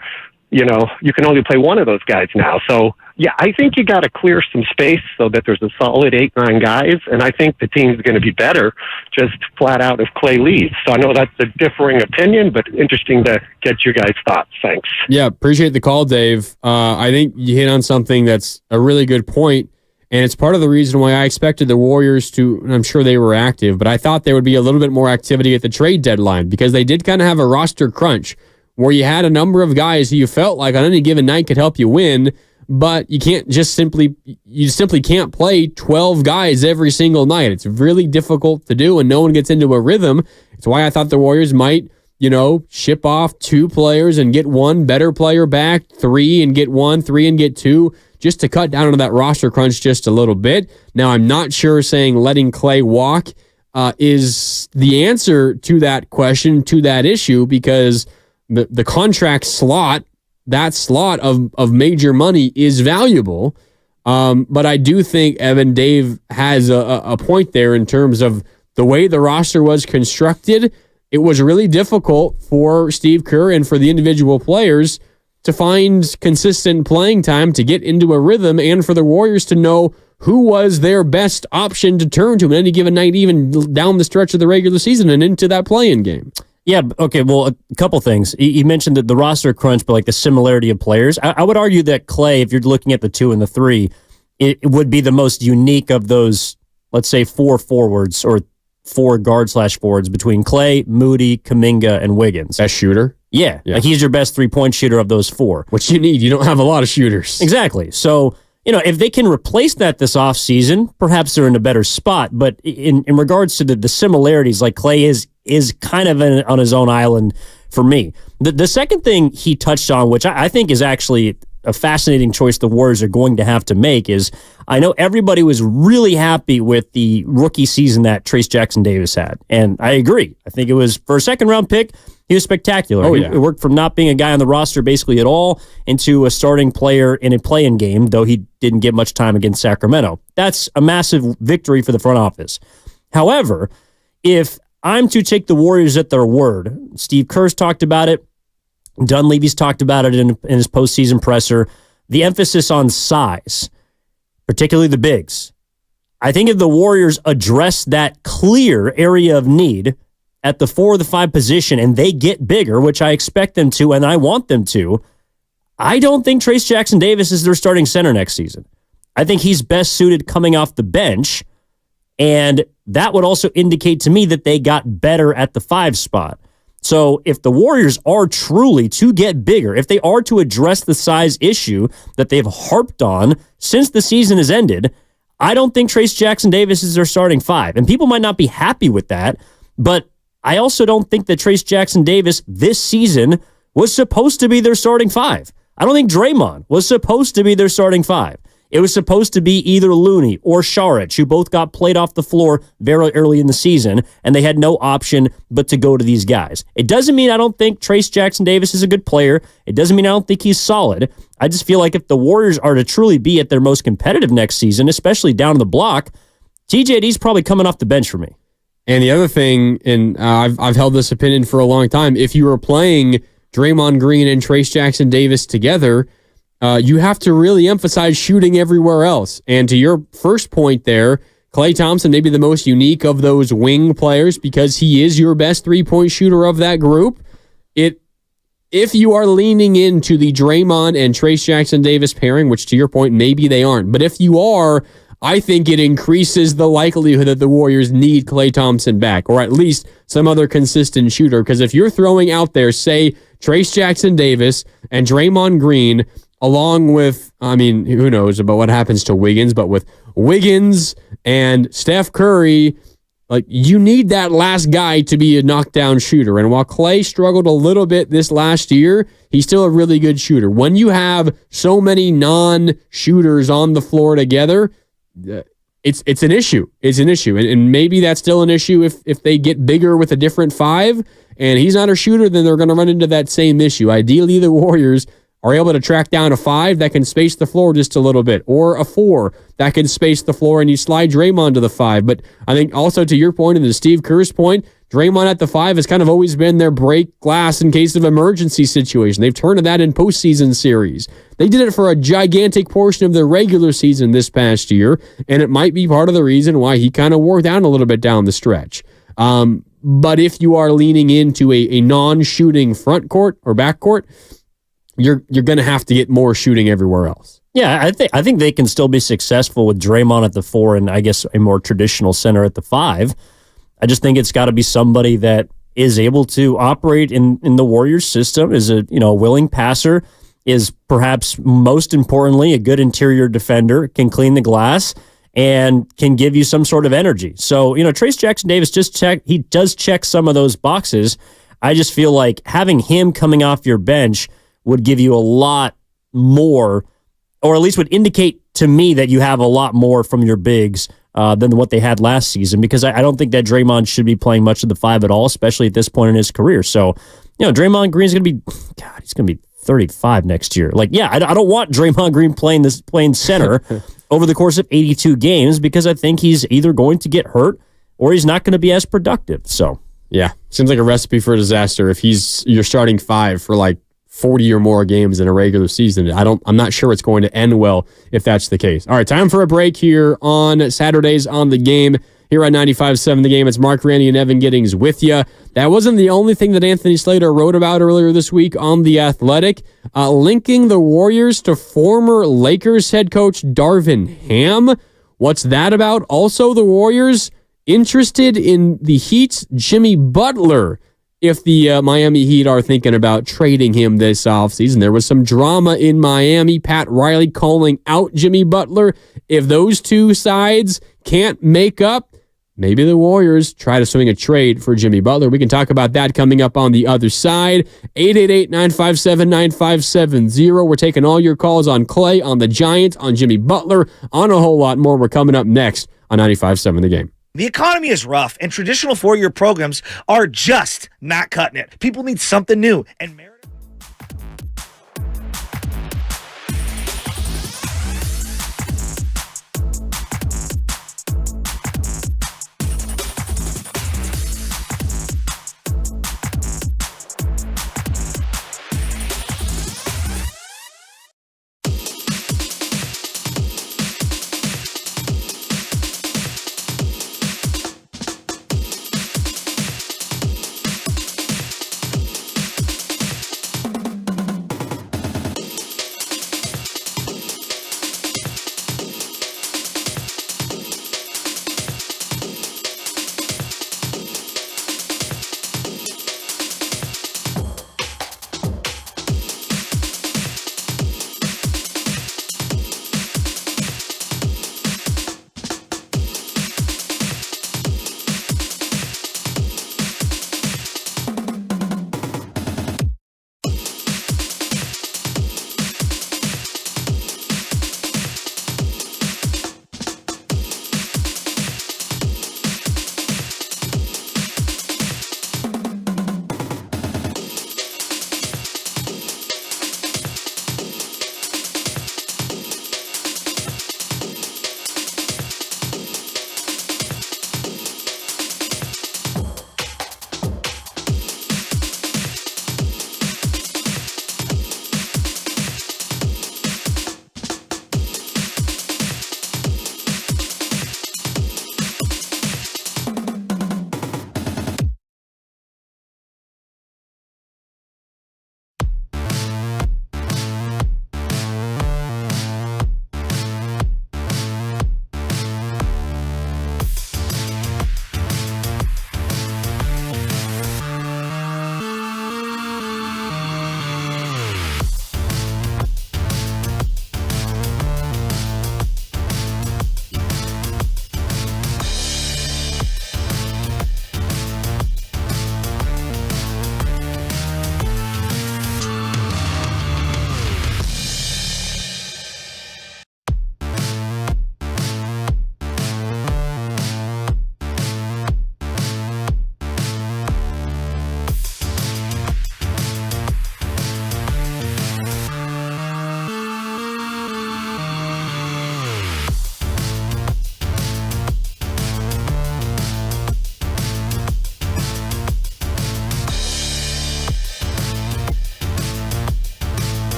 you can only play one of those guys now. So, yeah, I think you got to clear some space so that there's a solid 8-9 guys, and I think the team's going to be better just flat out if Klay leaves. So I know that's a differing opinion, but interesting to get your guys' thoughts. Thanks. Yeah, appreciate the call, Dave. I think you hit on something that's a really good point, and it's part of the reason why I expected the Warriors to, and I'm sure they were active, but I thought there would be a little bit more activity at the trade deadline because they did kind of have a roster crunch where you had a number of guys who you felt like on any given night could help you win, but you simply can't play 12 guys every single night. It's really difficult to do, and no one gets into a rhythm. It's why I thought the Warriors might, ship off 2 players and get 1 better player back, 3 and get 1, 3 and get 2, just to cut down on that roster crunch just a little bit. Now, I'm not sure saying letting Klay walk is the answer to that question, to that issue, because the contract slot, that slot of major money is valuable. But I do think Evan Dave has a point there in terms of the way the roster was constructed. It was really difficult for Steve Kerr and for the individual players to find consistent playing time, to get into a rhythm, and for the Warriors to know who was their best option to turn to at any given night, even down the stretch of the regular season and into that play-in game. Yeah, okay, well, a couple things. You mentioned that the roster crunch, but like the similarity of players. I would argue that Klay, if you're looking at the 2 and the 3, it would be the most unique of those, let's say, 4 forwards or 4 guard/forwards between Klay, Moody, Kuminga, and Wiggins. Best shooter? Yeah. Like he's your best 3-point shooter of those 4. Which you need. You don't have a lot of shooters. Exactly. So, if they can replace that this offseason, perhaps they're in a better spot. But in regards to the similarities, like Klay is kind of on his own island for me. The second thing he touched on, which I think is actually a fascinating choice the Warriors are going to have to make, is I know everybody was really happy with the rookie season that Trayce Jackson-Davis had. And I agree. I think it was, for a second-round pick, he was spectacular. Oh, yeah. It worked from not being a guy on the roster basically at all into a starting player in a play-in game, though he didn't get much time against Sacramento. That's a massive victory for the front office. However, if I'm to take the Warriors at their word, Steve Kerr's talked about it, Dunleavy's talked about it in his postseason presser, the emphasis on size, particularly the bigs. I think if the Warriors address that clear area of need at the 4 or the 5 position and they get bigger, which I expect them to and I want them to, I don't think Trayce Jackson-Davis is their starting center next season. I think he's best suited coming off the bench, and that would also indicate to me that they got better at the 5 spot. So if the Warriors are truly to get bigger, if they are to address the size issue that they've harped on since the season has ended, I don't think Trayce Jackson-Davis is their starting 5. And people might not be happy with that, but I also don't think that Trayce Jackson-Davis this season was supposed to be their starting 5. I don't think Draymond was supposed to be their starting 5. It was supposed to be either Looney or Saric, who both got played off the floor very early in the season, and they had no option but to go to these guys. It doesn't mean I don't think Trayce Jackson-Davis is a good player. It doesn't mean I don't think he's solid. I just feel like if the Warriors are to truly be at their most competitive next season, especially down the block, TJD's probably coming off the bench for me. And the other thing, and I've held this opinion for a long time, if you were playing Draymond Green and Trayce Jackson-Davis together, you have to really emphasize shooting everywhere else. And to your first point there, Klay Thompson may be the most unique of those wing players because he is your best three-point shooter of that group. If you are leaning into the Draymond and Trayce Jackson-Davis pairing, which to your point, maybe they aren't, but if you are, I think it increases the likelihood that the Warriors need Klay Thompson back, or at least some other consistent shooter. Because if you're throwing out there, say, Trayce Jackson-Davis and Draymond Green, along with, I mean, who knows about what happens to Wiggins, but with Wiggins and Steph Curry, like, you need that last guy to be a knockdown shooter. And while Klay struggled a little bit this last year, he's still a really good shooter. When you have so many non-shooters on the floor together, it's an issue. It's an issue. And maybe that's still an issue if they get bigger with a different five and he's not a shooter, then they're going to run into that same issue. Ideally, the Warriors are able to track down a five that can space the floor just a little bit, or a four that can space the floor, and you slide Draymond to the five. But I think also to your point and to Steve Kerr's point, Draymond at the five has kind of always been their break glass in case of emergency situation. They've turned to that in postseason series. They did it for a gigantic portion of their regular season this past year, and it might be part of the reason why he kind of wore down a little bit down the stretch. But if you are leaning into a non-shooting front court or back court, you're going to have to get more shooting everywhere else. Yeah, I think they can still be successful with Draymond at the four and I guess a more traditional center at the five. I just think it's got to be somebody that is able to operate in the Warriors system, is a willing passer, is perhaps most importantly a good interior defender, can clean the glass, and can give you some sort of energy. So, Trayce Jackson-Davis he does check some of those boxes. I just feel like having him coming off your bench would give you a lot more, or at least would indicate to me that you have a lot more from your bigs than what they had last season, because I don't think that Draymond should be playing much of the five at all, especially at this point in his career. So, Draymond Green's going to be, he's going to be 35 next year. Like, I don't want Draymond Green playing center over the course of 82 games because I think he's either going to get hurt or he's not going to be as productive. So, yeah, seems like a recipe for disaster if you're starting five for like 40 or more games in a regular season. I'm not sure it's going to end well if that's the case. All right, time for a break here on Saturdays on The Game. Here on 95.7 The Game, it's Mark Randy and Evan Giddings with you. That wasn't the only thing that Anthony Slater wrote about earlier this week on The Athletic, linking the Warriors to former Lakers head coach Darvin Ham. What's that about? Also, the Warriors interested in the Heat's Jimmy Butler, if the Miami Heat are thinking about trading him this offseason. There was some drama in Miami, Pat Riley calling out Jimmy Butler. If those two sides can't make up, maybe the Warriors try to swing a trade for Jimmy Butler. We can talk about that coming up on the other side. 888-957-9570. We're taking all your calls on Klay, on the Giants, on Jimmy Butler, on a whole lot more. We're coming up next on 95.7 The Game. The economy is rough, and traditional four-year programs are just not cutting it. People need something new, and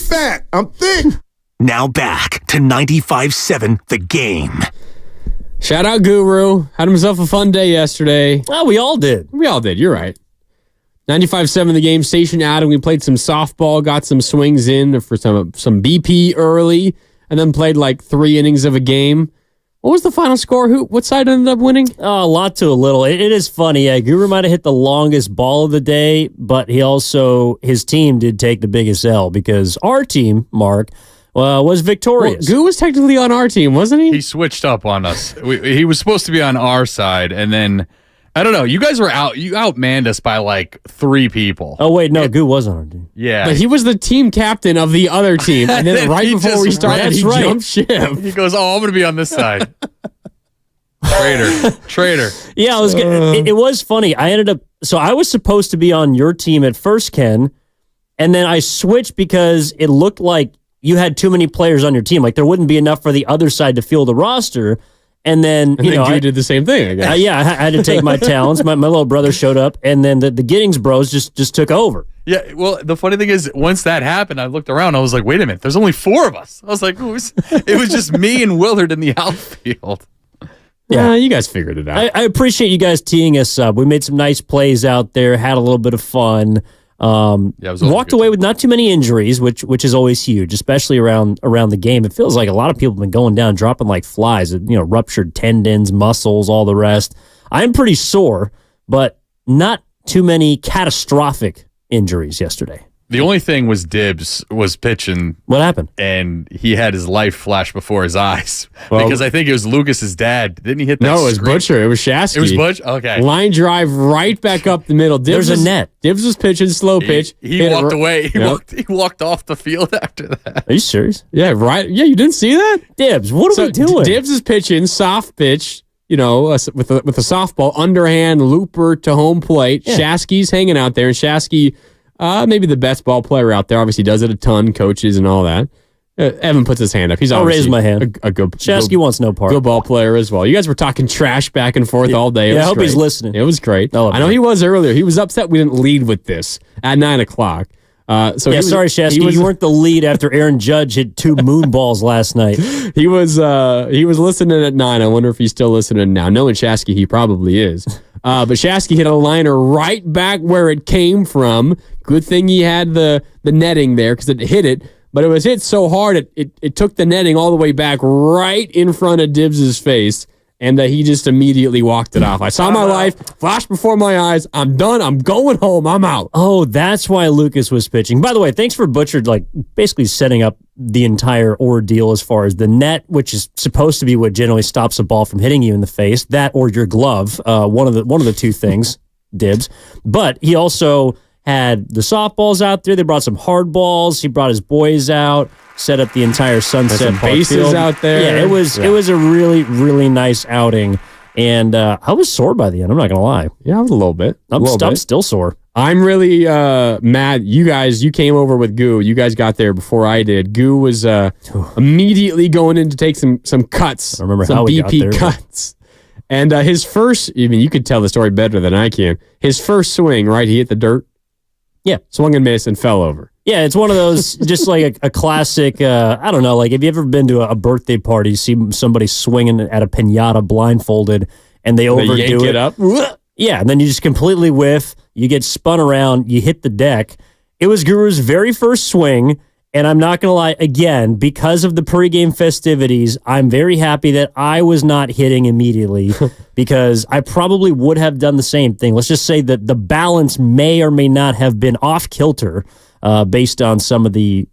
fat. I'm thick. Now back to 95.7 The Game. Shout out Guru. Had himself a fun day yesterday. Oh, we all did. We all did. You're right. 95.7 The Game station outing. We played some softball, got some swings in for some BP early, and then played like 3 innings of a game. What was the final score? What side ended up winning? Oh, a lot to a little. It is funny. Yeah, Guru might have hit the longest ball of the day, but his team did take the biggest L because our team, Mark, was victorious. Goo was technically on our team, wasn't he? He switched up on us. He was supposed to be on our side, and then I don't know. You guys were out. You outmanned us by like 3 people. Oh wait, no, Goo was on our team. Yeah, but he was the team captain of the other team, and then right before we started, he jumped ship. He goes, "Oh, I'm going to be on this side." Traitor. Yeah, it was funny. I was supposed to be on your team at first, Ken, and then I switched because it looked like you had too many players on your team. Like there wouldn't be enough for the other side to fill the roster. And then, I did the same thing, I guess. I had to take my talents. My little brother showed up, and then the Giddings bros just took over. Yeah, well, the funny thing is, once that happened, I looked around. I was like, wait a minute, there's only 4 of us. I was like, it was just me and Willard in the outfield. Yeah, you guys figured it out. I appreciate you guys teeing us up. We made some nice plays out there, had a little bit of fun. Walked away with not too many injuries, which is always huge, especially around the game. It feels like a lot of people have been going down, dropping like flies. Ruptured tendons, muscles, all the rest. I'm pretty sore, but not too many catastrophic injuries yesterday. The only thing was Dibbs was pitching. What happened? And he had his life flash before his eyes. Because I think it was Lucas's dad. Didn't he hit that? No, it was Butcher. It was Shasky. It was Butch? Okay. Line drive right back up the middle. There's a net. Dibbs was pitching slow pitch. He walked away. He walked off the field after that. Are you serious? Yeah, right. Yeah, you didn't see that? Dibbs, what are we doing? Dibbs is pitching soft pitch, with a softball, underhand looper to home plate. Yeah. Shasky's hanging out there, and Shasky, maybe the best ball player out there. Obviously does it a ton, coaches and all that. Evan puts his hand up. He's obviously raise my hand. A good Shasky wants no part. Good ball player as well. You guys were talking trash back and forth all day. I hope he's listening. It was great. I know he was earlier. He was upset we didn't lead with this at 9 o'clock. Sorry, Shasky, you weren't the lead after Aaron Judge hit 2 moon balls last night. He was listening at 9. I wonder if he's still listening now. Knowing Shasky, he probably is. But Shasky hit a liner right back where it came from. Good thing he had the netting there because it hit it. But it was hit so hard, it took the netting all the way back right in front of Dibbs' face. And he just immediately walked it off. I saw my life flash before my eyes. I'm done. I'm going home. I'm out. Oh, that's why Lucas was pitching. By the way, thanks for Butcher, basically setting up the entire ordeal as far as the net, which is supposed to be what generally stops a ball from hitting you in the face. That or your glove, one of the 2 things, Dibbs. But he also had the softballs out there. They brought some hard balls. He brought his boys out. Set up the entire Sunset Park bases field out there. Yeah, it was a really, really nice outing. And I was sore by the end. I'm not going to lie. Yeah, I was a little bit. I'm still sore. I'm really mad. You came over with Goo. You guys got there before I did. Goo was immediately going in to take some cuts. I remember some how we BP got there. cuts. And his first, you could tell the story better than I can. His first swing, right? He hit the dirt. Yeah. Swung and missed and fell over. Yeah, it's one of those, just like a classic, I don't know, like have you ever been to a birthday party, see somebody swinging at a piñata blindfolded, and they overdo yank it up? Yeah, and then you just completely whiff, you get spun around, you hit the deck. It was Guru's very first swing, and I'm not going to lie, again, because of the pregame festivities, I'm very happy that I was not hitting immediately because I probably would have done the same thing. Let's just say that the balance may or may not have been off kilter. Based on some of the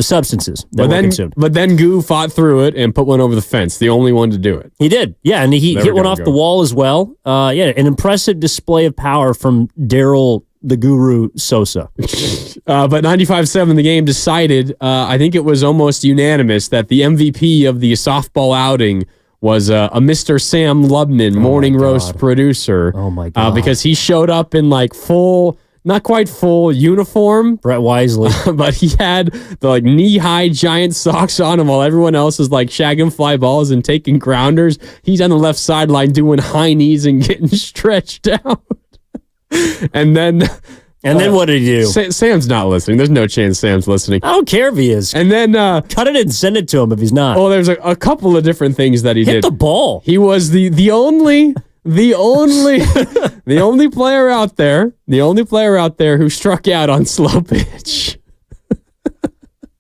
substances that were consumed. But then Goo fought through it and put one over the fence, the only one to do it. He did, yeah, and he hit one off the wall as well. An impressive display of power from Daryl the Guru Sosa. But 95-7, the game decided, I think it was almost unanimous, that the MVP of the softball outing was a Mr. Sam Lubnan, Morning Roast producer. Oh, my God. Because he showed up in full... Not quite full uniform, Brett Wisely, but he had the knee-high giant socks on him while everyone else is shagging fly balls and taking grounders. He's on the left sideline doing high knees and getting stretched out. And then And then what did he do? Sam's not listening. There's no chance Sam's listening. I don't care if he is. And then cut it and send it to him if he's not. Oh, there's a couple of different things that he did. Hit the ball. He was the only player out there who struck out on slow pitch.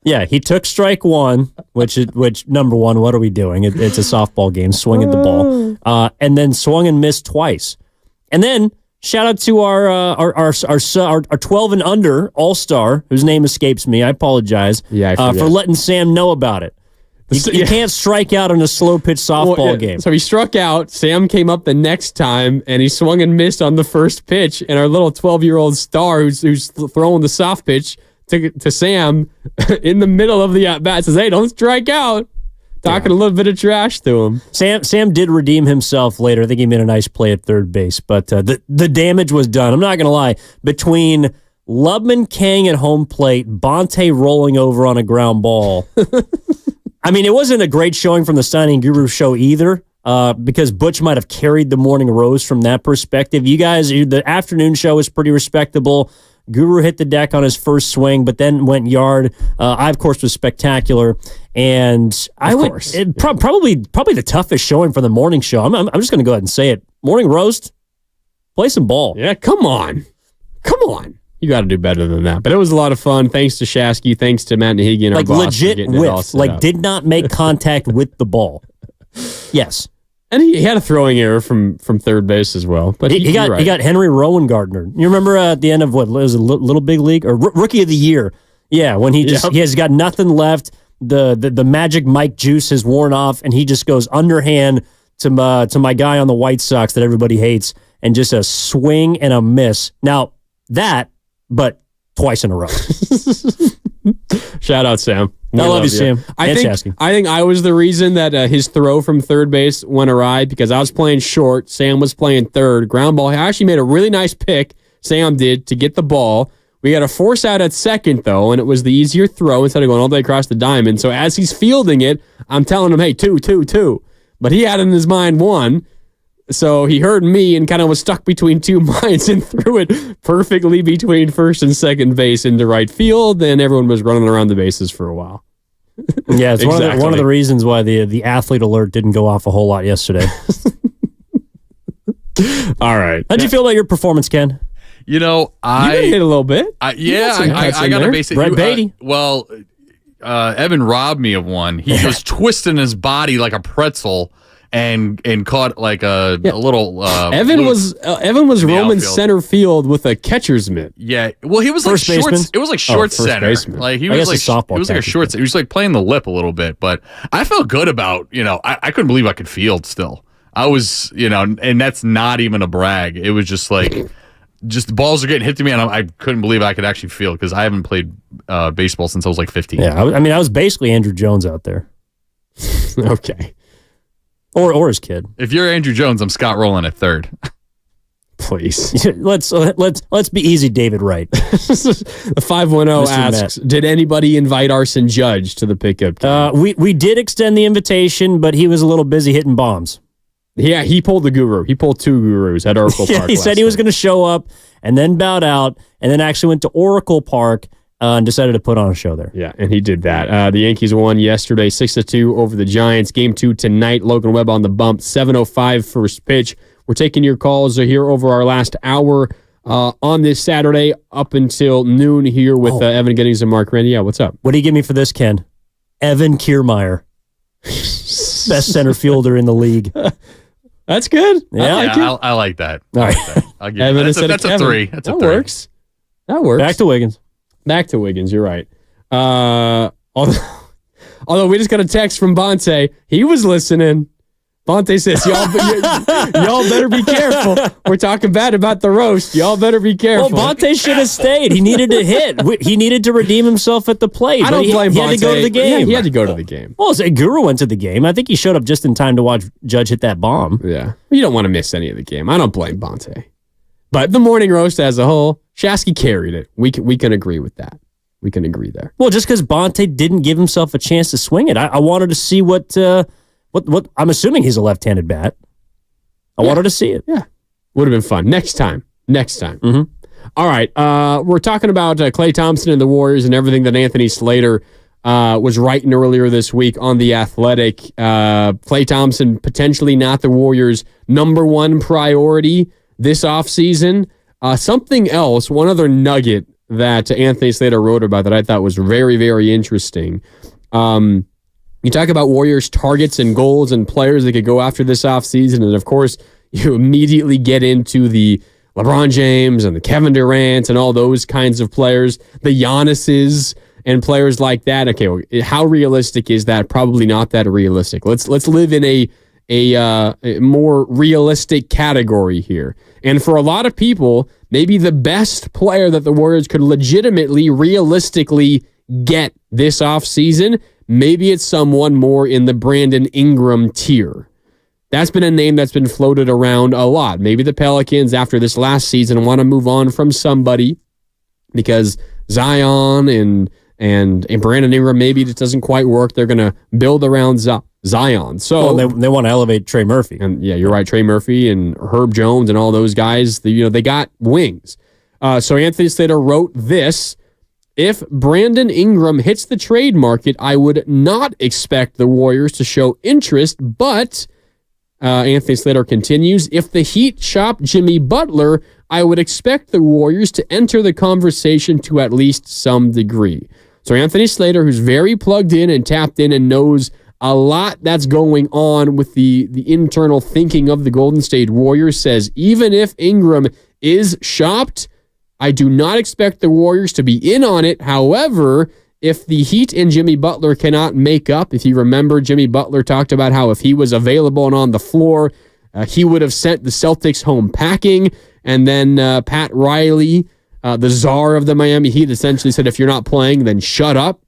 Yeah, he took strike one, which number one, what are we doing? It's a softball game, swinging the ball, and then swung and missed twice. And then shout out to our 12 and under all-star, whose name escapes me. I apologize. Yeah, for letting Sam know about it. You can't strike out on a slow pitch softball game. So he struck out. Sam came up the next time, and he swung and missed on the first pitch. And our little 12-year-old star, who's throwing the soft pitch to Sam in the middle of the at-bat, says, "Hey, don't strike out." Talking a little bit of trash to him. Sam did redeem himself later. I think he made a nice play at third base, but the damage was done. I'm not going to lie. Between Lubman Kang at home plate, Bonte rolling over on a ground ball. I mean, it wasn't a great showing from the Signing Guru show either, because Butch might have carried the morning rose from that perspective. You guys, the afternoon show was pretty respectable. Guru hit the deck on his first swing, but then went yard. I, of course, was spectacular. And probably the toughest showing for the morning show. I'm just going to go ahead and say it. Morning roast, play some ball. Yeah, come on. You got to do better than that. But it was a lot of fun. Thanks to Shasky. Thanks to Matt Nahigian, our boss, legit whiff. Did not make contact with the ball. Yes. And he had a throwing error from third base as well. But he got Henry Rowan Gardner. You remember at the end of what was a Little Big League or Rookie of the Year? Yeah, when he has got nothing left. The magic Mike juice has worn off, and he just goes underhand to my guy on the White Sox that everybody hates, and just a swing and a miss. Now but twice in a row. Shout out, Sam. I love you, Sam. I think I was the reason that his throw from third base went awry, because I was playing short. Sam was playing third. Ground ball. He actually made a really nice pick, Sam did, to get the ball. We got a force out at second, though, and it was the easier throw instead of going all the way across the diamond. So as he's fielding it, I'm telling him, hey, 2. But he had in his mind 1. So he heard me and kind of was stuck between two minds and threw it perfectly between first and second base into right field, and everyone was running around the bases for a while. Yeah, it's one of the reasons why the athlete alert didn't go off a whole lot yesterday. All right. How'd you feel about your performance, Ken? You know, you hit a little bit. I got to base it. Brett Beatty. Evan robbed me of one. He was twisting his body like a pretzel and caught like a little. Evan was roaming center field with a catcher's mitt. Yeah, well, he was first like baseman? short. It was like short center. Baseman. Like he was like softball. It was like a short. He was like playing the lip a little bit, but I felt good about. I couldn't believe I could field still. I was, and that's not even a brag. It was just like. Just the balls are getting hit to me, and I couldn't believe I could actually field because I haven't played baseball since I was like 15. Yeah, I was basically Andrew Jones out there. Okay. Or his kid. If you're Andrew Jones, I'm Scott Rowland at third. Please. Let's be easy, David Wright. The 510 Mr. asks, Matt. did anybody invite Arson Judge to the pickup game? We did extend the invitation, but he was a little busy hitting bombs. Yeah, he pulled the guru. He pulled 2 gurus at Oracle Park. He said he was going to show up and then bowed out, and then actually went to Oracle Park and decided to put on a show there. Yeah, and he did that. The Yankees won yesterday 6-2 over the Giants. Game 2 tonight. Logan Webb on the bump. 7:05 first pitch. We're taking your calls here over our last hour on this Saturday up until noon here with Evan Giddings and Mark Randy. Yeah, what's up? What do you give me for this, Ken? Evan Kiermaier. Best center fielder in the league. That's good. Yeah, I like that. All right. I'll give you that's a 3. That's a 3. Works. That works. Back to Wiggins. You're right. Although we just got a text from Bonte. He was listening. Bonte says, y'all better be careful. We're talking bad about the roast. Y'all better be careful. Well, Bonte should have stayed. He needed to hit. He needed to redeem himself at the plate. I don't blame Bonte. He had to go to the game. Yeah, he had to go to the game. Well, Guru went to the game. I think he showed up just in time to watch Judge hit that bomb. Yeah. You don't want to miss any of the game. I don't blame Bonte. But the morning roast as a whole, Shasky carried it. We can agree with that. We can agree there. Well, just because Bonte didn't give himself a chance to swing it. I wanted to see what I'm assuming he's a left-handed bat. I wanted to see it. Yeah. Would have been fun. Next time. Mm-hmm. All right. We're talking about Klay Thompson and the Warriors and everything that Anthony Slater was writing earlier this week on The Athletic. Klay Thompson potentially not the Warriors' number one priority this offseason. Something else, one other nugget that Anthony Slater wrote about that I thought was very, very interesting. You talk about Warriors' targets and goals and players that could go after this offseason, and of course, you immediately get into the LeBron James and the Kevin Durant and all those kinds of players, the Giannis's and players like that. Okay, well, how realistic is that? Probably not that realistic. Let's live in a more realistic category here. And for a lot of people, maybe the best player that the Warriors could legitimately, realistically get this offseason, maybe it's someone more in the Brandon Ingram tier. That's been a name that's been floated around a lot. Maybe the Pelicans, after this last season, want to move on from somebody because Zion and Brandon Ingram, maybe it doesn't quite work. They're going to build around Zion. So they want to elevate Trey Murphy. And yeah, you're right. Trey Murphy and Herb Jones and all those guys, they got wings. So Anthony Slater wrote this: if Brandon Ingram hits the trade market, I would not expect the Warriors to show interest, but Anthony Slater continues, if the Heat shop Jimmy Butler, I would expect the Warriors to enter the conversation to at least some degree. So Anthony Slater, who's very plugged in and tapped in and knows a lot that's going on with the internal thinking of the Golden State Warriors, says even if Ingram is shopped, I do not expect the Warriors to be in on it. However, if the Heat and Jimmy Butler cannot make up, if you remember, Jimmy Butler talked about how if he was available and on the floor, he would have sent the Celtics home packing. And then Pat Riley, the czar of the Miami Heat, essentially said, if you're not playing, then shut up.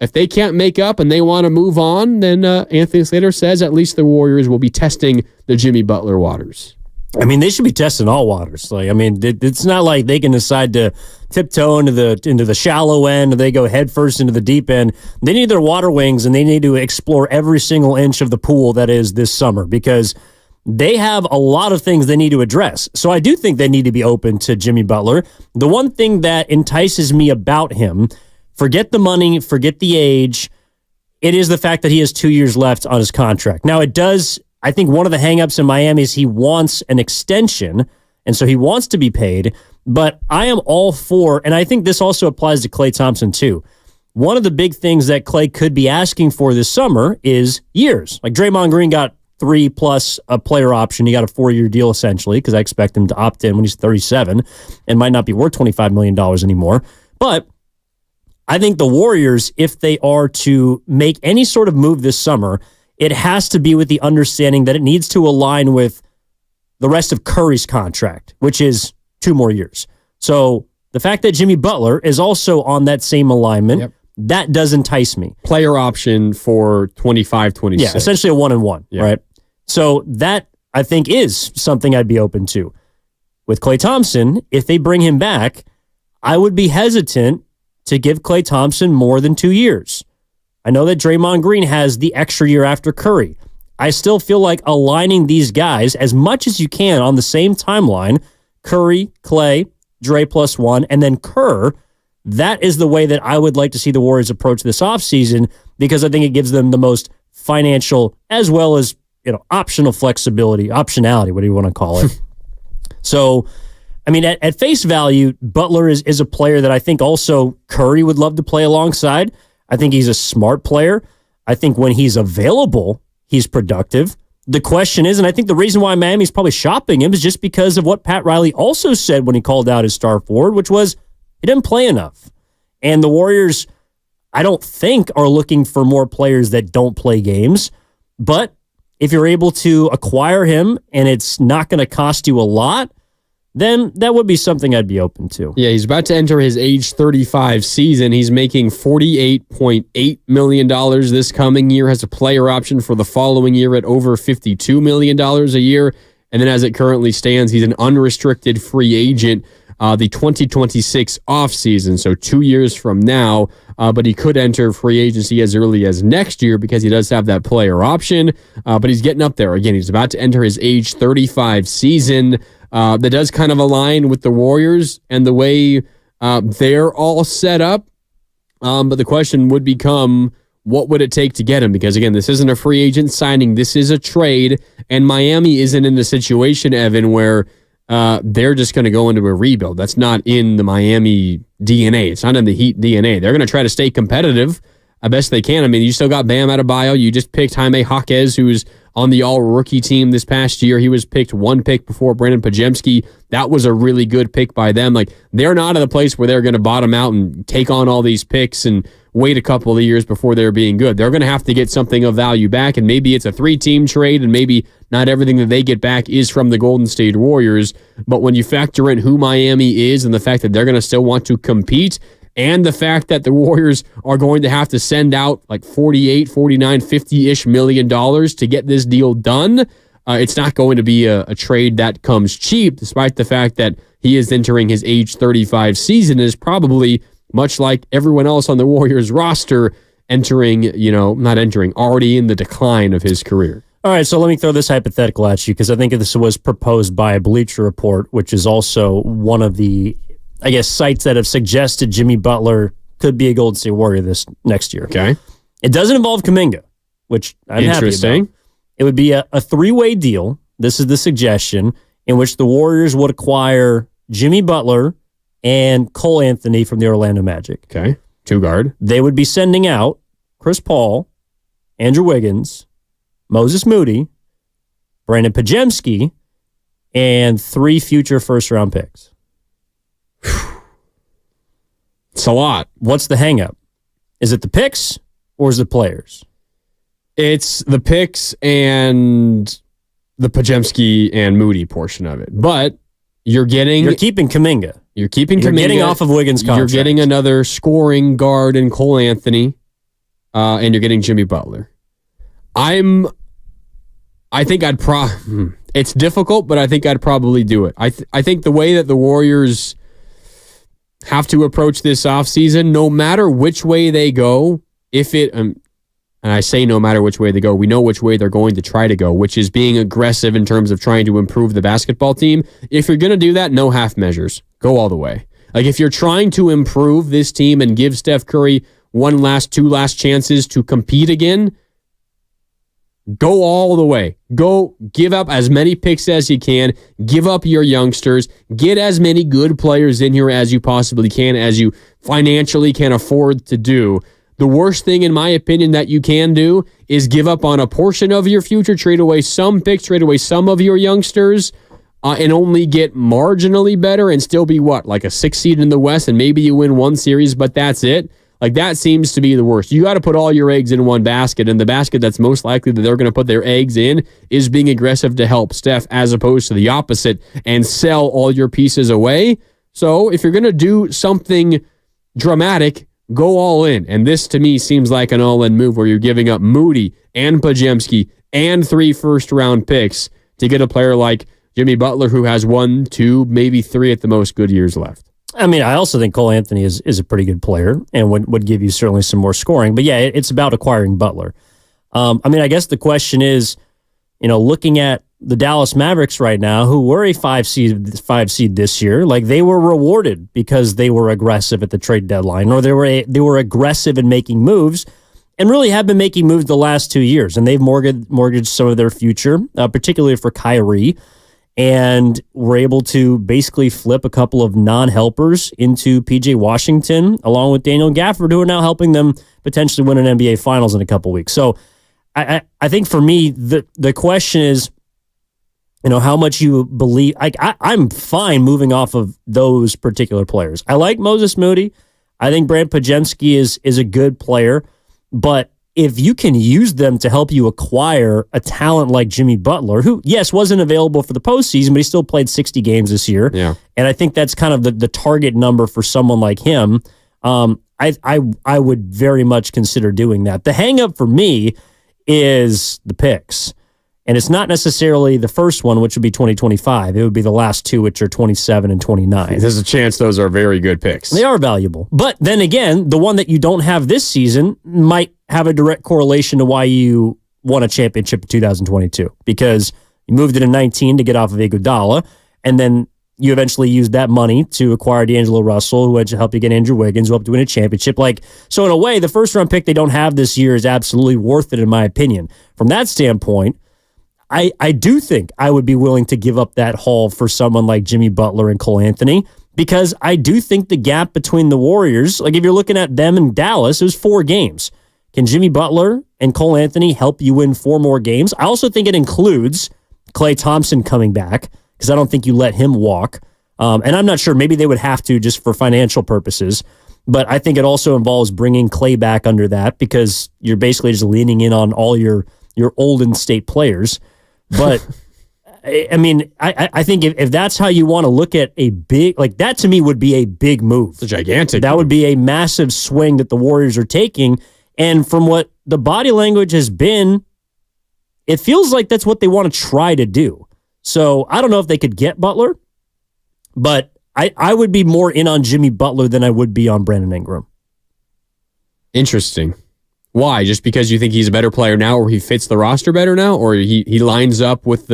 If they can't make up and they want to move on, then Anthony Slater says at least the Warriors will be testing the Jimmy Butler waters. I mean, they should be testing all waters. It's not like they can decide to tiptoe into the shallow end or they go headfirst into the deep end. They need their water wings and they need to explore every single inch of the pool that is this summer because they have a lot of things they need to address. So I do think they need to be open to Jimmy Butler. The one thing that entices me about him, forget the money, forget the age, it is the fact that he has 2 years left on his contract. Now, I think one of the hangups in Miami is he wants an extension, and so he wants to be paid, but I am all for, and I think this also applies to Klay Thompson too. One of the big things that Klay could be asking for this summer is years. Like Draymond Green got 3+ a player option. He got a 4-year deal essentially because I expect him to opt in when he's 37 and might not be worth $25 million anymore. But I think the Warriors, if they are to make any sort of move this summer, it has to be with the understanding that it needs to align with the rest of Curry's contract, which is 2 more years. So the fact that Jimmy Butler is also on that same alignment, that does entice me. Player option for 25, 26. Yeah, essentially a 1-and-1, right? So that, I think, is something I'd be open to. With Klay Thompson, if they bring him back, I would be hesitant to give Klay Thompson more than 2 years. I know that Draymond Green has the extra year after Curry. I still feel like aligning these guys as much as you can on the same timeline, Curry, Klay, Dre +1, and then Kerr, that is the way that I would like to see the Warriors approach this offseason because I think it gives them the most financial as well as optionality, whatever you want to call it. So, I mean, at face value, Butler is a player that I think also Curry would love to play alongside. I think he's a smart player. I think when he's available, he's productive. The question is, and I think the reason why Miami's probably shopping him is just because of what Pat Riley also said when he called out his star forward, which was he didn't play enough. And the Warriors, I don't think, are looking for more players that don't play games. But if you're able to acquire him and it's not going to cost you a lot, then that would be something I'd be open to. Yeah, he's about to enter his age 35 season. He's making $48.8 million this coming year, has a player option for the following year at over $52 million a year. And then as it currently stands, he's an unrestricted free agent the 2026 offseason, so 2 years from now. But he could enter free agency as early as next year because he does have that player option. But he's getting up there. Again, he's about to enter his age 35 season. that does kind of align with the Warriors and the way they're all set up. But the question would become, what would it take to get him? Because, again, this isn't a free agent signing. This is a trade, and Miami isn't in the situation, Evan, where they're just going to go into a rebuild. That's not in the Miami DNA. It's not in the Heat DNA. They're going to try to stay competitive as best they can. I mean, you still got Bam Adebayo. You just picked Jaime Jaquez, who's on the all-rookie team this past year. He was picked one pick before Brandon Pajemski. That was a really good pick by them. Like, they're not at a place where they're going to bottom out and take on all these picks and wait a couple of years before they're being good. They're going to have to get something of value back, and maybe it's a 3-team trade, and maybe not everything that they get back is from the Golden State Warriors. But when you factor in who Miami is and the fact that they're going to still want to compete, and the fact that the Warriors are going to have to send out like 48, 49, 50-ish million dollars to get this deal done, it's not going to be a trade that comes cheap, despite the fact that he is entering his age 35 season, is probably, much like everyone else on the Warriors roster, already in the decline of his career. All right, so let me throw this hypothetical at you, because I think this was proposed by Bleacher Report, which is also one of the, I guess, sites that have suggested Jimmy Butler could be a Golden State Warrior this next year. Okay. It doesn't involve Kuminga, which I'm happy about. It would be a 3-way deal. This is the suggestion, in which the Warriors would acquire Jimmy Butler and Cole Anthony from the Orlando Magic. Okay. 2-guard. They would be sending out Chris Paul, Andrew Wiggins, Moses Moody, Brandon Pajemski, and 3 future first-round picks. It's a lot. What's the hang-up? Is it the picks or is it players? It's the picks and the Pajemski and Moody portion of it. But you're keeping Kuminga. You're keeping Kuminga. You're getting off of Wiggins' contract. You're getting another scoring guard in Cole Anthony, and you're getting Jimmy Butler. It's difficult, but I think I'd probably do it. I think the way that the Warriors have to approach this offseason, no matter which way they go, and I say no matter which way they go, we know which way they're going to try to go, which is being aggressive in terms of trying to improve the basketball team. If you're going to do that, no half measures. Go all the way. Like, if you're trying to improve this team and give Steph Curry two last chances to compete again, go all the way. Go give up as many picks as you can. Give up your youngsters. Get as many good players in here as you possibly can, as you financially can afford to do. The worst thing, in my opinion, that you can do is give up on a portion of your future, trade away some picks, trade away some of your youngsters, and only get marginally better and still be like a 6 seed in the West, and maybe you win one series, but that's it. Like, that seems to be the worst. You got to put all your eggs in one basket, and the basket that's most likely that they're going to put their eggs in is being aggressive to help Steph, as opposed to the opposite, and sell all your pieces away. So if you're going to do something dramatic, go all in. And this, to me, seems like an all-in move where you're giving up Moody and Pajemski and 3 first-round picks to get a player like Jimmy Butler, who has 1, 2, maybe 3 at the most good years left. I mean, I also think Cole Anthony is a pretty good player and would give you certainly some more scoring. But yeah, it's about acquiring Butler. I guess the question is, looking at the Dallas Mavericks right now, who were a 5 seed this year, like, they were rewarded because they were aggressive at the trade deadline, or they were aggressive in making moves, and really have been making moves the last 2 years. And they've mortgaged some of their future, particularly for Kyrie, and were able to basically flip a couple of non-helpers into PJ Washington, along with Daniel Gafford, who are now helping them potentially win an NBA Finals in a couple weeks. So I think for me, the question is, how much you believe. I'm fine moving off of those particular players. I like Moses Moody. I think Brant Pajemski is a good player, but if you can use them to help you acquire a talent like Jimmy Butler, who, yes, wasn't available for the postseason, but he still played 60 games this year. Yeah. And I think that's kind of the target number for someone like him. I would very much consider doing that. The hang up for me is the picks. And it's not necessarily the first one, which would be 2025. It would be the last 2, which are 27 and 29. There's a chance those are very good picks. They are valuable. But then again, the one that you don't have this season might have a direct correlation to why you won a championship in 2022, because you moved it in 19 to get off of Iguodala, And then you eventually use that money to acquire D'Angelo Russell, who had to help you get Andrew Wiggins, who helped you win a championship. So in a way, the first-round pick they don't have this year is absolutely worth it, in my opinion. From that standpoint, I do think I would be willing to give up that haul for someone like Jimmy Butler and Cole Anthony, because I do think the gap between the Warriors, like if you're looking at them in Dallas, it was 4 games. Can Jimmy Butler and Cole Anthony help you win 4 more games? I also think it includes Klay Thompson coming back, because I don't think you let him walk. And I'm not sure, maybe they would have to just for financial purposes, but I think it also involves bringing Klay back under that, because you're basically just leaning in on all your old in-state players. But I mean, I think if that's how you want to look at a big, like that to me would be a big move. It's a gigantic That move. would be a massive swing that the Warriors are taking. And from what the body language has been, it feels like that's what they want to try to do. So I don't know if they could get Butler, but I would be more in on Jimmy Butler than I would be on Brandon Ingram. Interesting. Why? Just because you think he's a better player now, or he fits the roster better now, or he lines up with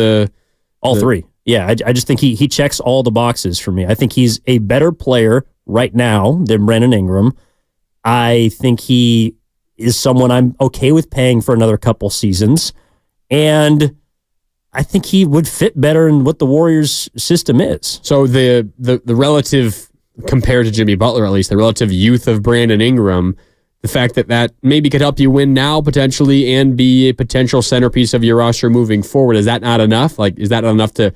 all 3? Yeah, I just think he checks all the boxes for me. I think he's a better player right now than Brandon Ingram. I think he is someone I'm okay with paying for another couple seasons, and I think he would fit better in what the Warriors system is. So the relative, compared to Jimmy Butler at least, the relative youth of Brandon Ingram, the fact that maybe could help you win now potentially and be a potential centerpiece of your roster moving forward, is that not enough? Like, is that not enough to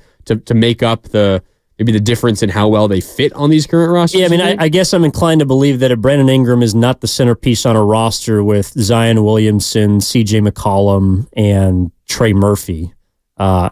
make up maybe the difference in how well they fit on these current rosters? Yeah, I mean, I guess I'm inclined to believe that if Brandon Ingram is not the centerpiece on a roster with Zion Williamson, CJ McCollum, and Trey Murphy, I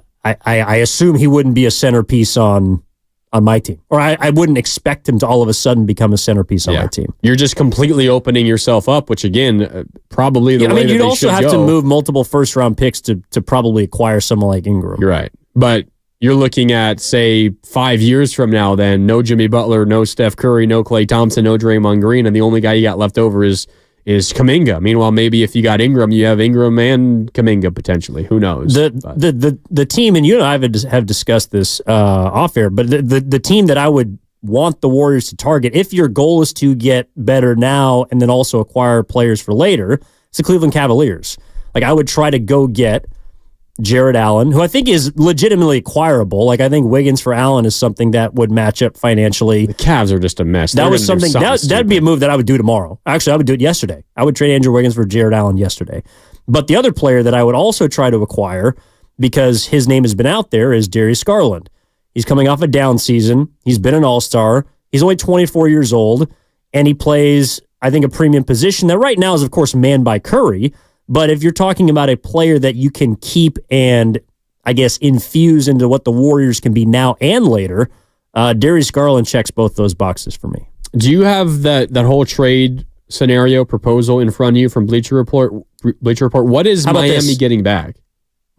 assume he wouldn't be a centerpiece on my team. Or I wouldn't expect him to all of a sudden become a centerpiece on my team. You're just completely opening yourself up, which again, probably the way that you'd they also should have go. to move multiple first-round picks to probably acquire someone like Ingram. You're right. But you're looking at, say, 5 years from now, then no Jimmy Butler, no Steph Curry, no Klay Thompson, no Draymond Green, and the only guy you got left over is Kuminga. Meanwhile, maybe if you got Ingram, you have Ingram and Kuminga potentially. Who knows? The team, and you and I have discussed this off air, but the team that I would want the Warriors to target, if your goal is to get better now and then also acquire players for later, it's the Cleveland Cavaliers. Like, I would try to go get Jared Allen, who I think is legitimately acquirable. Like, I think Wiggins for Allen is something that would match up financially. The Cavs are just a mess. That was something that'd be a move that I would do tomorrow. Actually, I would do it yesterday. I would trade Andrew Wiggins for Jared Allen yesterday. But the other player that I would also try to acquire, because his name has been out there, is Darius Garland. He's coming off a down season. He's been an all-star. He's only 24 years old, and he plays, I think, a premium position that right now is, of course, manned by Curry. But if you're talking about a player that you can keep and, I guess, infuse into what the Warriors can be now and later, Darius Garland checks both those boxes for me. Do you have that whole trade scenario proposal in front of you from Bleacher Report? What is Miami getting back?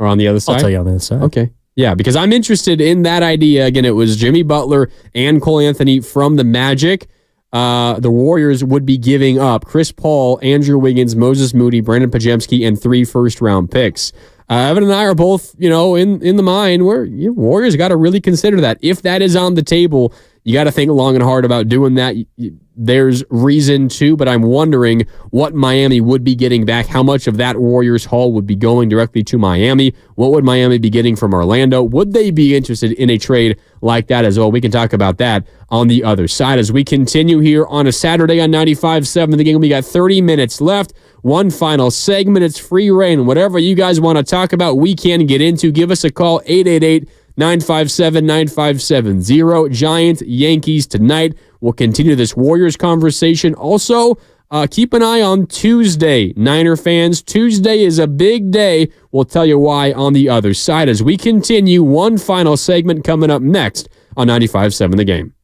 Or on the other side? I'll tell you on the other side. Okay. Yeah, because I'm interested in that idea. Again, it was Jimmy Butler and Cole Anthony from the Magic. The Warriors would be giving up Chris Paul, Andrew Wiggins, Moses Moody, Brandon Pajemski, and 3 first-round picks. Evan and I are both, in the mind where Warriors got to really consider that. If that is on the table, you got to think long and hard about doing that. There's reason to, but I'm wondering what Miami would be getting back. How much of that Warriors haul would be going directly to Miami? What would Miami be getting from Orlando? Would they be interested in a trade like that as well? We can talk about that on the other side as we continue here on a Saturday on 95.7 The Game. We got 30 minutes left. One final segment. It's free reign. Whatever you guys want to talk about, we can get into. Give us a call, 888-957-9570. Giants, Yankees tonight. We'll continue this Warriors conversation. Also, keep an eye on Tuesday, Niner fans. Tuesday is a big day. We'll tell you why on the other side as we continue. One final segment coming up next on 95.7 The Game.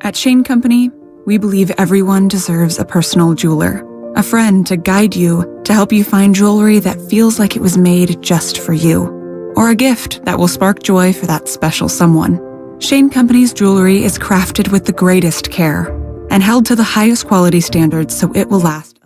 At Shane Company, we believe everyone deserves a personal jeweler. A friend to guide you, to help you find jewelry that feels like it was made just for you. Or a gift that will spark joy for that special someone. Shane Company's jewelry is crafted with the greatest care and held to the highest quality standards so it will last.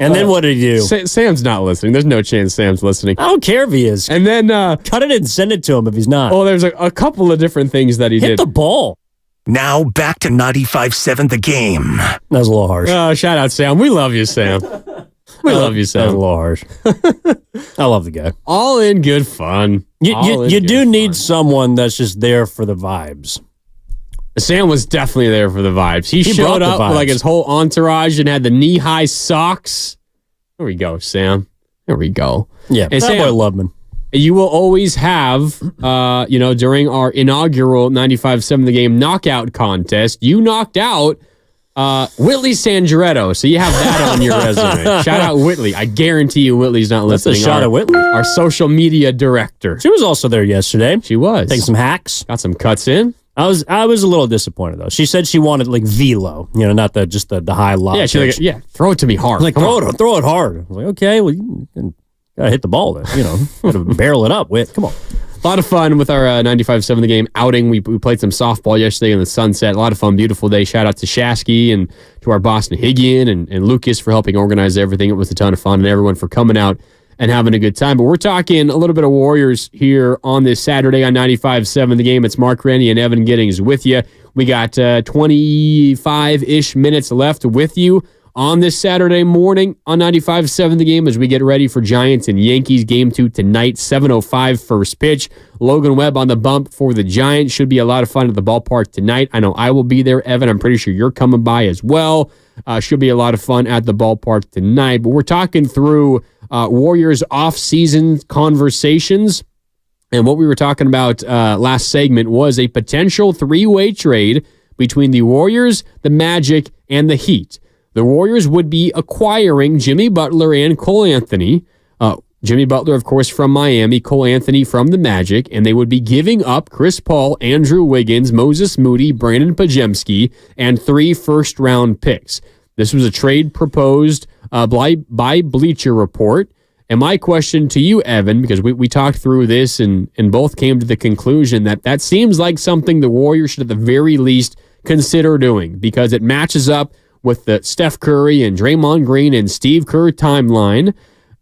And then what did he do? Sam's not listening. There's no chance Sam's listening. I don't care if he is. And then cut it and send it to him if he's not. Oh, there's a couple of different things that he did. Hit the ball. Now back to 95.7 The Game. That was a little harsh. Shout out, Sam. We love you, Sam. We love you, Sam. That was a little harsh. I love the guy. All in good fun. You do need someone that's just there for the vibes. Sam was definitely there for the vibes. He showed up with like his whole entourage and had the knee-high socks. There we go, Sam. There we go. Yeah, and Sam, boy Loveman. You will always have, during our inaugural 95.7 The Game knockout contest, you knocked out Whitley Sangeretto. So you have that on your resume. Shout out Whitley. I guarantee you Whitley's not listening. That's a shot at Whitley. Our social media director. She was also there yesterday. She was. Taking some hacks. Got some cuts in. I was a little disappointed though. She said she wanted like velo, not just the high lob. Yeah, she's like, throw it to me hard. Like throw it hard. I was like, okay, well you gotta hit the ball then. Gotta barrel it up with. Come on. A lot of fun with our 95.7 The Game outing. We played some softball yesterday in the sunset. A lot of fun, beautiful day. Shout out to Shasky and to our Boston Higgian and Lucas for helping organize everything. It was a ton of fun, and everyone for coming out and having a good time. But we're talking a little bit of Warriors here on this Saturday on 95.7 The Game. It's Mark Rennie and Evan Giddings with you. We got 25-ish minutes left with you on this Saturday morning on 95.7 The Game as we get ready for Giants and Yankees Game 2 tonight, 7:05 first pitch. Logan Webb on the bump for the Giants. Should be a lot of fun at the ballpark tonight. I know I will be there, Evan. I'm pretty sure you're coming by as well. Should be a lot of fun at the ballpark tonight. But we're talking through Warriors off-season conversations. And what we were talking about last segment was a potential three-way trade between the Warriors, the Magic, and the Heat. the Warriors would be acquiring Jimmy Butler and Cole Anthony. Jimmy Butler, of course, from Miami, Cole Anthony from the Magic, and they would be giving up Chris Paul, Andrew Wiggins, Moses Moody, Brandon Pajemski, and 3 first-round picks. This was a trade proposed by Bleacher Report. And my question to you, Evan, because we talked through this and both came to the conclusion that seems like something the Warriors should at the very least consider doing, because it matches up with the Steph Curry and Draymond Green and Steve Kerr timeline.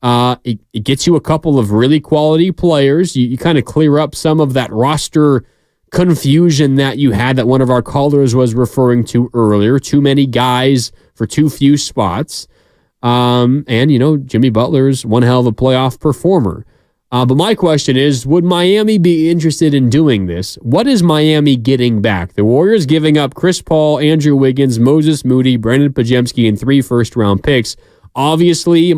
It gets you a couple of really quality players. You kind of clear up some of that roster confusion that you had, that one of our callers was referring to earlier. Too many guys for too few spots. And, Jimmy Butler's one hell of a playoff performer. But my question is, would Miami be interested in doing this? What is Miami getting back? The Warriors giving up Chris Paul, Andrew Wiggins, Moses Moody, Brandon Pajemski, and 3 first-round picks. Obviously,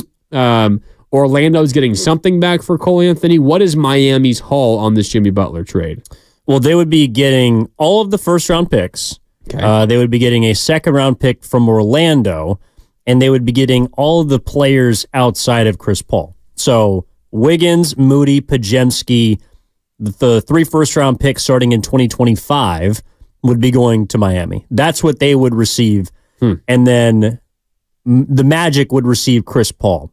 Orlando's getting something back for Cole Anthony. What is Miami's haul on this Jimmy Butler trade? Well, they would be getting all of the first-round picks. Okay. They would be getting a second-round pick from Orlando, and they would be getting all of the players outside of Chris Paul. So Wiggins, Moody, Pajemski, the 3 first-round picks starting in 2025 would be going to Miami. That's what they would receive. And then the Magic would receive Chris Paul.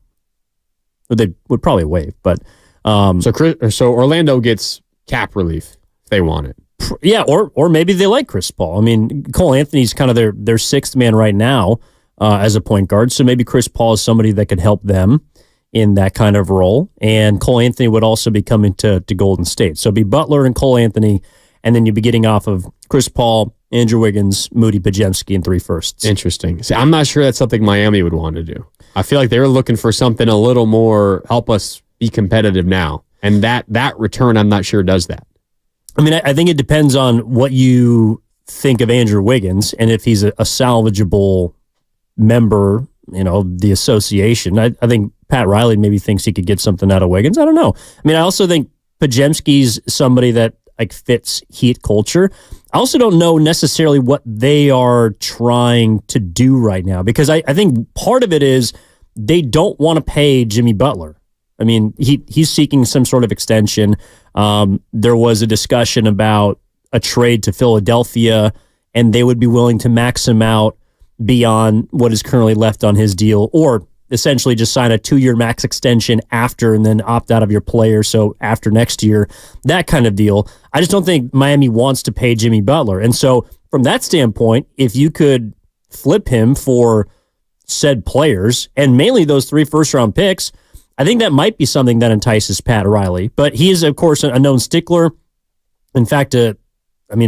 They would probably waive, but so Orlando gets cap relief if they want it. Yeah, or maybe they like Chris Paul. I mean, Cole Anthony's kind of their sixth man right now as a point guard, so maybe Chris Paul is somebody that could help them in that kind of role. And Cole Anthony would also be coming to Golden State. So it'd be Butler and Cole Anthony, and then you'd be getting off of Chris Paul, Andrew Wiggins, Moody, Pajemski, and 3 firsts. Interesting. See, I'm not sure that's something Miami would want to do. I feel like they're looking for something a little more, help us be competitive now. And that return, I'm not sure does that. I mean, I think it depends on what you think of Andrew Wiggins and if he's a salvageable member, the association. I think Pat Riley maybe thinks he could get something out of Wiggins. I don't know. I mean, I also think Pajemski's somebody that fits Heat culture. I also don't know necessarily what they are trying to do right now, because I think part of it is they don't want to pay Jimmy Butler. I mean, he's seeking some sort of extension. There was a discussion about a trade to Philadelphia, and they would be willing to max him out beyond what is currently left on his deal, or essentially just sign a 2-year max extension after and then opt out of your player. So after next year, that kind of deal. I just don't think Miami wants to pay Jimmy Butler. And so from that standpoint, if you could flip him for said players and mainly those 3 first-round picks, I think that might be something that entices Pat Riley. But he is, of course, a known stickler. In fact, a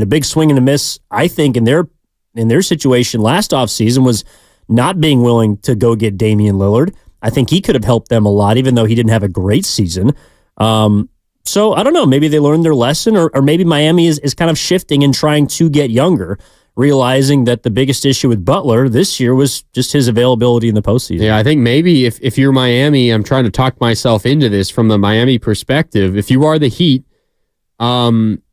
big swing and a miss, I think, in their situation last offseason was not being willing to go get Damian Lillard. I think he could have helped them a lot, even though he didn't have a great season. So I don't know. Maybe they learned their lesson, or maybe Miami is kind of shifting and trying to get younger, realizing that the biggest issue with Butler this year was just his availability in the postseason. Yeah, I think maybe if you're Miami, I'm trying to talk myself into this from the Miami perspective. If you are the Heat,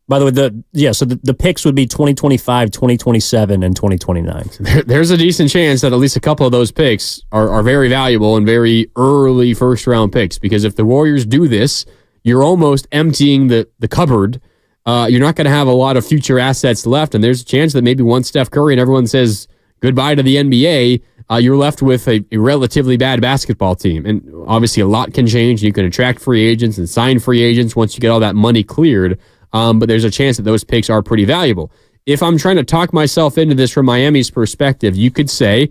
by the way, the picks would be 2025, 2027, and 2029. There's a decent chance that at least a couple of those picks are very valuable and very early first-round picks, because if the Warriors do this, you're almost emptying the cupboard. You're not going to have a lot of future assets left, and there's a chance that maybe once Steph Curry and everyone says goodbye to the NBA, you're left with a relatively bad basketball team. And obviously a lot can change. You can attract free agents and sign free agents once you get all that money cleared. But there's a chance that those picks are pretty valuable. If I'm trying to talk myself into this from Miami's perspective, you could say,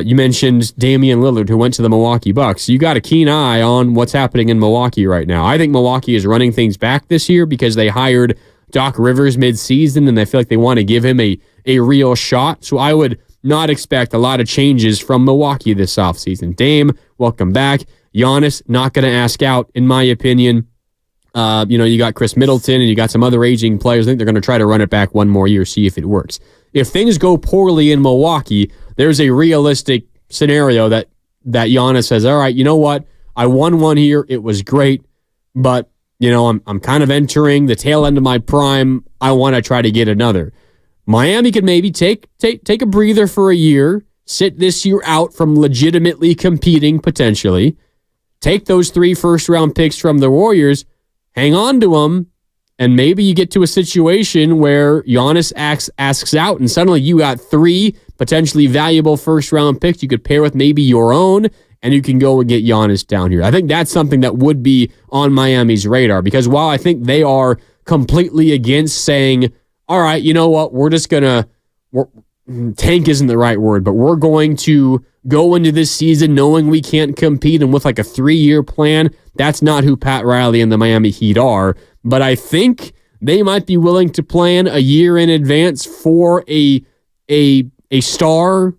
you mentioned Damian Lillard, who went to the Milwaukee Bucks. You got a keen eye on what's happening in Milwaukee right now. I think Milwaukee is running things back this year because they hired Doc Rivers mid-season, and I feel like they want to give him a real shot. So I would not expect a lot of changes from Milwaukee this offseason. Dame, welcome back. Giannis, not going to ask out, in my opinion. You got Chris Middleton and you got some other aging players. I think they're going to try to run it back one more year, see if it works. If things go poorly in Milwaukee, there's a realistic scenario that Giannis says, all right, you know what? I won one here. It was great, but I'm kind of entering the tail end of my prime. I want to try to get another. Miami could maybe take a breather for a year, sit this year out from legitimately competing potentially, take those 3 first-round picks from the Warriors, hang on to them, and maybe you get to a situation where Giannis asks out, and suddenly you got 3 potentially valuable first-round picks you could pair with maybe your own, and you can go and get Giannis down here. I think that's something that would be on Miami's radar, because while I think they are completely against saying, all right, you know what, we're just going to, tank isn't the right word, but we're going to go into this season knowing we can't compete and with like a 3-year plan. That's not who Pat Riley and the Miami Heat are. But I think they might be willing to plan a year in advance for a star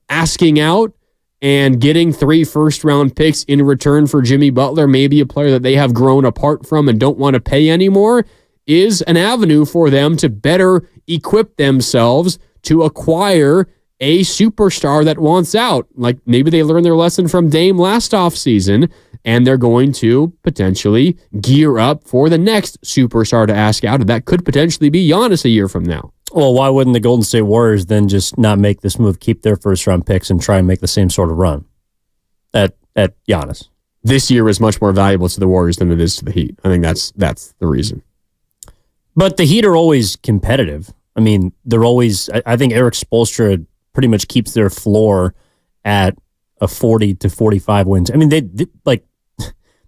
asking out and getting 3 first-round picks in return for Jimmy Butler, maybe a player that they have grown apart from and don't want to pay anymore, is an avenue for them to better equip themselves to acquire a superstar that wants out. Like maybe they learned their lesson from Dame last offseason, and they're going to potentially gear up for the next superstar to ask out. And that could potentially be Giannis a year from now. Well, why wouldn't the Golden State Warriors then just not make this move, keep their first-round picks, and try and make the same sort of run at Giannis? This year is much more valuable to the Warriors than it is to the Heat. I think that's the reason. But the Heat are always competitive. I mean, they're always. I think Eric Spoelstra pretty much keeps their floor at a 40 to 45 wins. I mean, they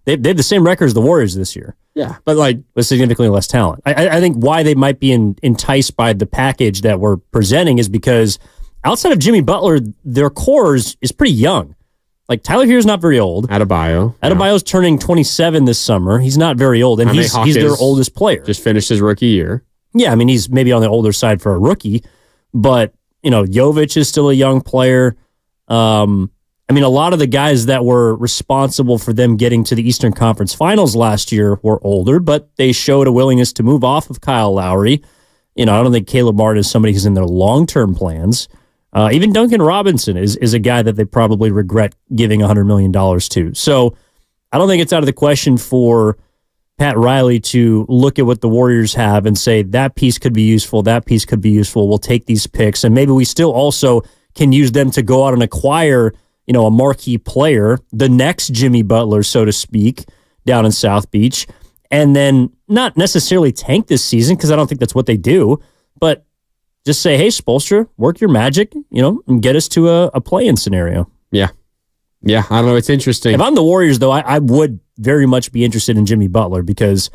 have the same record as the Warriors this year. Yeah, but with significantly less talent. I think why they might be enticed by the package that we're presenting is because outside of Jimmy Butler, their core is pretty young. Like Tyler Hero's not very old. Adebayo's turning 27 this summer. He's not very old, and he's their oldest player. Just finished his rookie year. Yeah, I mean, he's maybe on the older side for a rookie, but, Jovic is still a young player. I mean, a lot of the guys that were responsible for them getting to the Eastern Conference Finals last year were older, but they showed a willingness to move off of Kyle Lowry. I don't think Caleb Martin is somebody who's in their long-term plans. Even Duncan Robinson is a guy that they probably regret giving $100 million to. So I don't think it's out of the question for Pat Riley to look at what the Warriors have and say, that piece could be useful, that piece could be useful, we'll take these picks, and maybe we still also can use them to go out and acquire, a marquee player, the next Jimmy Butler, so to speak, down in South Beach, and then not necessarily tank this season, because I don't think that's what they do, but just say, hey, Spoelstra, work your magic, and get us to a play-in scenario. Yeah, I don't know. It's interesting. If I'm the Warriors, though, I would very much be interested in Jimmy Butler because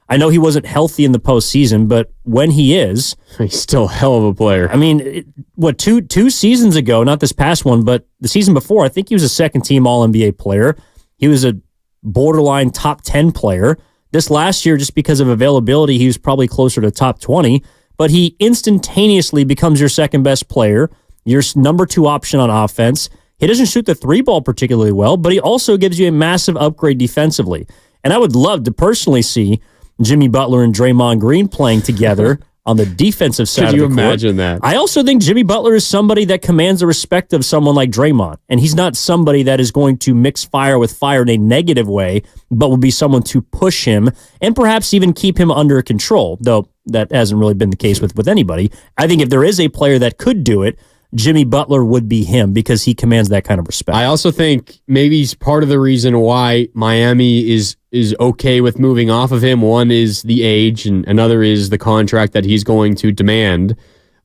I know he wasn't healthy in the postseason, but when he is... He's still a hell of a player. I mean, two seasons ago, not this past one, but the season before, I think he was a second-team All-NBA player. He was a borderline top 10 player. This last year, just because of availability, he was probably closer to top 20, but he instantaneously becomes your second-best player, your number 2 option on offense. He doesn't shoot the 3-ball particularly well, but he also gives you a massive upgrade defensively. And I would love to personally see Jimmy Butler and Draymond Green playing together on the defensive side of the court. Could you imagine that? I also think Jimmy Butler is somebody that commands the respect of someone like Draymond. And he's not somebody that is going to mix fire with fire in a negative way, but will be someone to push him and perhaps even keep him under control, though that hasn't really been the case with anybody. I think if there is a player that could do it, Jimmy Butler would be him because he commands that kind of respect. I also think maybe he's part of the reason why Miami is okay with moving off of him. One is the age, and another is the contract that he's going to demand.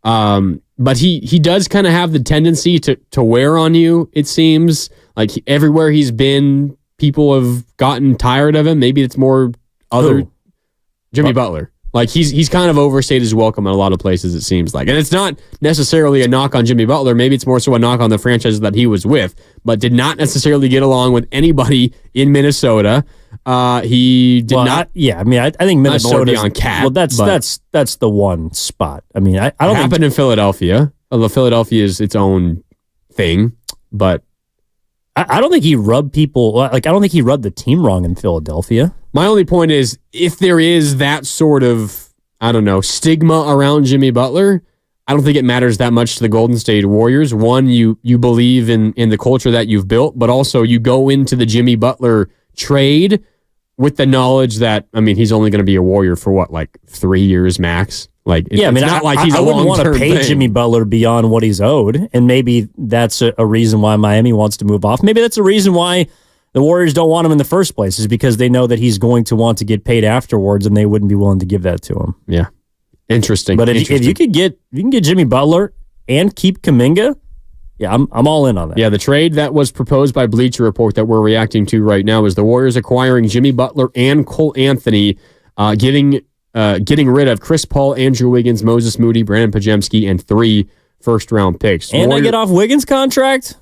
But he does kind of have the tendency to wear on you, it seems. Like everywhere he's been, people have gotten tired of him. Maybe it's more Jimmy Butler. Like he's kind of overstayed his welcome in a lot of places, it seems like. And it's not necessarily a knock on Jimmy Butler. Maybe it's more so a knock on the franchises that he was with, but did not necessarily get along with anybody in Minnesota. He did not. Yeah, I mean, I think Minnesota on Cat. Well, that's the one spot. I mean, I don't happened in Philadelphia. Although Philadelphia is its own thing, but I don't think he rubbed people. Like I don't think he rubbed the team wrong in Philadelphia. My only point is, if there is that sort of, stigma around Jimmy Butler, I don't think it matters that much to the Golden State Warriors. One, you believe in the culture that you've built, but also you go into the Jimmy Butler trade with the knowledge that, I mean, he's only going to be a Warrior for what, like 3 years max? Like, yeah, I mean, it's not like he's I a wouldn't want to long-term pay thing. Jimmy Butler beyond what he's owed, and maybe that's a reason why Miami wants to move off. Maybe that's a reason why the Warriors don't want him in the first place, is because they know that he's going to want to get paid afterwards, and they wouldn't be willing to give that to him. Yeah, interesting. But if you can get Jimmy Butler and keep Kuminga, yeah, I'm all in on that. Yeah, the trade that was proposed by Bleacher Report that we're reacting to right now is the Warriors acquiring Jimmy Butler and Cole Anthony, getting rid of Chris Paul, Andrew Wiggins, Moses Moody, Brandon Pajemski, and 3 first-round picks. And I get off Wiggins' contract?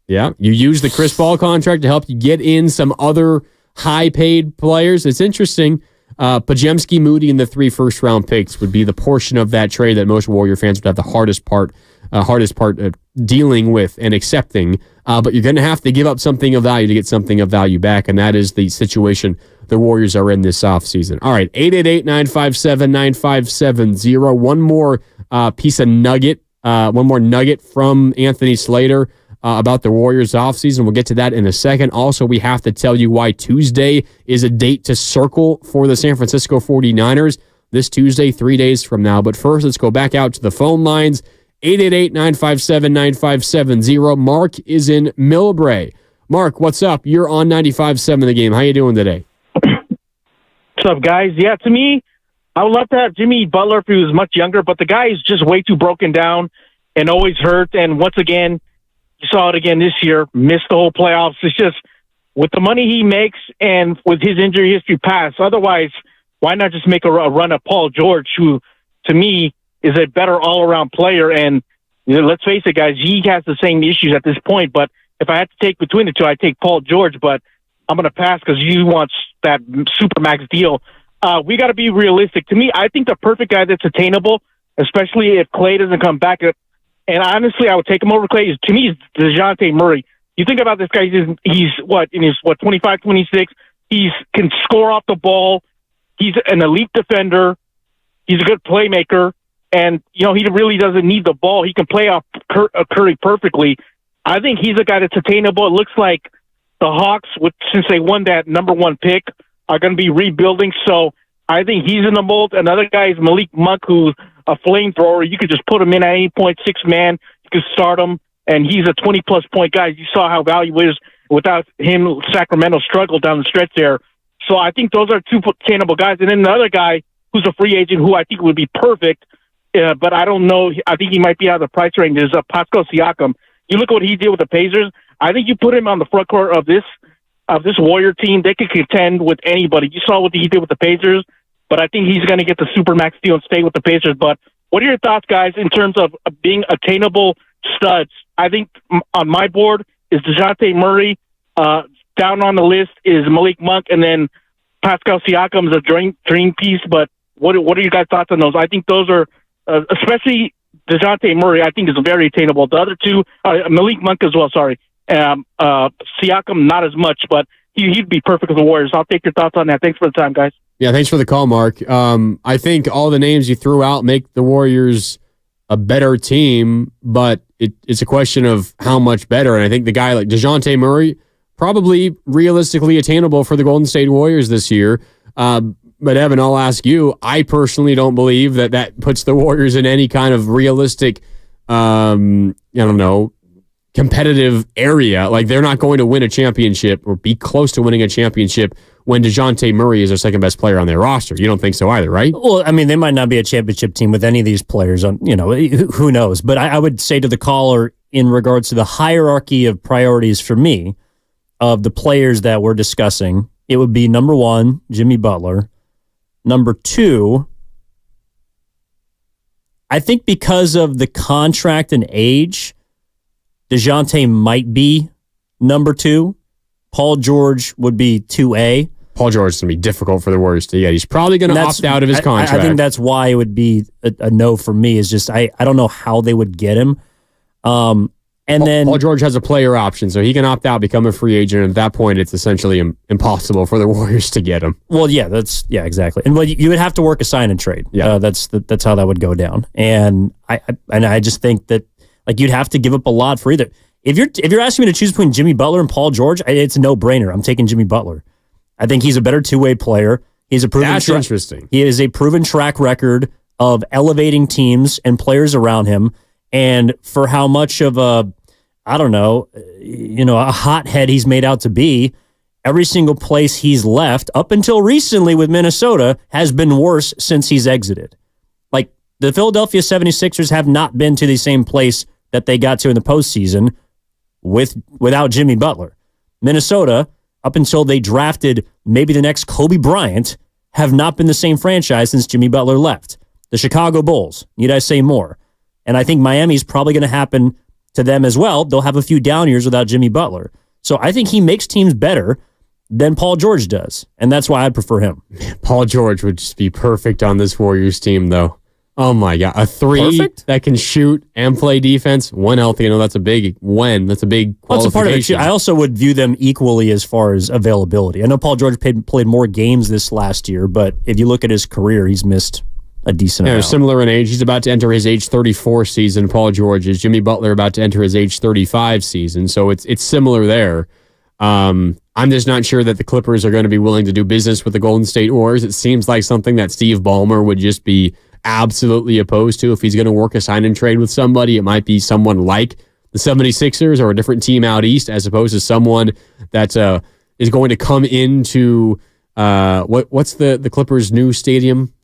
Yeah, you use the Chris Paul contract to help you get in some other high-paid players. It's interesting. Pajemski, Moody, and the 3 first-round picks would be the portion of that trade that most Warrior fans would have the hardest part dealing with and accepting. But you're going to have to give up something of value to get something of value back, and that is the situation the Warriors are in this offseason. All right, 888-957-9570. One more nugget from Anthony Slater about the Warriors offseason. We'll get to that in a second. Also, we have to tell you why Tuesday is a date to circle for the San Francisco 49ers this Tuesday, 3 days from now. But first, let's go back out to the phone lines. 888-957-9570. Mark is in Millbrae. Mark, what's up? You're on 95.7 The Game. How you doing today? What's up, guys? Yeah, to me, I would love to have Jimmy Butler if he was much younger, but the guy is just way too broken down and always hurt. And once again, you saw it again this year, missed the whole playoffs. It's just with the money he makes and with his injury history past. Otherwise, why not just make a run at Paul George, who, to me, is a better all-around player? And let's face it, guys, he has the same issues at this point. But if I had to take between the two, I'd take Paul George. But I'm going to pass because you want that supermax deal. We got to be realistic. To me, I think the perfect guy that's attainable, especially if Klay doesn't come back. And honestly, I would take him over Klay. To me, is DeJounte Murray. You think about this guy, he's 25, 26. He can score off the ball. He's an elite defender. He's a good playmaker. And, he really doesn't need the ball. He can play off Curry perfectly. I think he's a guy that's attainable. It looks like the Hawks, since they won that number 1 pick, are going to be rebuilding. So I think he's in the mold. Another guy is Malik Monk, who's a flamethrower. You could just put him in at any point, 6 man. You could start him, and he's a 20-plus point guy. You saw how valuable it is. Without him, Sacramento struggled down the stretch there. So I think those are 2 attainable guys. And then another guy who's a free agent who I think would be perfect, but I don't know. I think he might be out of the price range, is Pascal Siakam. You look at what he did with the Pacers. I think you put him on the front court of this Warrior team, they could contend with anybody. You saw what he did with the Pacers, but I think he's going to get the supermax deal and stay with the Pacers. But what are your thoughts, guys, in terms of being attainable studs? I think on my board is DeJounte Murray. Down on the list is Malik Monk, and then Pascal Siakam is a dream piece. But what are your guys' thoughts on those? I think those are, especially DeJounte Murray, I think is very attainable. The other two, Malik Monk as well, sorry. Siakam, not as much, but he'd be perfect with the Warriors. I'll take your thoughts on that. Thanks for the time, guys. Yeah, thanks for the call, Mark. I think all the names you threw out make the Warriors a better team, but it's a question of how much better. And I think the guy like DeJounte Murray, probably realistically attainable for the Golden State Warriors this year. But Evan, I'll ask you, I personally don't believe that puts the Warriors in any kind of realistic, competitive area. Like, they're not going to win a championship or be close to winning a championship when DeJounte Murray is their second best player on their roster. You don't think so either, right? Well, I mean, they might not be a championship team with any of these players. Who knows? But I would say to the caller, in regards to the hierarchy of priorities for me of the players that we're discussing, it would be number 1, Jimmy Butler. Number 2, I think because of the contract and age, DeJounte might be number 2. Paul George would be 2A. Paul George is going to be difficult for the Warriors to get. He's probably going to opt out of his contract. I think that's why it would be a no for me, is just I don't know how they would get him. Then Paul George has a player option, so he can opt out, become a free agent. And at that point, it's essentially impossible for the Warriors to get him. Well, yeah, exactly. And you would have to work a sign and trade. Yeah, that's how that would go down. And I just think that you'd have to give up a lot for either. If you're asking me to choose between Jimmy Butler and Paul George, it's a no-brainer. I'm taking Jimmy Butler. I think he's a better two-way player. He's a proven That's interesting. He is a proven track record of elevating teams and players around him. And for how much of a hothead he's made out to be, every single place he's left up until recently with Minnesota has been worse since he's exited. Like, the Philadelphia 76ers have not been to the same place that they got to in the postseason without Jimmy Butler. Minnesota, up until they drafted maybe the next Kobe Bryant, have not been the same franchise since Jimmy Butler left. The Chicago Bulls, need I say more? And I think Miami's probably going to happen to them as well. They'll have a few down years without Jimmy Butler. So I think he makes teams better than Paul George does. And that's why I'd prefer him. Paul George would just be perfect on this Warriors team, though. Oh, my God. A 3 that can shoot and play defense when healthy. I know that's a big when. That's a big qualification. That's a part of it. I also would view them equally as far as availability. I know Paul George played more games this last year, but if you look at his career, he's missed a decent amount. Similar in age. He's about to enter his age 34 season. Paul George is. Jimmy Butler about to enter his age 35 season. So it's similar there. I'm just not sure that the Clippers are going to be willing to do business with the Golden State Warriors. It seems like something that Steve Ballmer would just be absolutely opposed to. If he's going to work a sign and trade with somebody, it might be someone like the 76ers or a different team out east, as opposed to someone that is going to come into what's the Clippers' new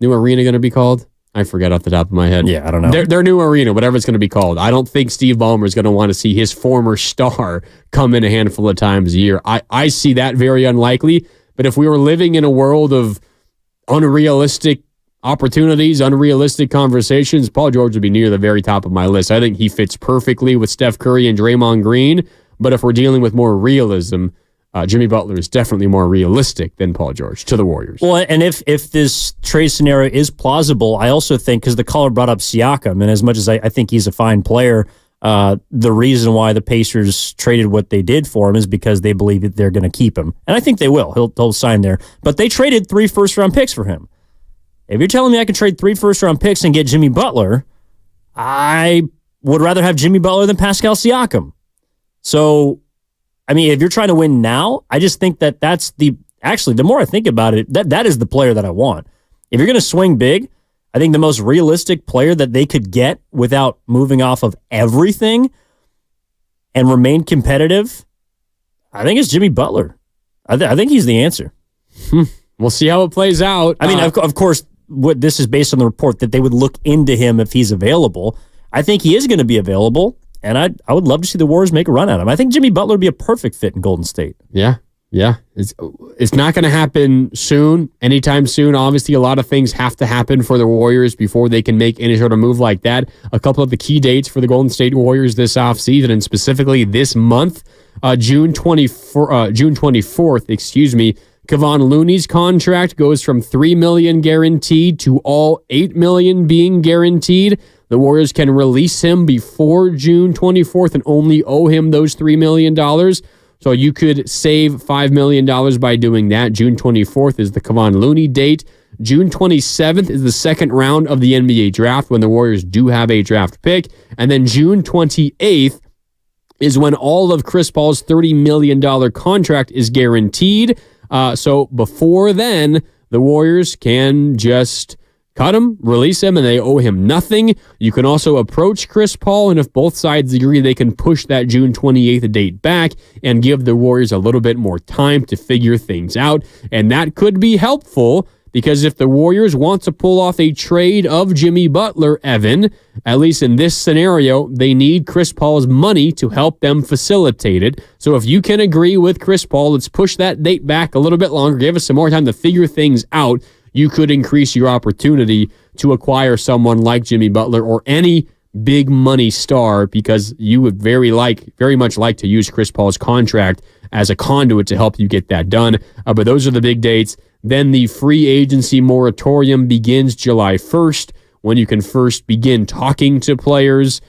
arena going to be called? I forget off the top of my head. Yeah, I don't know. Their new arena, whatever it's going to be called. I don't think Steve Ballmer is going to want to see his former star come in a handful of times a year. I see that very unlikely. But if we were living in a world of unrealistic opportunities, unrealistic conversations, Paul George would be near the very top of my list. I think he fits perfectly with Steph Curry and Draymond Green. But if we're dealing with more realism, Jimmy Butler is definitely more realistic than Paul George to the Warriors. Well, and if this trade scenario is plausible, I also think, because the caller brought up Siakam, and as much as I think he's a fine player, the reason why the Pacers traded what they did for him is because they believe that they're going to keep him. And I think they will. He'll sign there. But they traded 3 first-round picks for him. If you're telling me I can trade 3 first-round picks and get Jimmy Butler, I would rather have Jimmy Butler than Pascal Siakam. So, I mean, if you're trying to win now, I just think that that's the more I think about it, that is the player that I want. If you're going to swing big, I think the most realistic player that they could get without moving off of everything and remain competitive, I think it's Jimmy Butler. I think he's the answer. We'll see how it plays out. I mean, of course, what this is based on the report that they would look into him if he's available. I think he is going to be available, and I would love to see the Warriors make a run at him. I think Jimmy Butler would be a perfect fit in Golden State. Yeah. It's not going to happen soon, anytime soon. Obviously, a lot of things have to happen for the Warriors before they can make any sort of move like that. A couple of the key dates for the Golden State Warriors this offseason, and specifically this month, June 24th, Kevon Looney's contract goes from $3 million guaranteed to all $8 million being guaranteed. The Warriors can release him before June 24th and only owe him those $3 million. So you could save $5 million by doing that. June 24th is the Kevon Looney date. June 27th is the second round of the NBA draft when the Warriors do have a draft pick. And then June 28th is when all of Chris Paul's $30 million contract is guaranteed. So before then, the Warriors can just cut him, release him, and they owe him nothing. You can also approach Chris Paul, and if both sides agree, they can push that June 28th date back and give the Warriors a little bit more time to figure things out. And that could be helpful because if the Warriors want to pull off a trade of Jimmy Butler, Evan, at least in this scenario, they need Chris Paul's money to help them facilitate it. So if you can agree with Chris Paul, let's push that date back a little bit longer, give us some more time to figure things out. You could increase your opportunity to acquire someone like Jimmy Butler or any big money star because you would very much like to use Chris Paul's contract as a conduit to help you get that done. But those are the big dates. Then the free agency moratorium begins July 1st when you can first begin talking to players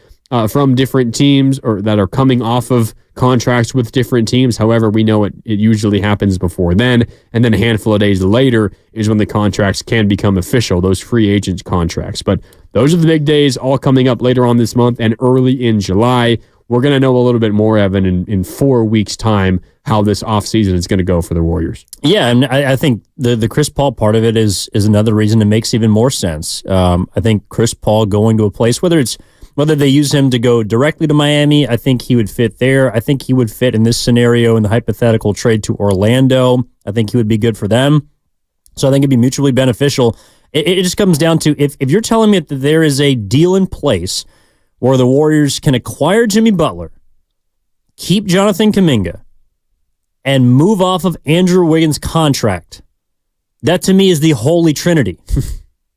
from different teams or that are coming off of contracts with different teams. However, we know it usually happens before then. And then a handful of days later is when the contracts can become official, those free agent contracts. But those are the big days all coming up later on this month and early in July. We're going to know a little bit more, Evan, in 4 weeks' time how this offseason is going to go for the Warriors. Yeah, and I think the Chris Paul part of it is another reason it makes even more sense. I think Chris Paul going to a place, whether they use him to go directly to Miami, I think he would fit there. I think he would fit in this scenario in the hypothetical trade to Orlando. I think he would be good for them. So I think it'd be mutually beneficial. It just comes down to if you're telling me that there is a deal in place where the Warriors can acquire Jimmy Butler, keep Jonathan Kuminga, and move off of Andrew Wiggins' contract, that to me is the holy trinity.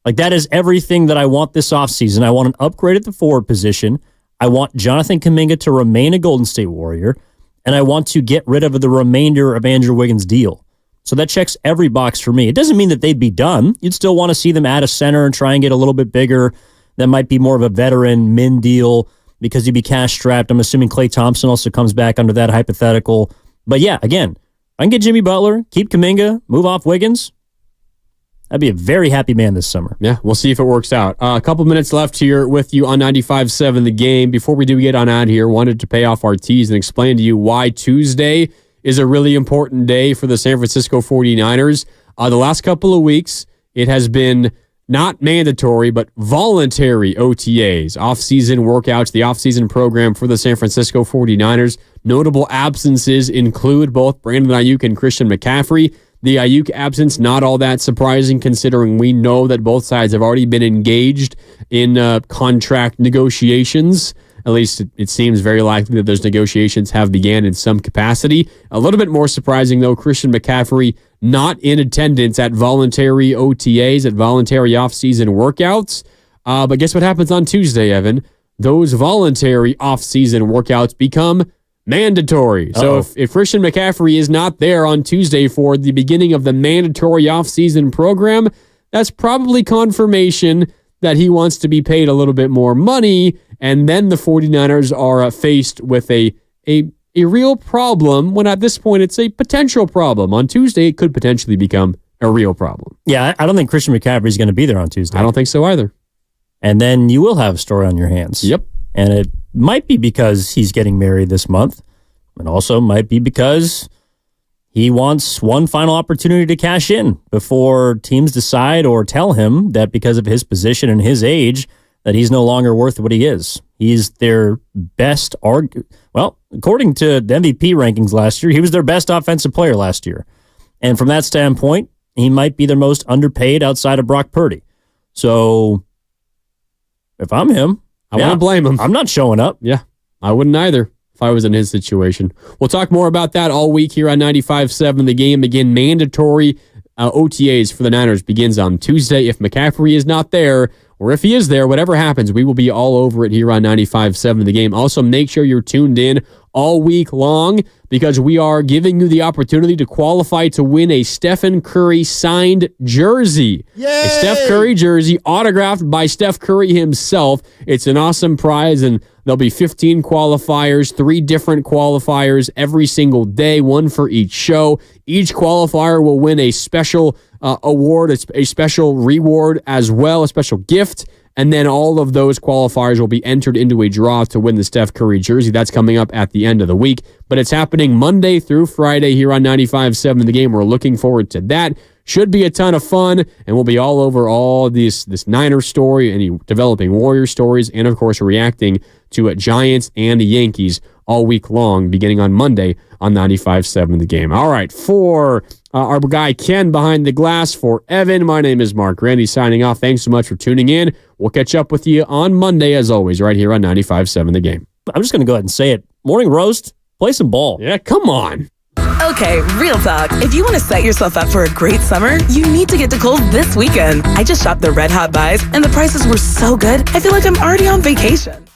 Like, that is everything that I want this offseason. I want an upgrade at the forward position. I want Jonathan Kuminga to remain a Golden State Warrior, and I want to get rid of the remainder of Andrew Wiggins' deal. So that checks every box for me. It doesn't mean that they'd be done. You'd still want to see them add a center and try and get a little bit bigger. That might be more of a veteran min deal because you'd be cash strapped. I'm assuming Klay Thompson also comes back under that hypothetical. But yeah, again, I can get Jimmy Butler, keep Kuminga, move off Wiggins. I'd be a very happy man this summer. Yeah, we'll see if it works out. A couple minutes left here with you on 95.7 The Game. Before we do get on out here, wanted to pay off our tees and explain to you why Tuesday is a really important day for the San Francisco 49ers. The last couple of weeks, it has been not mandatory, but voluntary OTAs, off-season workouts, the off-season program for the San Francisco 49ers. Notable absences include both Brandon Ayuk and Christian McCaffrey. The Ayuk absence, not all that surprising considering we know that both sides have already been engaged in contract negotiations. At least it seems very likely that those negotiations have began in some capacity. A little bit more surprising, though, Christian McCaffrey not in attendance at voluntary OTAs, at voluntary off-season workouts. But guess what happens on Tuesday, Evan? Those voluntary off-season workouts become mandatory. So if Christian McCaffrey is not there on Tuesday for the beginning of the mandatory off-season program, that's probably confirmation that he wants to be paid a little bit more money, and then the 49ers are faced with a real problem, when at this point it's a potential problem. On Tuesday, it could potentially become a real problem. Yeah, I don't think Christian McCaffrey is going to be there on Tuesday. I don't think so either. And then you will have a story on your hands. Yep. And it might be because he's getting married this month, and also might be because he wants one final opportunity to cash in before teams decide or tell him that because of his position and his age, that he's no longer worth what he is. He's their best, well, according to the MVP rankings last year, he was their best offensive player last year. And from that standpoint, he might be their most underpaid outside of Brock Purdy. So if I'm him, I wouldn't blame him. I'm not showing up. Yeah, I wouldn't either if I was in his situation. We'll talk more about that all week here on 95.7 The Game. Again, mandatory OTAs for the Niners begins on Tuesday. If McCaffrey is not there, or if he is there, whatever happens, we will be all over it here on 95.7 The Game. Also, make sure you're tuned in all week long because we are giving you the opportunity to qualify to win a Stephen Curry signed jersey. Yay! A Steph Curry jersey autographed by Steph Curry himself. It's an awesome prize, and there'll be 15 qualifiers, 3 different qualifiers every single day, one for each show. Each qualifier will win a special award, a special reward as well, a special gift. And then all of those qualifiers will be entered into a draw to win the Steph Curry jersey. That's coming up at the end of the week. But it's happening Monday through Friday here on 95.7 The Game. We're looking forward to that. Should be a ton of fun, and we'll be all over all this Niner story, any developing Warrior stories, and of course reacting to Giants and the Yankees all week long, beginning on Monday on 95.7 The Game. All right, for our guy Ken behind the glass, for Evan, my name is Mark Randy signing off. Thanks so much for tuning in. We'll catch up with you on Monday, as always, right here on 95.7 The Game. I'm just going to go ahead and say it. Morning roast, play some ball. Yeah, come on. Okay, real talk. If you want to set yourself up for a great summer, you need to get to Kohl's this weekend. I just shopped the Red Hot Buys, and the prices were so good, I feel like I'm already on vacation.